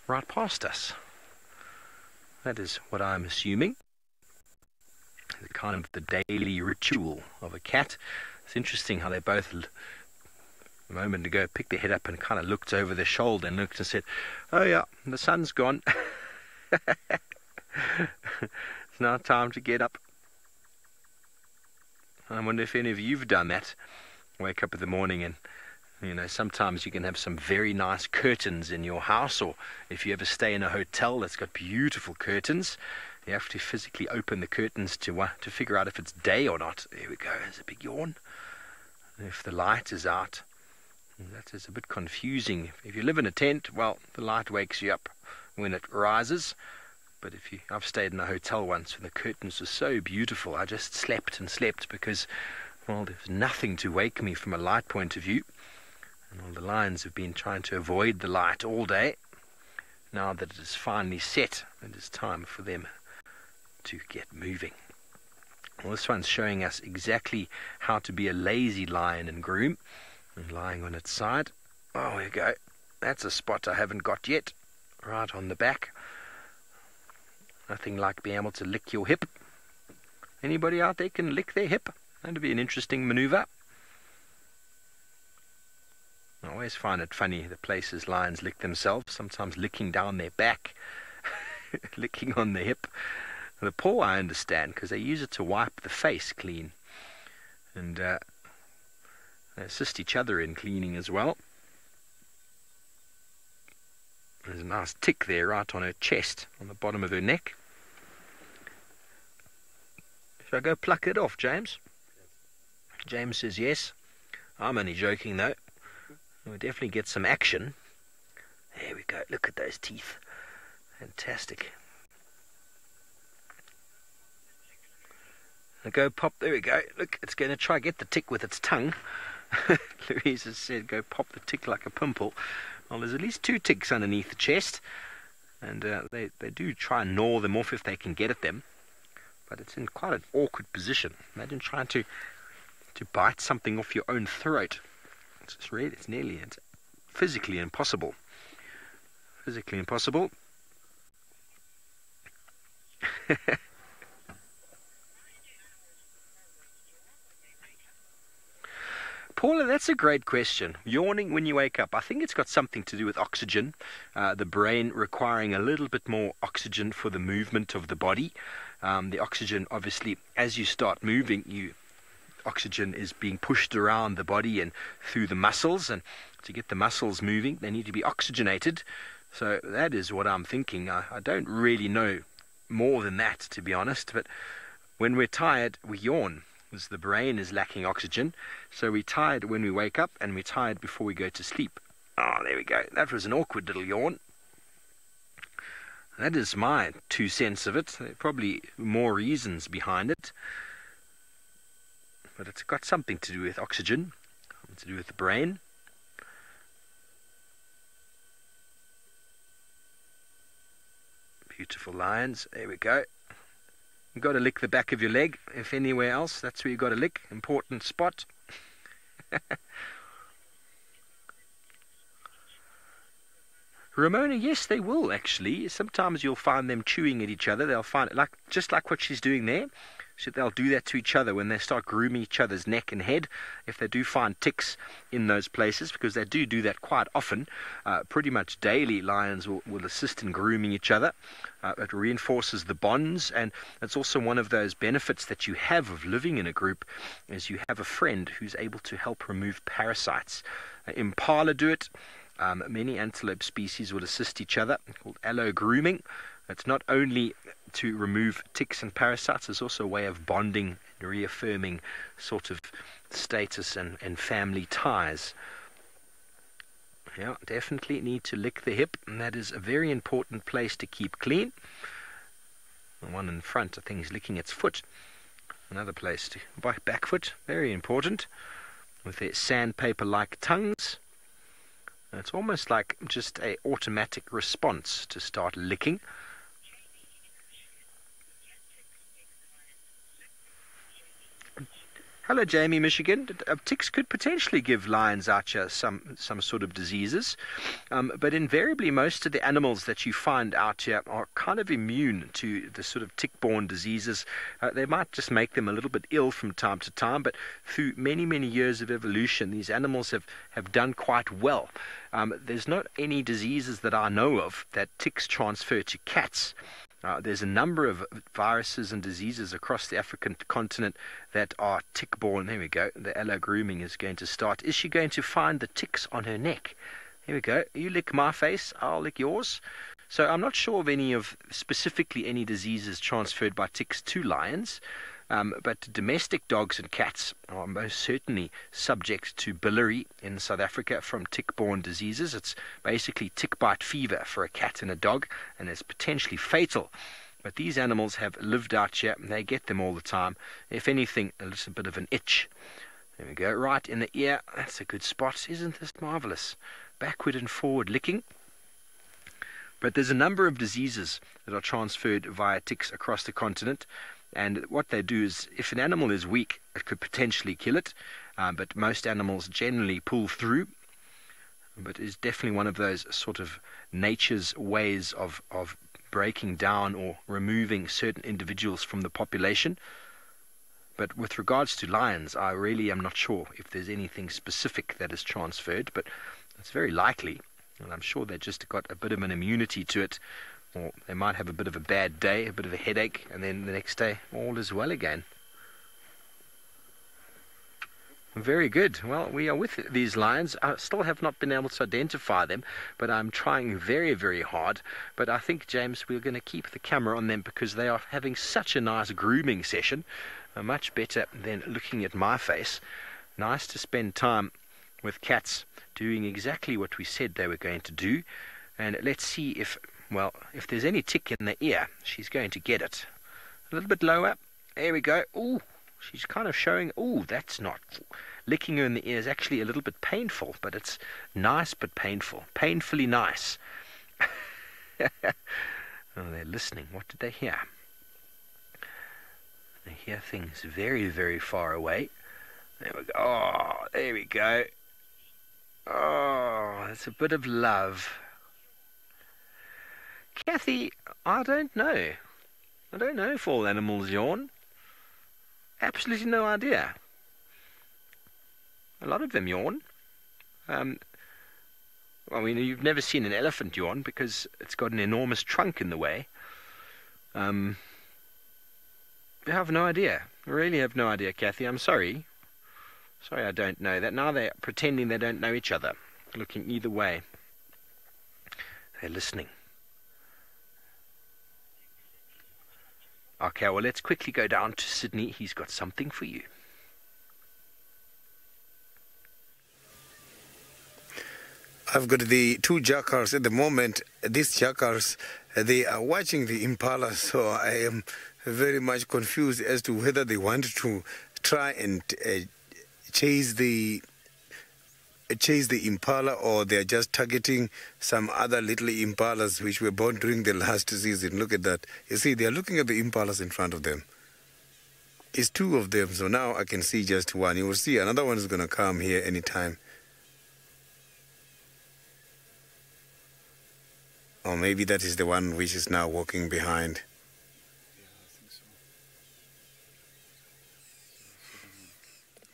right past us. That is what I'm assuming. The kind of the daily ritual of a cat. It's interesting how they both, a moment ago, picked their head up and kind of looked over their shoulder and looked and said, "Oh yeah, the sun's gone." It's now time to get up. I wonder if any of you've done that. Wake up in the morning and, you know, sometimes you can have some very nice curtains in your house, or if you ever stay in a hotel that's got beautiful curtains, you have to physically open the curtains to figure out if it's day or not. There we go, there's a big yawn. If the light is out, that is a bit confusing. If you live in a tent, well, the light wakes you up when it rises. But I've stayed in a hotel once and the curtains were so beautiful. I just slept and slept because, well, there's nothing to wake me from a light point of view. And all the lions have been trying to avoid the light all day. now that it is finally set, it is time for them to get moving. Well, this one's showing us exactly how to be a lazy lion and groom, and lying on its side. Oh, here we go. That's a spot I haven't got yet, right on the back. Nothing like being able to lick your hip. Anybody out there can lick their hip? That'd be an interesting maneuver. I always find it funny the places lions lick themselves, sometimes licking down their back, licking on the hip. The paw I understand, because they use it to wipe the face clean, and they assist each other in cleaning as well. There's a nice tick there right on her chest, on the bottom of her neck. Shall I go pluck it off, James? James says yes. I'm only joking though. We'll definitely get some action. There we go. Look at those teeth. Fantastic. I'll go pop. There we go. Look, it's going to try get the tick with its tongue. Louise has said go pop the tick like a pimple. Well, there's at least 2 ticks underneath the chest, and they do try and gnaw them off if they can get at them. But it's in quite an awkward position. Imagine trying to bite something off your own throat. It's nearly physically impossible. Physically impossible. Paula, that's a great question. Yawning when you wake up. I think it's got something to do with oxygen. The brain requiring a little bit more oxygen for the movement of the body. The oxygen, obviously, as you start moving, oxygen is being pushed around the body and through the muscles, and to get the muscles moving they need to be oxygenated. So that is what I'm thinking. I don't really know more than that, to be honest, but when we're tired we yawn because the brain is lacking oxygen. So we're tired when we wake up and we're tired before we go to sleep. Oh, there we go. That was an awkward little yawn. That is my 2 cents of it. There are probably more reasons behind it. But it's got something to do with oxygen, something to do with the brain. Beautiful lions. There we go. You've got to lick the back of your leg. If anywhere else, that's where you've got to lick. Important spot. Ramona, yes, they will actually. Sometimes you'll find them chewing at each other. They'll find it just like what she's doing there. So they'll do that to each other when they start grooming each other's neck and head. If they do find ticks in those places, because they do that quite often, pretty much daily, lions will assist in grooming each other. It reinforces the bonds, and it's also one of those benefits that you have of living in a group, is you have a friend who's able to help remove parasites. Impala do it. Many antelope species will assist each other, called allo grooming. It's not only to remove ticks and parasites, it's also a way of bonding and reaffirming sort of status and family ties. Yeah, definitely need to lick the hip, and that is a very important place to keep clean. The one in front, I think, is licking its foot. Another place to back foot, very important, with their sandpaper-like tongues. It's almost like just an automatic response to start licking. Hello, Jamie, Michigan. Ticks could potentially give lions out here some sort of diseases, but invariably most of the animals that you find out here are kind of immune to the sort of tick-borne diseases. They might just make them a little bit ill from time to time, but through many, many years of evolution, these animals have done quite well. There's not any diseases that I know of that ticks transfer to cats. There's a number of viruses and diseases across the African continent that are tick-borne. There we go. The allo grooming is going to start. Is she going to find the ticks on her neck? Here we go. You lick my face, I'll lick yours. So I'm not sure of specifically any diseases transferred by ticks to lions. But domestic dogs and cats are most certainly subject to biliary in South Africa from tick-borne diseases. It's basically tick-bite fever for a cat and a dog, and it's potentially fatal. But these animals have lived out here, and they get them all the time. If anything, a little bit of an itch. There we go, right in the ear. That's a good spot. Isn't this marvelous? Backward and forward licking. But there's a number of diseases that are transferred via ticks across the continent. And what they do is, if an animal is weak, it could potentially kill it. But most animals generally pull through. But it's definitely one of those sort of nature's ways of breaking down or removing certain individuals from the population. But with regards to lions, I really am not sure if there's anything specific that is transferred, but it's very likely. And I'm sure they just got a bit of an immunity to it, or they might have a bit of a bad day, a bit of a headache, and then the next day all is well again. Very good. Well, we are with these lions. I still have not been able to identify them, but I'm trying very, very hard. But I think, James, we're going to keep the camera on them because they are having such a nice grooming session. Much better than looking at my face. Nice to spend time with cats doing exactly what we said they were going to do. And let's see if there's any tick in the ear, she's going to get it. A little bit lower. There we go. Ooh. She's kind of showing, that's not... Licking her in the ear is actually a little bit painful, but it's nice but painful. Painfully nice. Oh, they're listening. What did they hear? They hear things very, very far away. There we go. Oh, there we go. Oh, that's a bit of love. Kathy, I don't know. I don't know if all animals yawn. Absolutely no idea. A lot of them yawn. You've never seen an elephant yawn because it's got an enormous trunk in the way. I have no idea. I really have no idea, Kathy. I'm sorry. Sorry I don't know that. Now they're pretending they don't know each other. Looking either way. They're listening. Okay, well, let's quickly go down to Sydney. He's got something for you. I've got the two jackals at the moment. These jackals, they are watching the impala, so I am very much confused as to whether they want to try and chase the impala, or they're just targeting some other little impalas which were born during the last season. Look at that. You see, they're looking at the impalas in front of them. It's two of them, so now I can see just one. You will see another one is going to come here anytime. Or maybe that is the one which is now walking behind.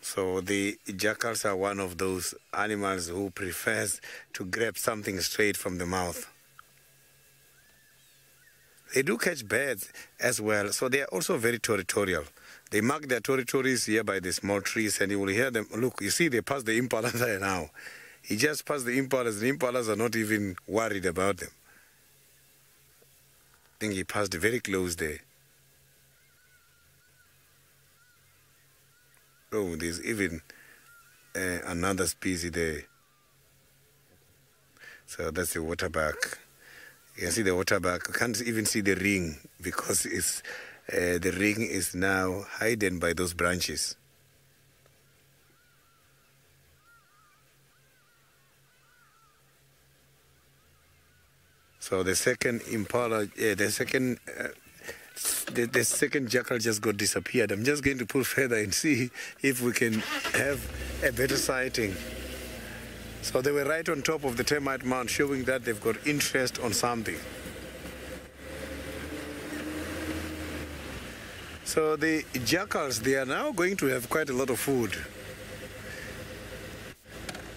So the jackals are one of those animals who prefers to grab something straight from the mouth. They do catch birds as well, so they are also very territorial. They mark their territories here by the small trees, and you will hear them. Look, you see, they pass the impala there now. He just passed the impalas. The impalas are not even worried about them. I think he passed very close there. Oh, there's even another species there. So that's the waterback. You can see the waterback. You can't even see the ring because it's, the ring is now hidden by those branches. So the second impala, the second jackal just got disappeared. I'm just going to pull further and see if we can have a better sighting. So they were right on top of the termite mound, showing that they've got interest on something. So the jackals, they are now going to have quite a lot of food.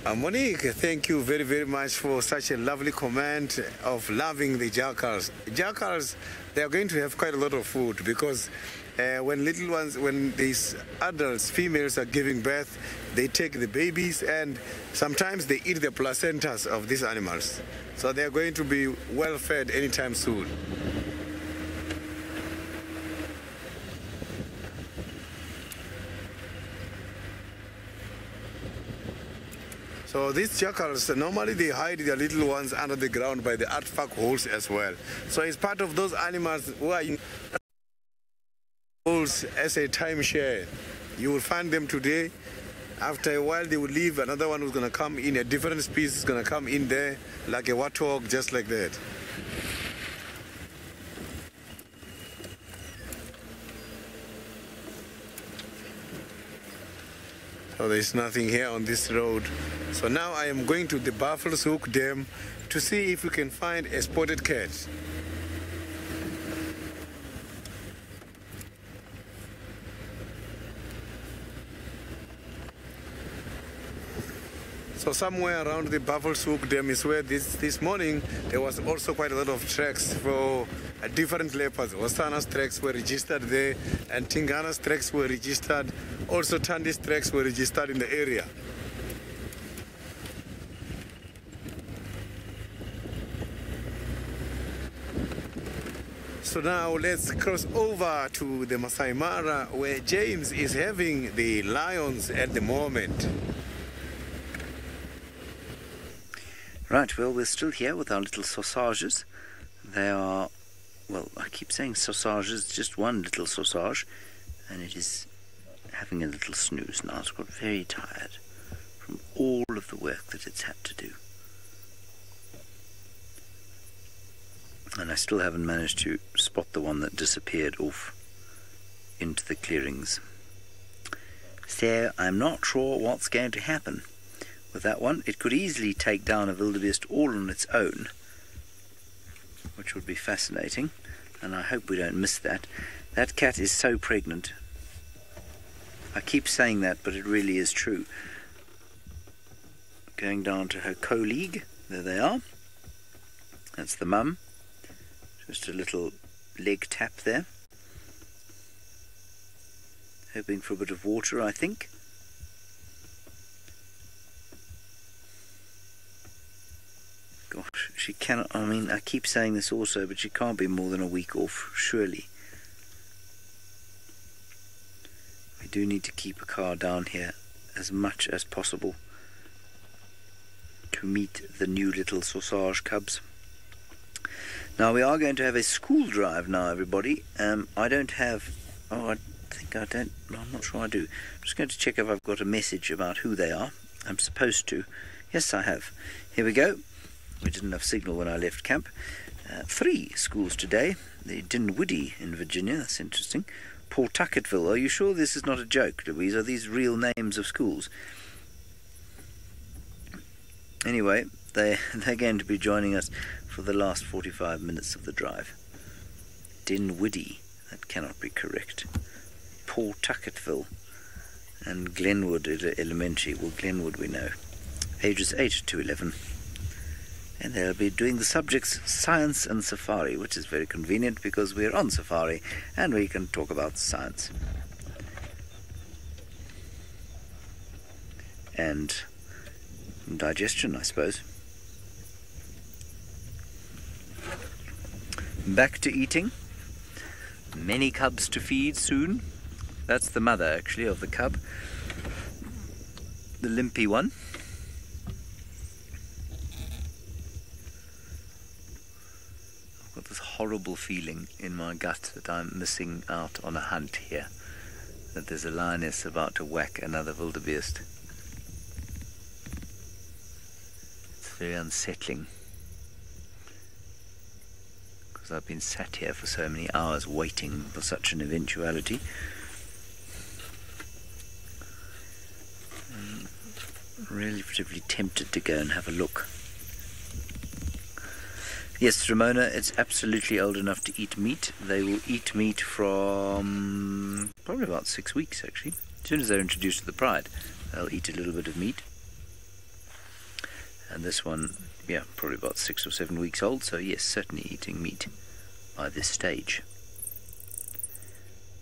Monique, thank you very, very much for such a lovely comment of loving the jackals. Jackals, they are going to have quite a lot of food because when these adults, females, are giving birth, they take the babies and sometimes they eat the placentas of these animals. So they are going to be well fed anytime soon. So these jackals, normally they hide their little ones under the ground by the artifact holes as well. So it's part of those animals who are in holes as a timeshare. You will find them today. After a while, they will leave. Another one who's going to come in, a different species is going to come in there, like a warthog, just like that. So there's nothing here on this road. So now I am going to the Buffalo's Hook Dam to see if we can find a spotted cat. So somewhere around the Buffalo's Hook Dam is where this morning there was also quite a lot of tracks for different leopards. Hosana's tracks were registered there, and Tingana's tracks were registered. Also Tandi's tracks were registered in the area. So now let's cross over to the Masai Mara, where James is having the lions at the moment. Right, well, we're still here with our little sausages. They are, well, I keep saying sausages, just one little sausage, and it is having a little snooze now. It's got very tired from all of the work that it's had to do. And I still haven't managed to spot the one that disappeared off into the clearings. So I'm not sure what's going to happen with that one. It could easily take down a wildebeest all on its own, which would be fascinating, and I hope we don't miss that. That cat is so pregnant. I keep saying that, but it really is true. Going down to her colleague, there they are. That's the mum. Just a little leg tap there. Hoping for a bit of water, I think. Gosh, she cannot, I mean, I keep saying this also, but she can't be more than a week off, surely. We do need to keep a car down here as much as possible to meet the new little sausage cubs. Now we are going to have a school drive now, everybody. I don't have, I think I don't, I'm not sure I do. I'm just going to check if I've got a message about who they are. I'm supposed to. Yes, I have. Here we go. We didn't have signal when I left camp. 3 schools today. The Dinwiddie in Virginia, that's interesting. Pawtucketville, are you sure this is not a joke, Louise? Are these real names of schools? Anyway, they're going to be joining us for the last 45 minutes of the drive. Dinwiddie, that cannot be correct. Pawtucketville and Glenwood Elementary. Well, Glenwood we know. Ages 8 to 11. And they'll be doing the subjects science and safari, which is very convenient because we're on safari and we can talk about science. And digestion, I suppose. Back to eating. Many cubs to feed soon. That's the mother, actually, of the cub. The limpy one. I've got this horrible feeling in my gut that I'm missing out on a hunt here. That there's a lioness about to whack another wildebeest. It's very unsettling. Because I've been sat here for so many hours waiting for such an eventuality. I'm relatively tempted to go and have a look. Yes, Ramona, it's absolutely old enough to eat meat. They will eat meat from probably about 6 weeks, actually. As soon as they're introduced to the pride, they'll eat a little bit of meat. And this one, yeah, probably about 6 or 7 weeks old, so yes, certainly eating meat by this stage.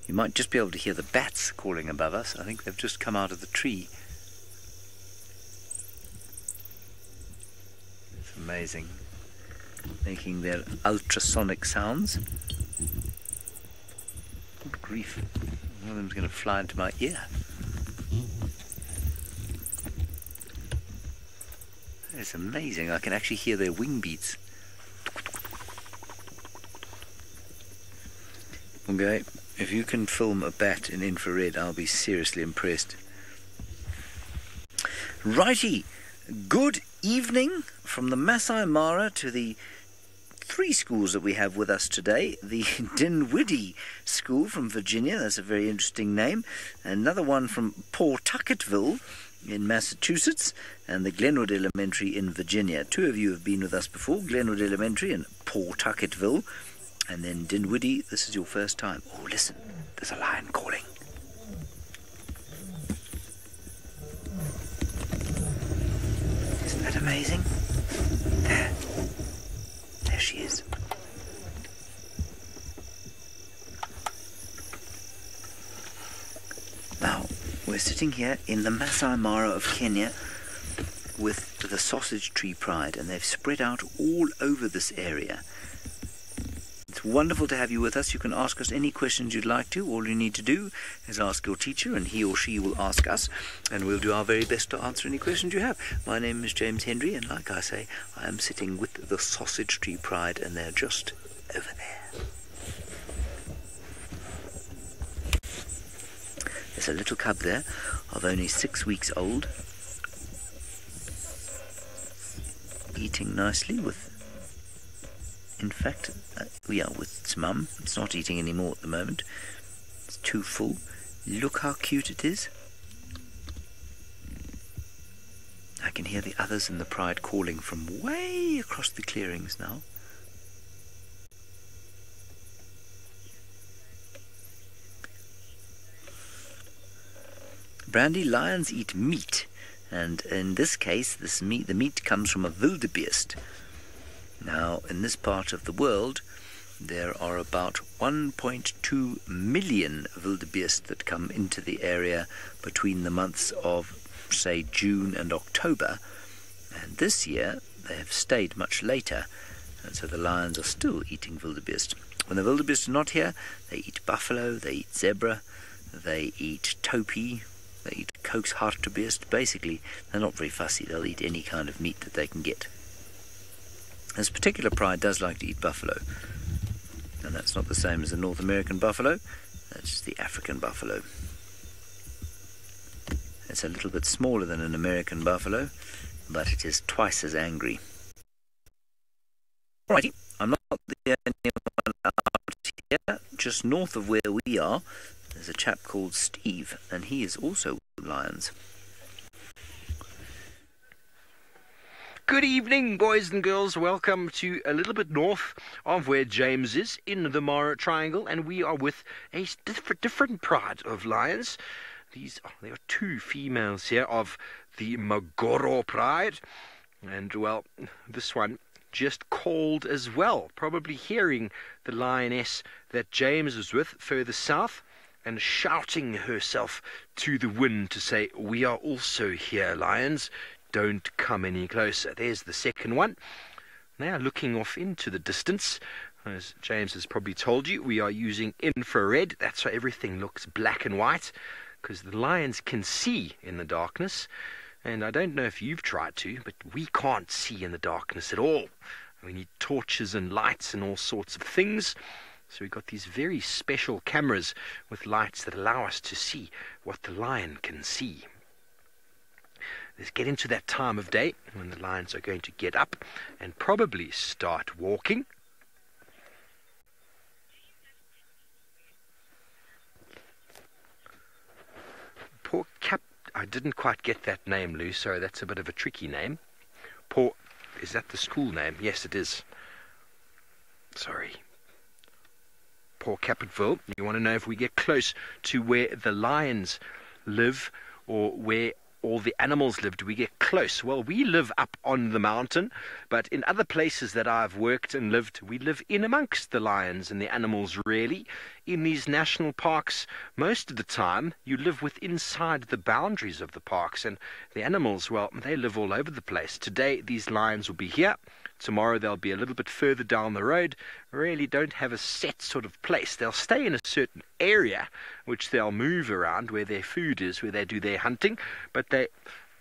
You might just be able to hear the bats calling above us. I think they've just come out of the tree. It's amazing. Making their ultrasonic sounds. Good grief. One of them's going to fly into my ear. It's amazing. I can actually hear their wing beats. Okay, if you can film a bat in infrared, I'll be seriously impressed. Righty, good evening from the Masai Mara to the three schools that we have with us today. The Dinwiddie School from Virginia, that's a very interesting name. Another one from Pawtucketville in Massachusetts, and the Glenwood Elementary in Virginia. Two of you have been with us before, Glenwood Elementary and Pawtucketville, and then Dinwiddie, this is your first time. Oh, listen, there's a lion calling. Isn't that amazing? There she is. Now, we're sitting here in the Masai Mara of Kenya with the Sausage Tree Pride, and they've spread out all over this area. It's wonderful to have you with us. You can ask us any questions you'd like to. All you need to do is ask your teacher, and he or she will ask us, and we'll do our very best to answer any questions you have. My name is James Henry, and like I say, I am sitting with the Sausage Tree Pride, and they're just over there. There's a little cub there of only 6 weeks old, eating nicely with, in fact, we are with its mum. It's not eating anymore at the moment. It's too full. Look how cute it is. I can hear the others in the pride calling from way across the clearings now. Brandy, lions eat meat, and in this case, the meat comes from a wildebeest. Now, in this part of the world, there are about 1.2 million wildebeest that come into the area between the months of, say, June and October. And this year, they have stayed much later, and so the lions are still eating wildebeest. When the wildebeest are not here, they eat buffalo, they eat zebra, they eat topi, they eat Coke's hartebeest. Basically, they're not very fussy. They'll eat any kind of meat that they can get. This particular pride does like to eat buffalo, and that's not the same as the North American buffalo, that's the African buffalo. It's a little bit smaller than an American buffalo, but it is twice as angry. Alrighty, I'm not the only one out here. Just north of where we are, there's a chap called Steve, and he is also with lions. Good evening, boys and girls. Welcome to a little bit north of where James is, in the Mara Triangle, and we are with a different pride of lions. There are two females here of the Magoro pride, and well, this one just called as well, probably hearing the lioness that James is with further south, and shouting herself to the wind to say, "We are also here, lions. Don't come any closer." There's the second one. Now looking off into the distance, as James has probably told you, we are using infrared. That's why everything looks black and white, because the lions can see in the darkness. And I don't know if you've tried to, but we can't see in the darkness at all. We need torches and lights and all sorts of things. So we've got these very special cameras with lights that allow us to see what the lion can see. Let's get into that time of day when the lions are going to get up and probably start walking. Poor Cap... I didn't quite get that name, Lou. Sorry, that's a bit of a tricky name. Is that the school name? Yes, it is. Sorry. Pawtucketville. You want to know if we get close to where the lions live, or where all the animals live? Do we get close? Well, we live up on the mountain, but in other places that I've worked and lived, we live in amongst the lions and the animals, really. In these national parks, most of the time, you live inside the boundaries of the parks, and the animals, well, they live all over the place. Today, these lions will be here. Tomorrow they'll be a little bit further down the road. Really don't have a set sort of place. They'll stay in a certain area, which they'll move around where their food is, where they do their hunting. But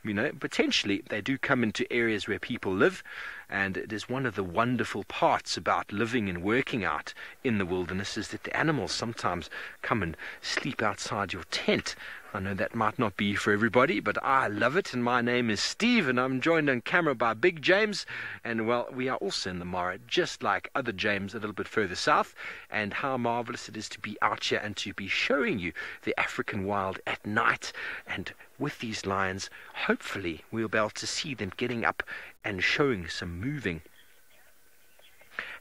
You know, potentially they do come into areas where people live, and it is one of the wonderful parts about living and working out in the wilderness is that the animals sometimes come and sleep outside your tent. I know that might not be for everybody, but I love it, and my name is Steve, and I'm joined on camera by Big James, and well, we are also in the Mara, just like other James a little bit further south, and how marvelous it is to be out here and to be showing you the African wild at night. And with these lions, hopefully we'll be able to see them getting up and showing some moving.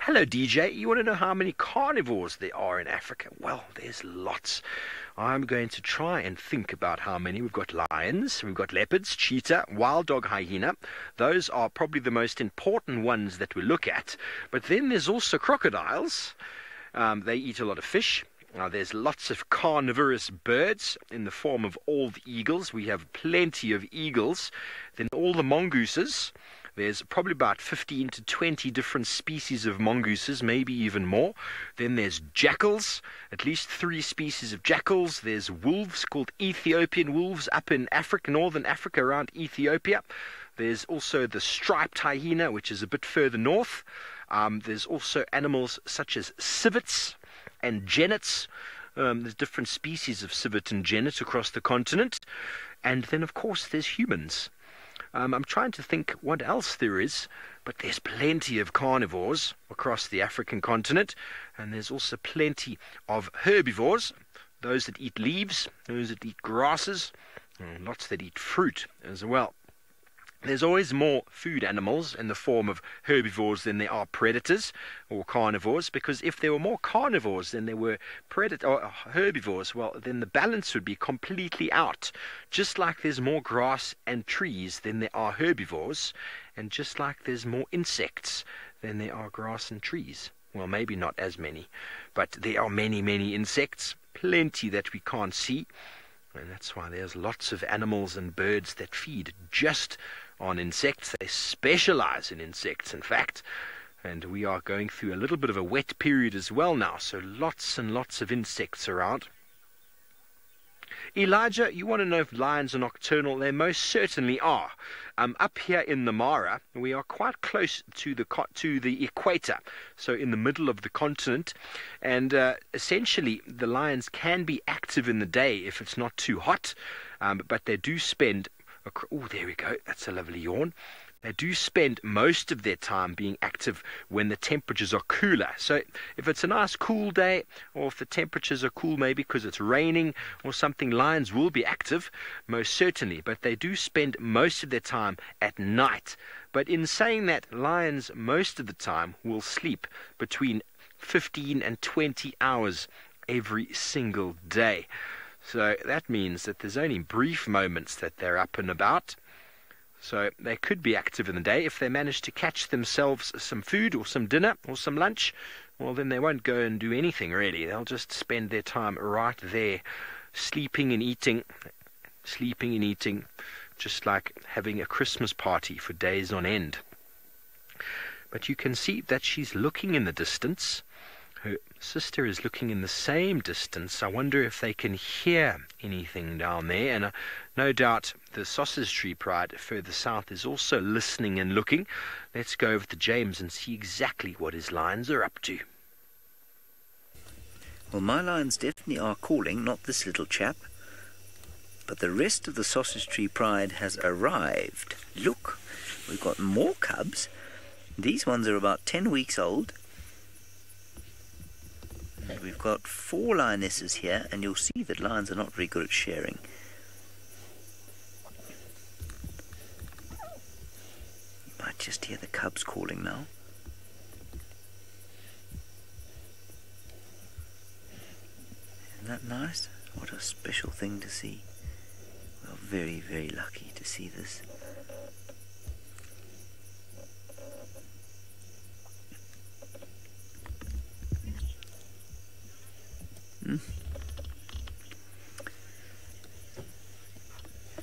Hello DJ, you want to know how many carnivores there are in Africa? Well, there's lots. I'm going to try and think about how many. We've got lions, we've got leopards, cheetah, wild dog, hyena. Those are probably the most important ones that we look at. But then there's also crocodiles. They eat a lot of fish. There's lots of carnivorous birds in the form of all the eagles. We have plenty of eagles. Then all the mongooses. There's probably about 15 to 20 different species of mongooses, maybe even more. Then there's jackals, at least 3 species of jackals. There's wolves called Ethiopian wolves up in Africa, northern Africa, around Ethiopia. There's also the striped hyena, which is a bit further north. There's also animals such as civets and genets. There's different species of civet and genet across the continent. And then, of course, there's humans. I'm trying to think what else there is, but there's plenty of carnivores across the African continent, and there's also plenty of herbivores, those that eat leaves, those that eat grasses, and lots that eat fruit as well. There's always more food animals in the form of herbivores than there are predators or carnivores, because if there were more carnivores than there were herbivores, well, then the balance would be completely out. Just like there's more grass and trees than there are herbivores, and just like there's more insects than there are grass and trees. Well, maybe not as many, but there are many, many insects, plenty that we can't see, and that's why there's lots of animals and birds that feed just on insects. They specialize in insects, in fact, and we are going through a little bit of a wet period as well now, so lots and lots of insects around. Elijah, you want to know if lions are nocturnal? They most certainly are. Up here in the Mara, we are quite close to the equator, so in the middle of the continent, and essentially the lions can be active in the day if it's not too hot, but they do spend there we go, that's a lovely yawn. They do spend most of their time being active when the temperatures are cooler. So if it's a nice cool day, or if the temperatures are cool maybe because it's raining or something, lions will be active, most certainly. But they do spend most of their time at night. But in saying that, lions most of the time will sleep between 15 and 20 hours every single day. So that means that there's only brief moments that they're up and about. So they could be active in the day. If they manage to catch themselves some food or some dinner or some lunch, well, then they won't go and do anything really. They'll just spend their time right there, sleeping and eating, just like having a Christmas party for days on end. But you can see that she's looking in the distance. Her sister is looking in the same distance. I wonder if they can hear anything down there. And no doubt the sausage tree pride further south is also listening and looking. Let's go over to James and see exactly what his lions are up to. Well, my lions definitely are calling, not this little chap. But the rest of the sausage tree pride has arrived. Look, we've got more cubs. These ones are about 10 weeks old. And we've got 4 lionesses here, and you'll see that lions are not very good at sharing. You might just hear the cubs calling now. Isn't that nice? What a special thing to see. We're very, very lucky to see this.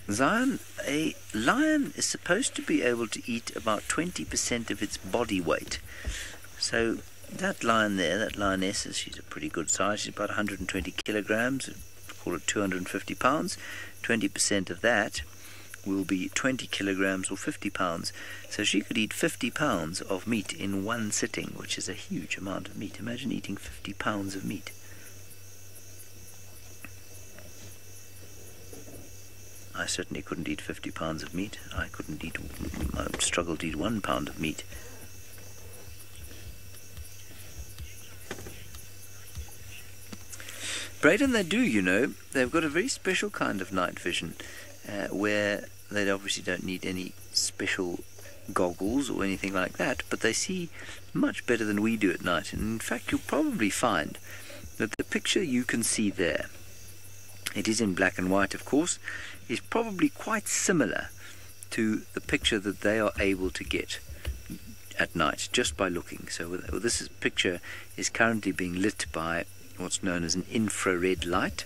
Zion, a lion is supposed to be able to eat about 20% of its body weight. So that lion there, that lioness, she's a pretty good size. She's about 120 kilograms, call it 250 pounds. 20% of that will be 20 kilograms or 50 pounds. So she could eat 50 pounds of meat in one sitting, which is a huge amount of meat. Imagine eating 50 pounds of meat. I certainly couldn't eat 50 pounds of meat. I struggled to eat 1 pound of meat. Braden, they do, you know. They've got a very special kind of night vision where they obviously don't need any special goggles or anything like that, but they see much better than we do at night. And in fact, you'll probably find that the picture you can see there, it is in black and white, of course, is probably quite similar to the picture that they are able to get at night just by looking. So this picture is currently being lit by what's known as an infrared light,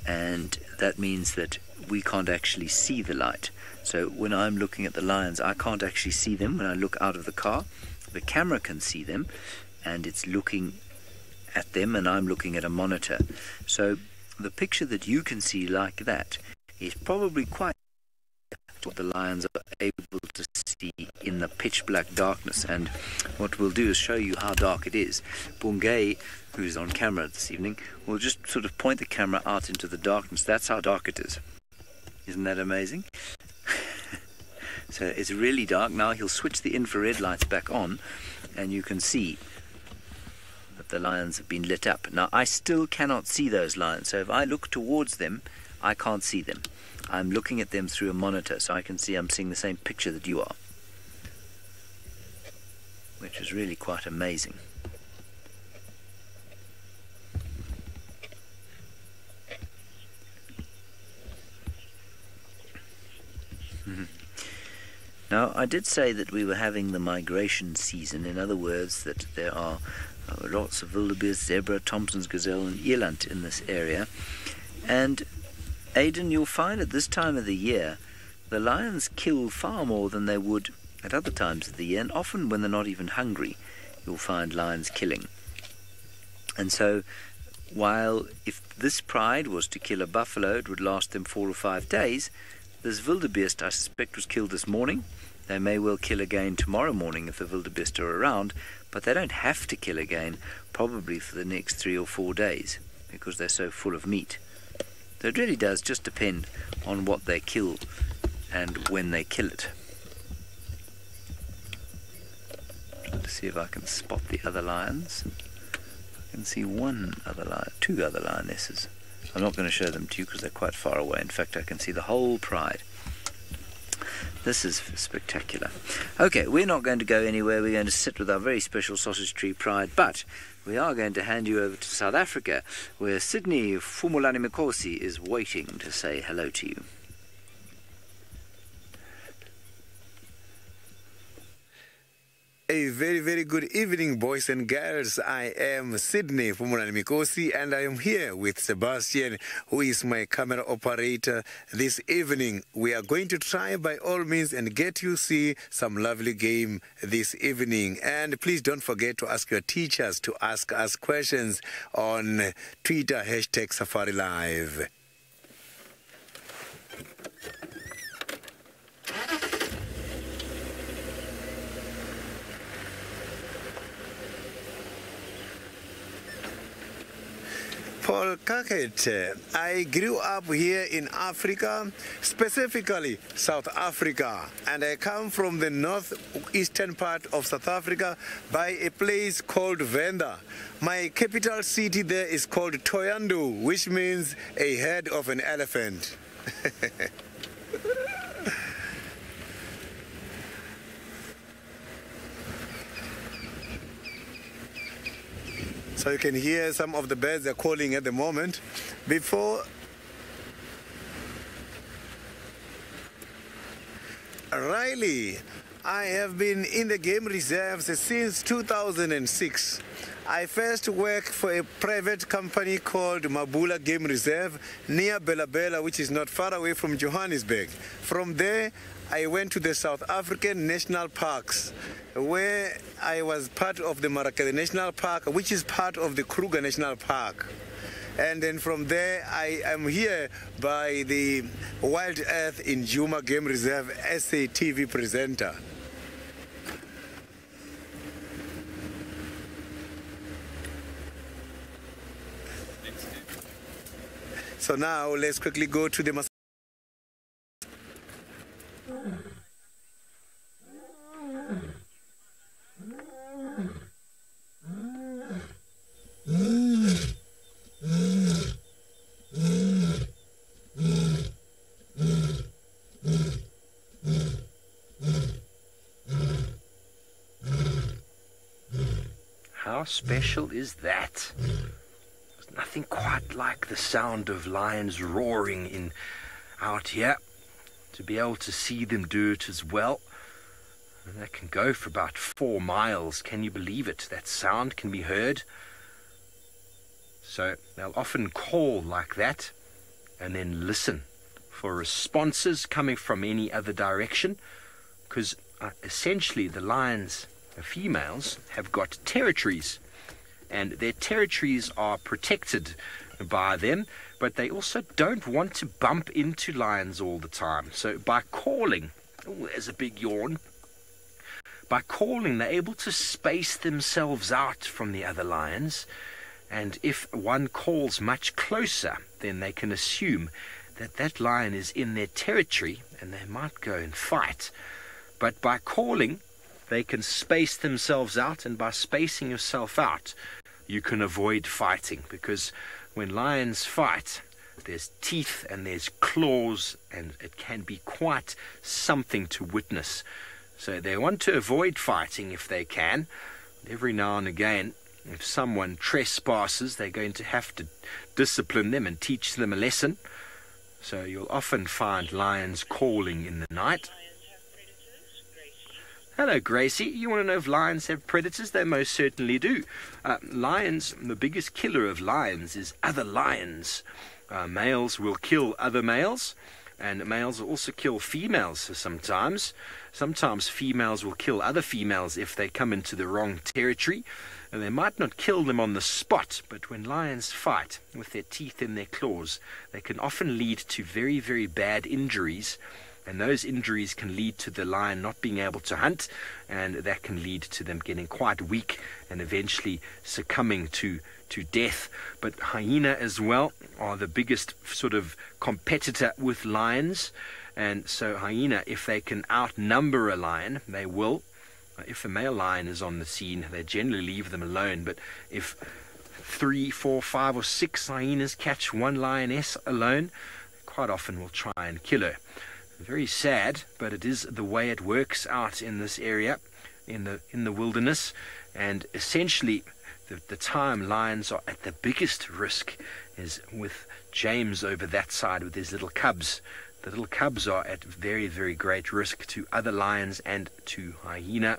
and that means that we can't actually see the light. So when I'm looking at the lions, I can't actually see them. When I look out of the car, the camera can see them, and it's looking at them, and I'm looking at a monitor. So the picture that you can see like that is probably quite what the lions are able to see in the pitch black darkness. And what we'll do is show you how dark it is. Bungay, who's on camera this evening, will just sort of point the camera out into the darkness. That's how dark it is. Isn't that amazing? So it's really dark. Now he'll switch the infrared lights back on, and you can see that the lions have been lit up. Now I still cannot see those lions, so if I look towards them, I can't see them. I'm looking at them through a monitor, so I can see I'm seeing the same picture that you are, which is really quite amazing. Now, I did say that we were having the migration season. In other words, that there are lots of wildebeest, zebra, Thompson's gazelle and eland in this area. And Aidan, you'll find at this time of the year, the lions kill far more than they would at other times of the year, and often when they're not even hungry, you'll find lions killing. And so, while if this pride was to kill a buffalo, it would last them 4 or 5 days, this wildebeest, I suspect, was killed this morning. They may well kill again tomorrow morning if the wildebeest are around, but they don't have to kill again probably for the next 3 or 4 days because they're so full of meat. So it really does just depend on what they kill and when they kill it. Let's see if I can spot the other lions. I can see one other lion, 2 other lionesses. I'm not going to show them to you because they're quite far away. In fact, I can see the whole pride. This is spectacular. Okay, we're not going to go anywhere. We're going to sit with our very special sausage tree pride, but we are going to hand you over to South Africa, where Sydney Niconico is waiting to say hello to you. A very, very good evening, boys and girls. I am Sydney Niconico, and I am here with Sebastian, who is my camera operator this evening. We are going to try by all means and get you see some lovely game this evening. And please don't forget to ask your teachers to ask us questions on Twitter, #SafariLive. Paul Kakete, I grew up here in Africa, specifically South Africa, and I come from the northeastern part of South Africa by a place called Venda. My capital city there is called Thohoyandou, which means a head of an elephant. So you can hear some of the birds are calling at the moment. Riley, I have been in the game reserves since 2006. I first worked for a private company called Mabula Game Reserve near Bela Bela, which is not far away from Johannesburg. From there, I went to the South African National Parks, where I was part of the Marakele National Park, which is part of the Kruger National Park. And then from there, I am here by the Wild Earth in Juma Game Reserve as a TV presenter. So now let's quickly go to the How special is that? There's nothing quite like the sound of lions roaring out here. To be able to see them do it as well. And that can go for about 4 miles. Can you believe it? That sound can be heard. So they'll often call like that and then listen for responses coming from any other direction, because essentially the lions, the females, have got territories, and their territories are protected by them, but they also don't want to bump into lions all the time. So by calling, oh, there's a big yawn. By calling, they're able to space themselves out from the other lions, and if one calls much closer, then they can assume that that lion is in their territory and they might go and fight. But by calling, they can space themselves out, and by spacing yourself out, you can avoid fighting, because when lions fight, there's teeth and there's claws, and it can be quite something to witness. So they want to avoid fighting if they can. Every now and again, if someone trespasses, they're going to have to discipline them and teach them a lesson. So you'll often find lions calling in the night. Hello, Gracie. You want to know if lions have predators? They most certainly do. Lions, the biggest killer of lions is other lions. Males will kill other males, and males will also kill females sometimes. Sometimes females will kill other females if they come into the wrong territory. And they might not kill them on the spot, but when lions fight with their teeth in their claws, they can often lead to very, very bad injuries. And those injuries can lead to the lion not being able to hunt, and that can lead to them getting quite weak and eventually succumbing to death. But hyena as well are the biggest sort of competitor with lions. And so hyena, if they can outnumber a lion, they will. If a male lion is on the scene, they generally leave them alone. But if 3, 4, 5 or 6 hyenas catch one lioness alone, quite often will try and kill her. Very sad, but it is the way it works out in this area, in the wilderness. And essentially, the time lions are at the biggest risk is with James over that side with his little cubs. The little cubs are at very, very great risk to other lions and to hyena,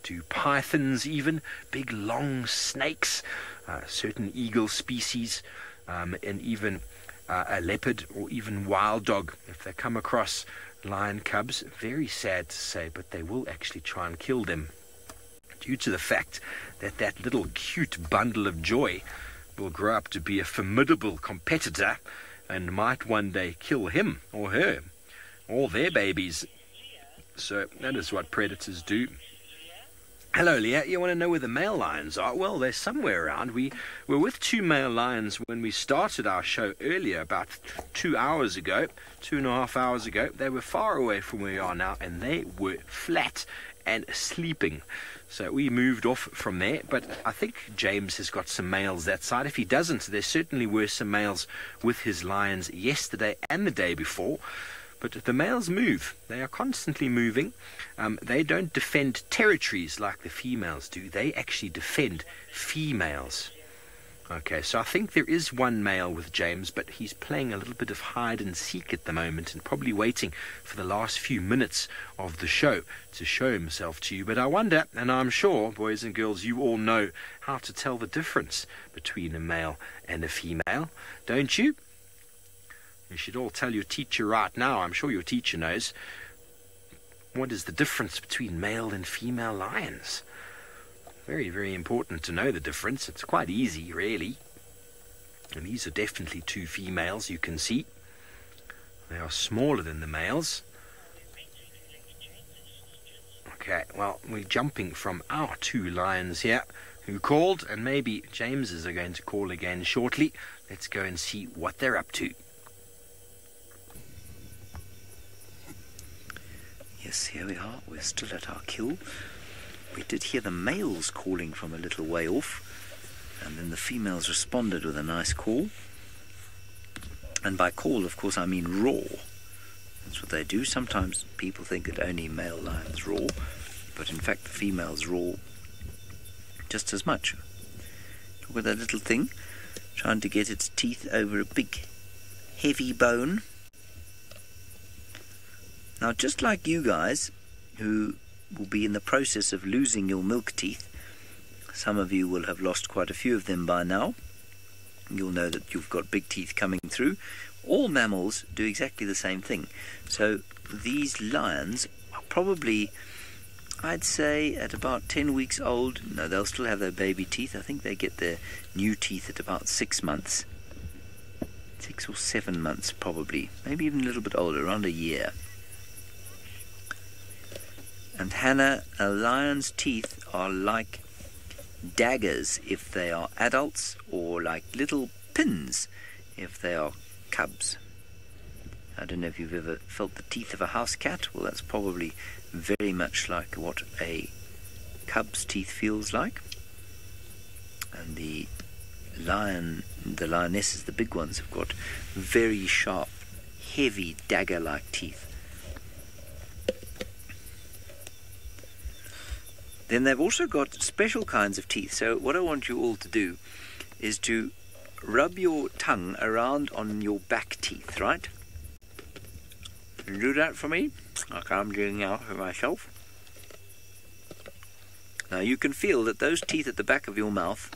to pythons even, big long snakes, certain eagle species, and even a leopard or even wild dog. If they come across lion cubs, very sad to say, but they will actually try and kill them, due to the fact that that little cute bundle of joy will grow up to be a formidable competitor and might one day kill him or her, or their babies. So that is what predators do. Hello, Leah. You want to know where the male lions are? Well, they're somewhere around. We were with 2 male lions when we started our show earlier, about 2 hours ago, 2.5 hours ago. They were far away from where we are now, and they were flat and sleeping. So we moved off from there, but I think James has got some males that side. If he doesn't, there certainly were some males with his lions yesterday and the day before. But the males move. They are constantly moving. They don't defend territories like the females do. They actually defend females. Okay, so I think there is one male with James, but he's playing a little bit of hide and seek at the moment and probably waiting for the last few minutes of the show to show himself to you. But I wonder, and I'm sure, boys and girls, you all know how to tell the difference between a male and a female, don't you? You should all tell your teacher right now. I'm sure your teacher knows. What is the difference between male and female lions? Very, very important to know the difference. It's quite easy, really. And these are definitely two females, you can see. They are smaller than the males. Okay, well, we're jumping from our two lions here who called, and maybe James's are going to call again shortly. Let's go and see what they're up to. Yes, here we are. We're still at our kill. We did hear the males calling from a little way off, and then the females responded with a nice call. And by call, of course, I mean roar. That's what they do. Sometimes people think that only male lions roar, but in fact the females roar just as much. Look at that little thing, trying to get its teeth over a big, heavy bone. Now, just like you guys, who will be in the process of losing your milk teeth, some of you will have lost quite a few of them by now. You'll know that you've got big teeth coming through. All mammals do exactly the same thing. So these lions are probably, I'd say, at about 10 weeks old. No, they'll still have their baby teeth. I think they get their new teeth at about 6 months. 6 or 7 months probably. Maybe even a little bit older, around a year. And Hannah, a lion's teeth are like daggers if they are adults, or like little pins if they are cubs. I don't know if you've ever felt the teeth of a house cat. Well, that's probably very much like what a cub's teeth feels like. And the lionesses, the big ones, have got very sharp, heavy dagger-like teeth. Then they've also got special kinds of teeth. So what I want you all to do is to rub your tongue around on your back teeth, right? Can you do that for me? Like I'm doing now for myself. Now you can feel that those teeth at the back of your mouth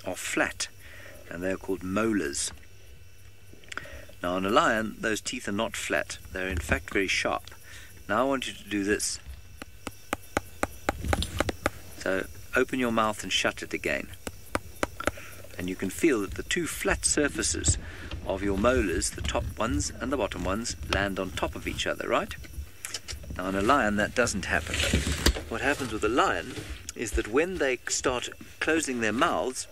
are flat, and they're called molars. Now on a lion, those teeth are not flat. They're in fact very sharp. Now I want you to do this. So open your mouth and shut it again. And you can feel that the two flat surfaces of your molars, the top ones and the bottom ones, land on top of each other, right? Now in a lion that doesn't happen. What happens with a lion is that when they start closing their mouths,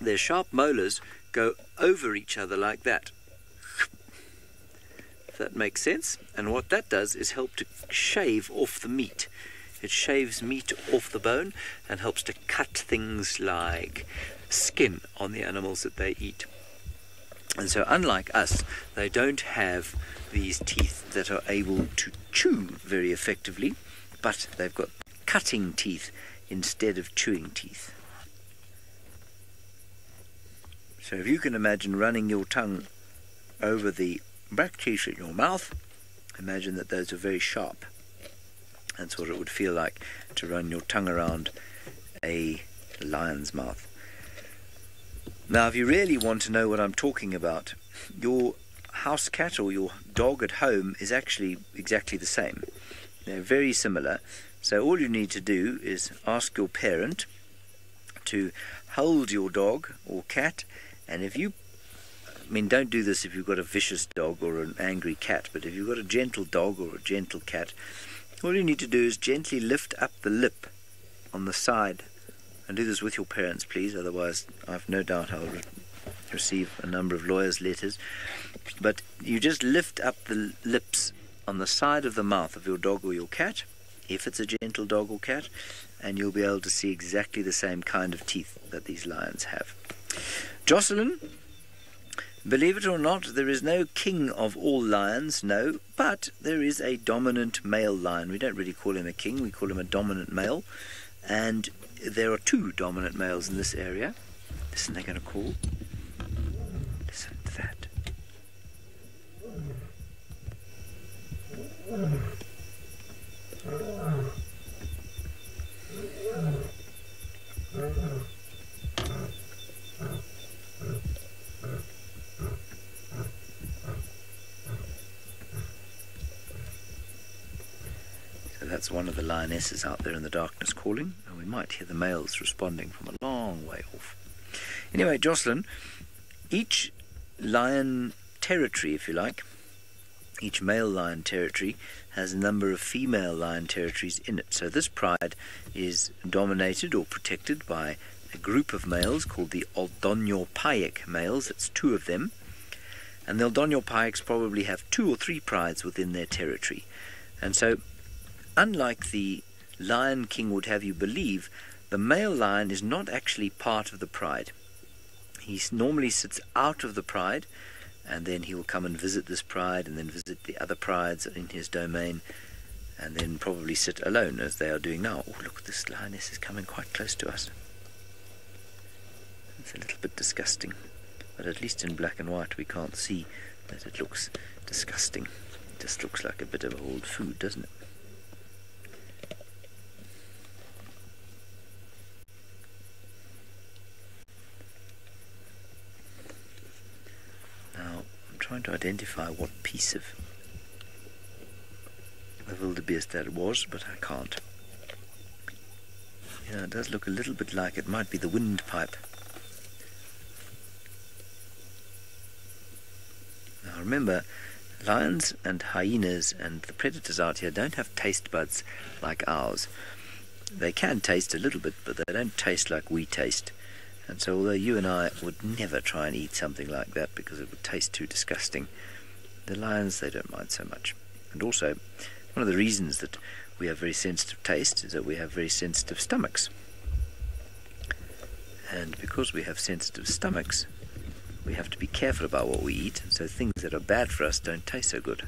their sharp molars go over each other like that. If that makes sense. And what that does is help to shave off the meat. It shaves meat off the bone and helps to cut things like skin on the animals that they eat. And so unlike us, they don't have these teeth that are able to chew very effectively, but they've got cutting teeth instead of chewing teeth. So if you can imagine running your tongue over the back teeth in your mouth, imagine that those are very sharp. That's what it would feel like to run your tongue around a lion's mouth. Now, if you really want to know what I'm talking about, your house cat or your dog at home is actually exactly the same. They're very similar. So all you need to do is ask your parent to hold your dog or cat, and if you, don't do this if you've got a vicious dog or an angry cat, but if you've got a gentle dog or a gentle cat, all you need to do is gently lift up the lip on the side. And do this with your parents, please, otherwise I've no doubt I'll receive a number of lawyers' letters. But you just lift up the lips on the side of the mouth of your dog or your cat, if it's a gentle dog or cat, and you'll be able to see exactly the same kind of teeth that these lions have. Jocelyn, believe it or not, there is no king of all lions, no, but there is a dominant male lion. We don't really call him a king, we call him a dominant male. And there are two dominant males in this area. Listen, they're going to call. Listen to that. So that's one of the lionesses out there in the darkness calling, and we might hear the males responding from a long way off. Anyway, Jocelyn, Each lion territory, if you like, each male lion territory has a number of female lion territories in it. So this pride is dominated or protected by a group of males called the Oldonyo-Payek males. It's 2 of them. And the Oldonyo-Payeks probably have 2 or 3 prides within their territory. And so, unlike the Lion King would have you believe, the male lion is not actually part of the pride. He normally sits out of the pride, and then he will come and visit this pride and then visit the other prides in his domain, and then probably sit alone as they are doing now. Oh, look, this lioness is coming quite close to us. It's a little bit disgusting, but at least in black and white we can't see that it looks disgusting. It just looks like a bit of old food, doesn't it? Trying to identify what piece of the wildebeest that was, but I can't. Yeah, it does look a little bit like it might be the windpipe. Now remember, lions and hyenas and the predators out here don't have taste buds like ours. They can taste a little bit, but they don't taste like we taste. And so although you and I would never try and eat something like that because it would taste too disgusting, the lions, they don't mind so much. And also, one of the reasons that we have very sensitive taste is that we have very sensitive stomachs. And because we have sensitive stomachs, we have to be careful about what we eat, so things that are bad for us don't taste so good.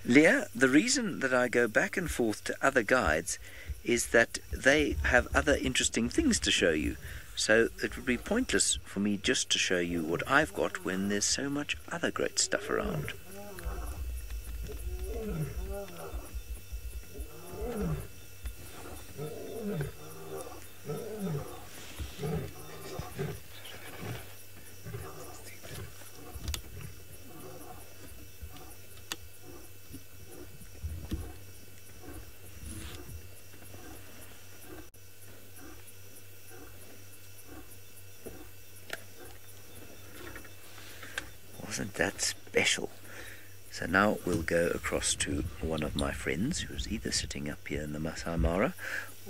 Leah, the reason that I go back and forth to other guides is that they have other interesting things to show you. So it would be pointless for me just to show you what I've got when there's so much other great stuff around. Wasn't that special? So now we'll go across to one of my friends who's either sitting up here in the Masai Mara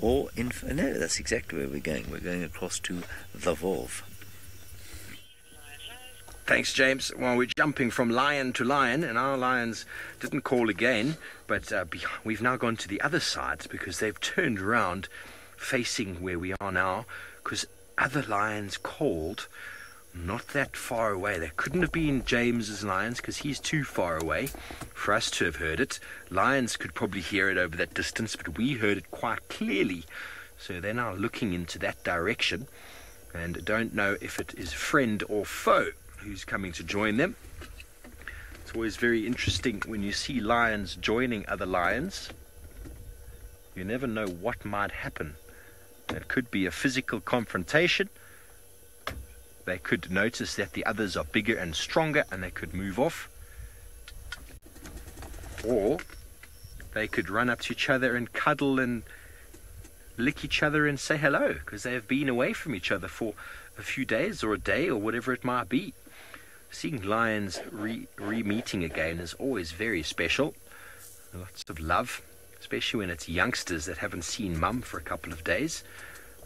or in... No, that's exactly where we're going. We're going across to the Vov. Thanks, James. Well, we're jumping from lion to lion, and our lions didn't call again, but we've now gone to the other side because they've turned around facing where we are now, because other lions called not that far away. They couldn't have been James's lions because he's too far away for us to have heard it. Lions could probably hear it over that distance, but we heard it quite clearly. So they're now looking into that direction and don't know if it is friend or foe who's coming to join them. It's always very interesting when you see lions joining other lions. You never know what might happen. It could be a physical confrontation. They could notice that the others are bigger and stronger and they could move off. Or they could run up to each other and cuddle and lick each other and say hello because they have been away from each other for a few days or a day or whatever it might be. Seeing lions re-meeting again is always very special. Lots of love, especially when it's youngsters that haven't seen mum for a couple of days.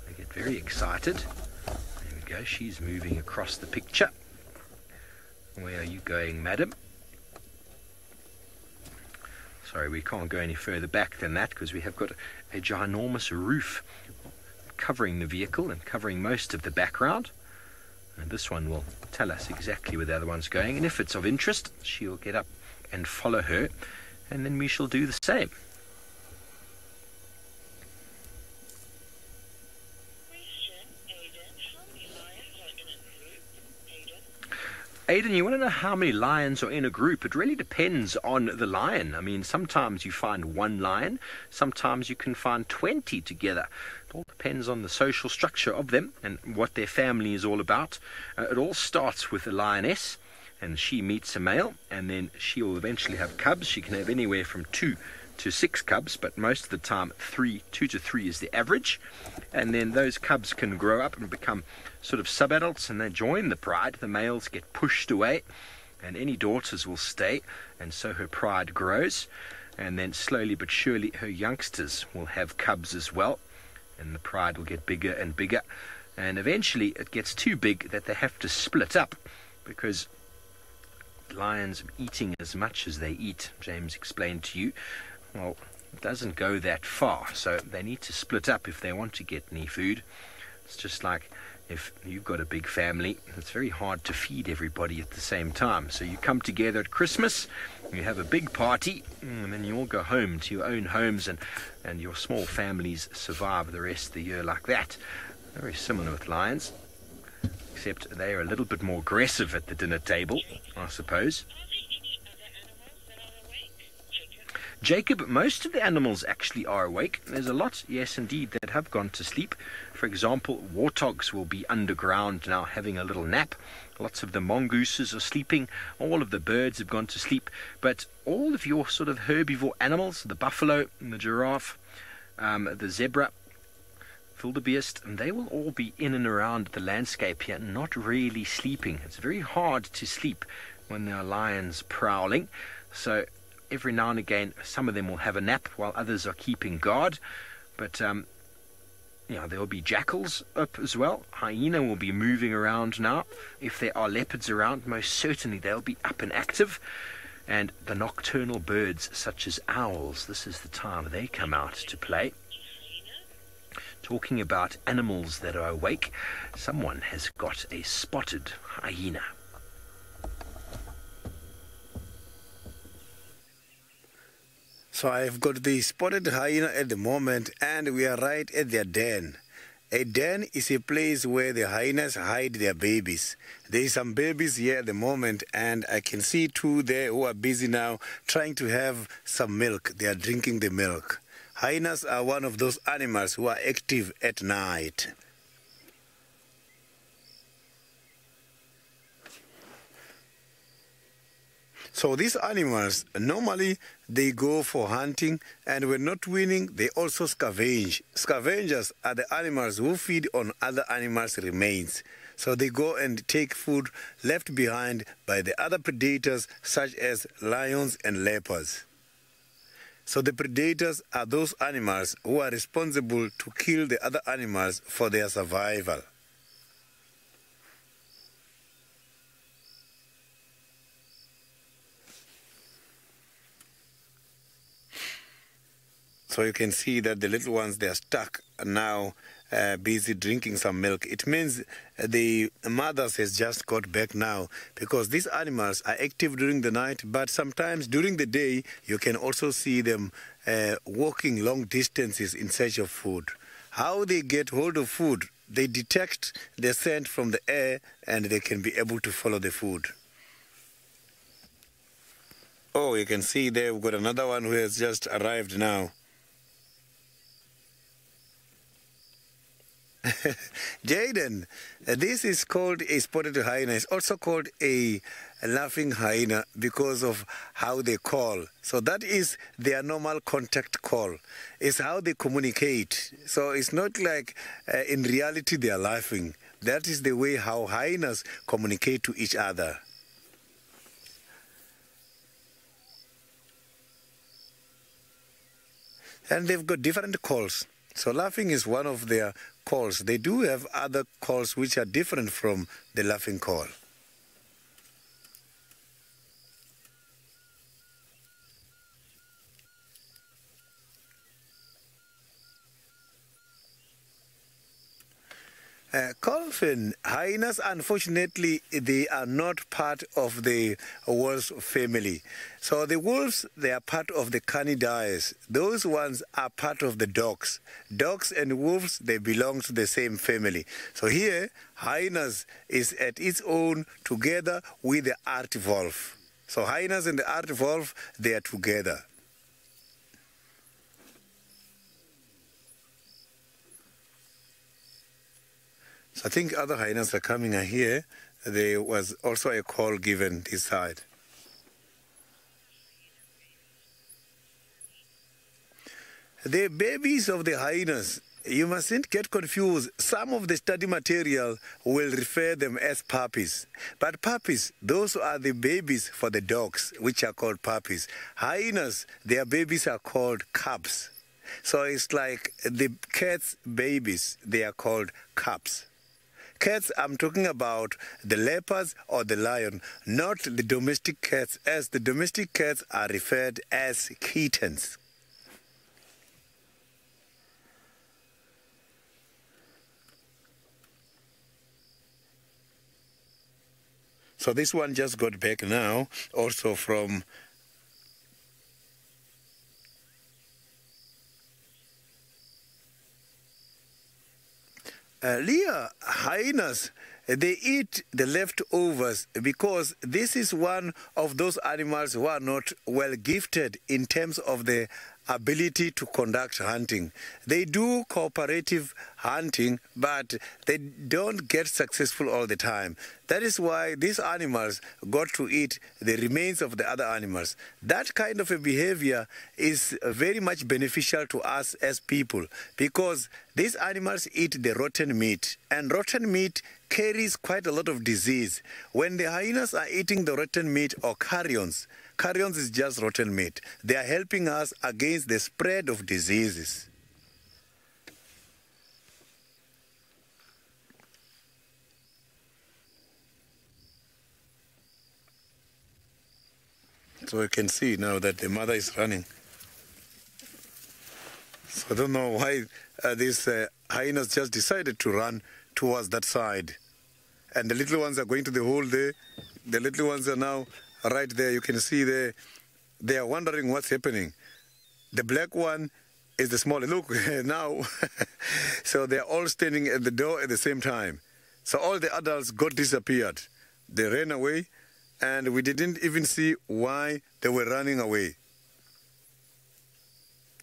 They get very excited. Go. She's moving across the picture. Where are you going, madam? Sorry, we can't go any further back than that because we have got a ginormous roof covering the vehicle and covering most of the background. And this one will tell us exactly where the other one's going. And if it's of interest, she'll get up and follow her. And then we shall do the same. Aidan, you want to know how many lions are in a group? It really depends on the lion. I mean, sometimes you find one lion, sometimes you can find 20 together. It all depends on the social structure of them and what their family is all about. It all starts with a lioness, and she meets a male, and then she will eventually have cubs. She can have anywhere from 2 to 6 cubs, but most of the time 2 to 3 is the average. And then those cubs can grow up and become sort of sub-adults, and they join the pride. The males get pushed away, and any daughters will stay, and so her pride grows. And then slowly but surely her youngsters will have cubs as well, and the pride will get bigger and bigger. And eventually it gets too big that they have to split up, because lions eating as much as they eat, James explained to you, well, it doesn't go that far, so they need to split up if they want to get any food. It's just like if you've got a big family, it's very hard to feed everybody at the same time. So you come together at Christmas, you have a big party, and then you all go home to your own homes, and your small families survive the rest of the year like that. Very similar with lions, except they are a little bit more aggressive at the dinner table, I suppose. Jacob, most of the animals actually are awake. There's a lot, yes indeed, that have gone to sleep. For example, warthogs will be underground now having a little nap. Lots of the mongooses are sleeping. All of the birds have gone to sleep. But all of your sort of herbivore animals, the buffalo, the giraffe, the zebra, wildebeest, and they will all be in and around the landscape here, not really sleeping. It's very hard to sleep when there are lions prowling. So every now and again, some of them will have a nap while others are keeping guard. But, there will be jackals up as well. Hyena will be moving around now. If there are leopards around, most certainly they'll be up and active. And the nocturnal birds, such as owls, this is the time they come out to play. Talking about animals that are awake, someone has got a spotted hyena. So I've got the spotted hyena at the moment, and we are right at their den. A den is a place where the hyenas hide their babies. There is some babies here at the moment, and I can see 2 there who are busy now trying to have some milk. They are drinking the milk. Hyenas are one of those animals who are active at night. So these animals, normally they go for hunting, and when not winning, they also scavenge. Scavengers are the animals who feed on other animals' remains. So they go and take food left behind by the other predators, such as lions and leopards. So the predators are those animals who are responsible to kill the other animals for their survival. So you can see that the little ones, they are stuck now, busy drinking some milk. It means the mothers has just got back now, because these animals are active during the night, but sometimes during the day you can also see them walking long distances in search of food. How they get hold of food? They detect the scent from the air, and they can be able to follow the food. Oh, you can see there we've got another one who has just arrived now. Jaden, this is called a spotted hyena. It's also called a laughing hyena because of how they call. So that is their normal contact call. It's how they communicate. So it's not like in reality they are laughing. That is the way how hyenas communicate to each other. And they've got different calls. So laughing is one of their calls. They do have other calls which are different from the laughing call. Colvin, hyenas, unfortunately, they are not part of the wolves family. So the wolves, they are part of the canidae. Those ones are part of the dogs. Dogs and wolves, they belong to the same family. So here, hyenas is at its own together with the aardwolf. So hyenas and the aardwolf, they are together. So I think other hyenas are coming here. There was also a call given this side. The babies of the hyenas, you mustn't get confused. Some of the study material will refer them as puppies. But puppies, those are the babies for the dogs, which are called puppies. Hyenas, their babies are called cubs. So it's like the cat's babies, they are called cubs. Cats, I'm talking about the leopards or the lion, not the domestic cats, as the domestic cats are referred as kittens. So this one just got back now, also from Leah, hyenas, they eat the leftovers because this is one of those animals who are not well gifted in terms of the ability to conduct hunting. They do cooperative hunting, but they don't get successful all the time. That is why these animals got to eat the remains of the other animals. That kind of a behavior is very much beneficial to us as people because these animals eat the rotten meat, and rotten meat carries quite a lot of disease. When the hyenas are eating the rotten meat or carrions, carrions is just rotten meat. They are helping us against the spread of diseases. So you can see now that the mother is running. So I don't know why these hyenas just decided to run towards that side. And the little ones are going to the hole there. The little ones are now right there. You can see there. They are wondering what's happening. The black one is the smaller. Look, now. So they're all standing at the door at the same time. So all the adults got disappeared. They ran away, and we didn't even see why they were running away.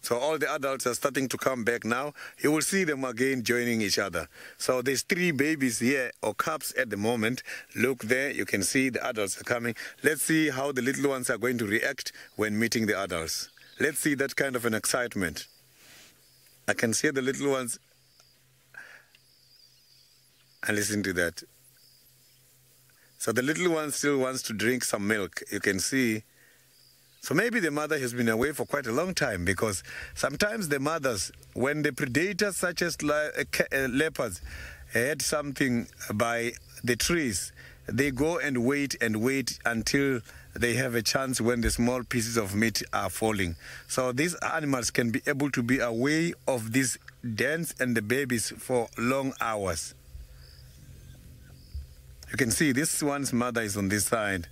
So all the adults are starting to come back now. You will see them again joining each other. So there's 3 babies here, or cubs at the moment. Look there, you can see the adults are coming. Let's see how the little ones are going to react when meeting the adults. Let's see that kind of an excitement. I can see the little ones. And listen to that. So the little one still wants to drink some milk. You can see. So maybe the mother has been away for quite a long time, because sometimes the mothers, when the predators such as leopards had something by the trees, they go and wait until they have a chance when the small pieces of meat are falling. So these animals can be able to be away of these dens and the babies for long hours. You can see this one's mother is on this side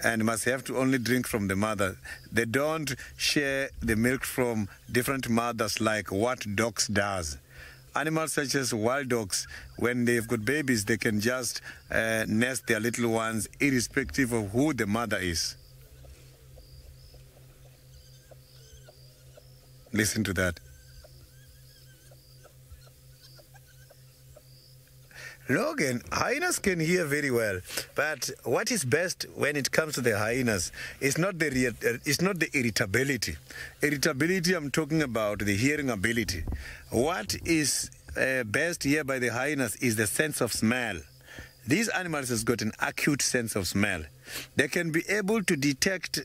and must have to only drink from the mother. They don't share the milk from different mothers like what dogs does. Animals such as wild dogs, when they've got babies, they can just nest their little ones irrespective of who the mother is. Listen to that. Logan, hyenas can hear very well, but what is best when it comes to the hyenas is not the irritability. Irritability, I'm talking about the hearing ability. What is best here by the hyenas is the sense of smell. These animals has got an acute sense of smell. They can be able to detect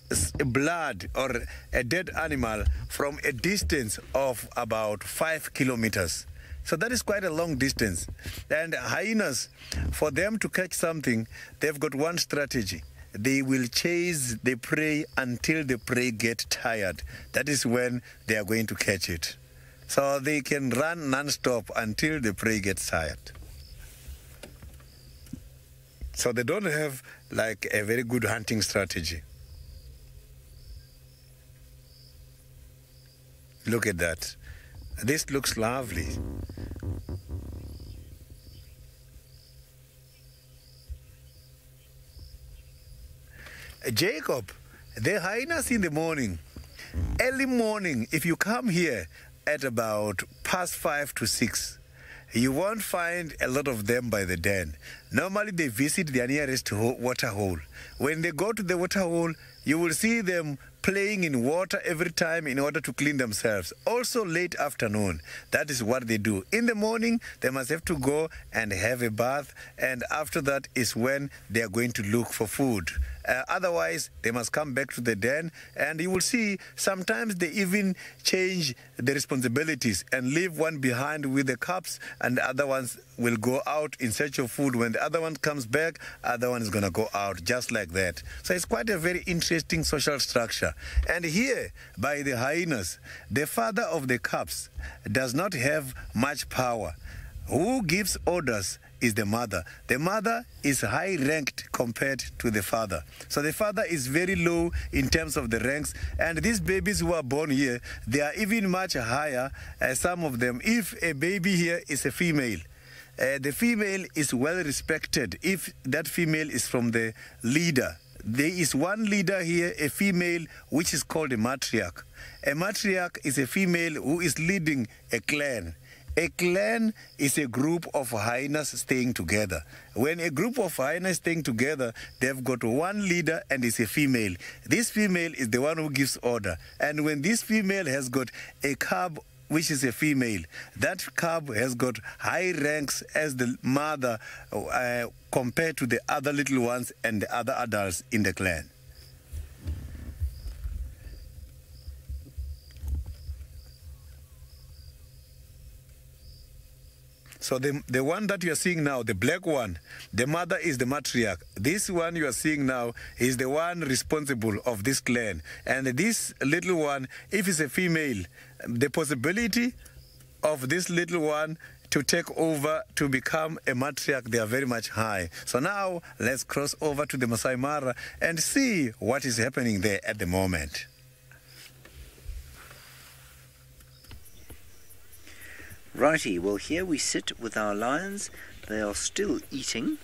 blood or a dead animal from a distance of about 5 kilometers. So that is quite a long distance. And hyenas, for them to catch something, they've got one strategy. They will chase the prey until the prey get tired. That is when they are going to catch it. So they can run non-stop until the prey gets tired. So they don't have like a very good hunting strategy. Look at that. This looks lovely. Jacob, the hyenas in the morning, early morning, if you come here at about past 5 to 6, you won't find a lot of them by the den. Normally they visit their nearest water hole. When they go to the water hole, you will see them playing in water every time in order to clean themselves. Also late afternoon, that is what they do. In the morning, they must have to go and have a bath, and after that is when they are going to look for food. Otherwise, they must come back to the den, and you will see sometimes they even change the responsibilities and leave one behind with the cubs, and the other ones will go out in search of food. When the other one comes back, other one is going to go out just like that. So it's quite a very interesting social structure. And here, by the hyenas, the father of the cubs does not have much power. Who gives orders is the mother. The mother is high ranked compared to the father. So the father is very low in terms of the ranks, and these babies who are born here, they are even much higher, some of them. If a baby here is a female, the female is well respected if that female is from the leader. There is one leader here, a female, which is called a matriarch. A matriarch is a female who is leading a clan. A clan is a group of hyenas staying together. When a group of hyenas staying together, they've got one leader and it's a female. This female is the one who gives order. And when this female has got a cub, which is a female, that cub has got high ranks as the mother compared to the other little ones and the other adults in the clan. So the one that you are seeing now, the black one, the mother is the matriarch. This one you are seeing now is the one responsible of this clan. And this little one, if it's a female, the possibility of this little one to take over to become a matriarch, they are very much high. So now let's cross over to the Masai Mara and see what is happening there at the moment. Righty, well here we sit with our lions. They are still eating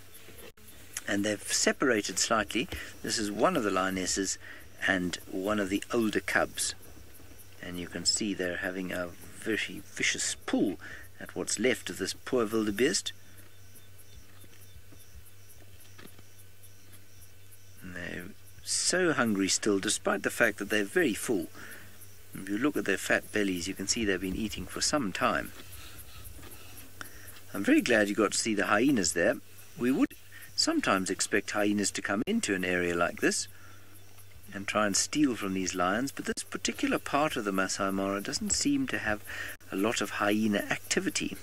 and they've separated slightly. This is one of the lionesses and one of the older cubs. And you can see they're having a very vicious pull at what's left of this poor wildebeest. And they're so hungry still, despite the fact that they're very full. If you look at their fat bellies, you can see they've been eating for some time. I'm very glad you got to see the hyenas there. We would sometimes expect hyenas to come into an area like this and try and steal from these lions, but this particular part of the Masai Mara doesn't seem to have a lot of hyena activity.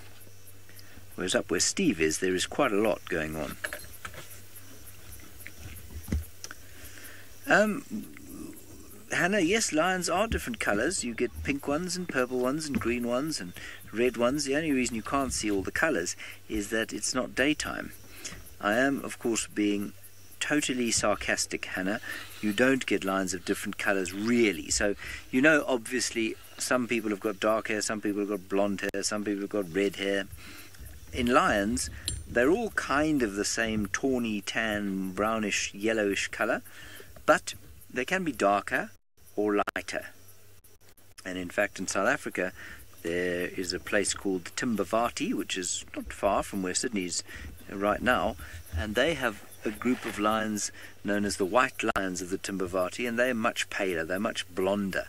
Whereas up where Steve is, there is quite a lot going on. Hannah, yes, lions are different colours. You get pink ones and purple ones and green ones and red ones. The only reason you can't see all the colours is that it's not daytime. I am, of course, being totally sarcastic, Hannah. You don't get lions of different colours, really. So, you know, obviously, some people have got dark hair, some people have got blonde hair, some people have got red hair. In lions, they're all kind of the same tawny, tan, brownish, yellowish colour, but they can be darker or lighter. And in fact, in South Africa, there is a place called Timbavati, which is not far from where Sydney is right now, and they have a group of lions known as the white lions of the Timbavati, and they're much paler, they're much blonder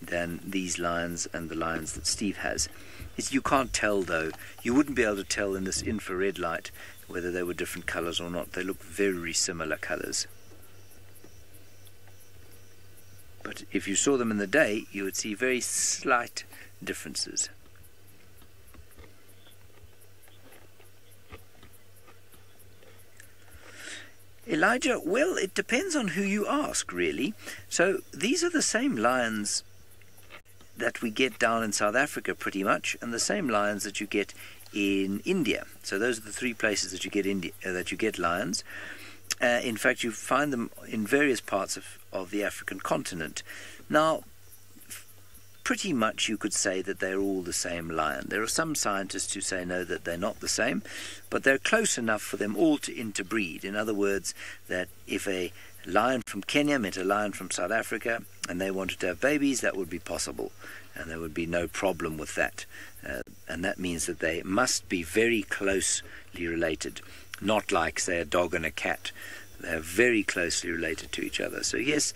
than these lions and the lions that Steve has. You can't tell, though. You wouldn't be able to tell in this infrared light whether they were different colours or not. They look very similar colours. But if you saw them in the day, you would see very slight differences. Elijah, well, it depends on who you ask, really. So these are the same lions that we get down in South Africa pretty much, and the same lions that you get in India. So those are the three places that you get lions. In fact, you find them in various parts of the African continent. Now, pretty much you could say that they're all the same lion. There are some scientists who say no, that they're not the same, but they're close enough for them all to interbreed. In other words, that if a lion from Kenya met a lion from South Africa and they wanted to have babies, that would be possible, and there would be no problem with that. And that means that they must be very closely related, not like, say, a dog and a cat. They're very closely related to each other. So yes,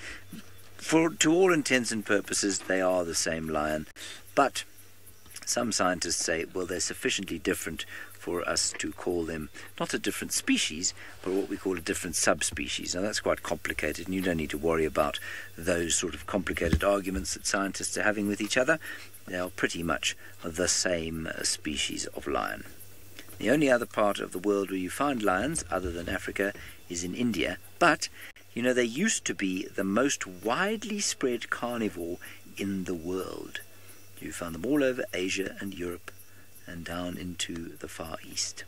to all intents and purposes, they are the same lion. But some scientists say, well, they're sufficiently different for us to call them not a different species, but what we call a different subspecies. Now, that's quite complicated, and you don't need to worry about those sort of complicated arguments that scientists are having with each other. They are pretty much the same species of lion. The only other part of the world where you find lions, other than Africa, is in India. But, you know, they used to be the most widely spread carnivore in the world. You found them all over Asia and Europe and down into the Far East.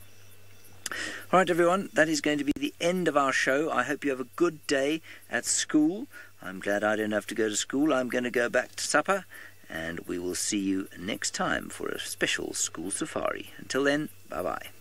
All right, everyone, that is going to be the end of our show. I hope you have a good day at school. I'm glad I don't have to go to school. I'm going to go back to supper, and we will see you next time for a special school safari. Until then, bye-bye.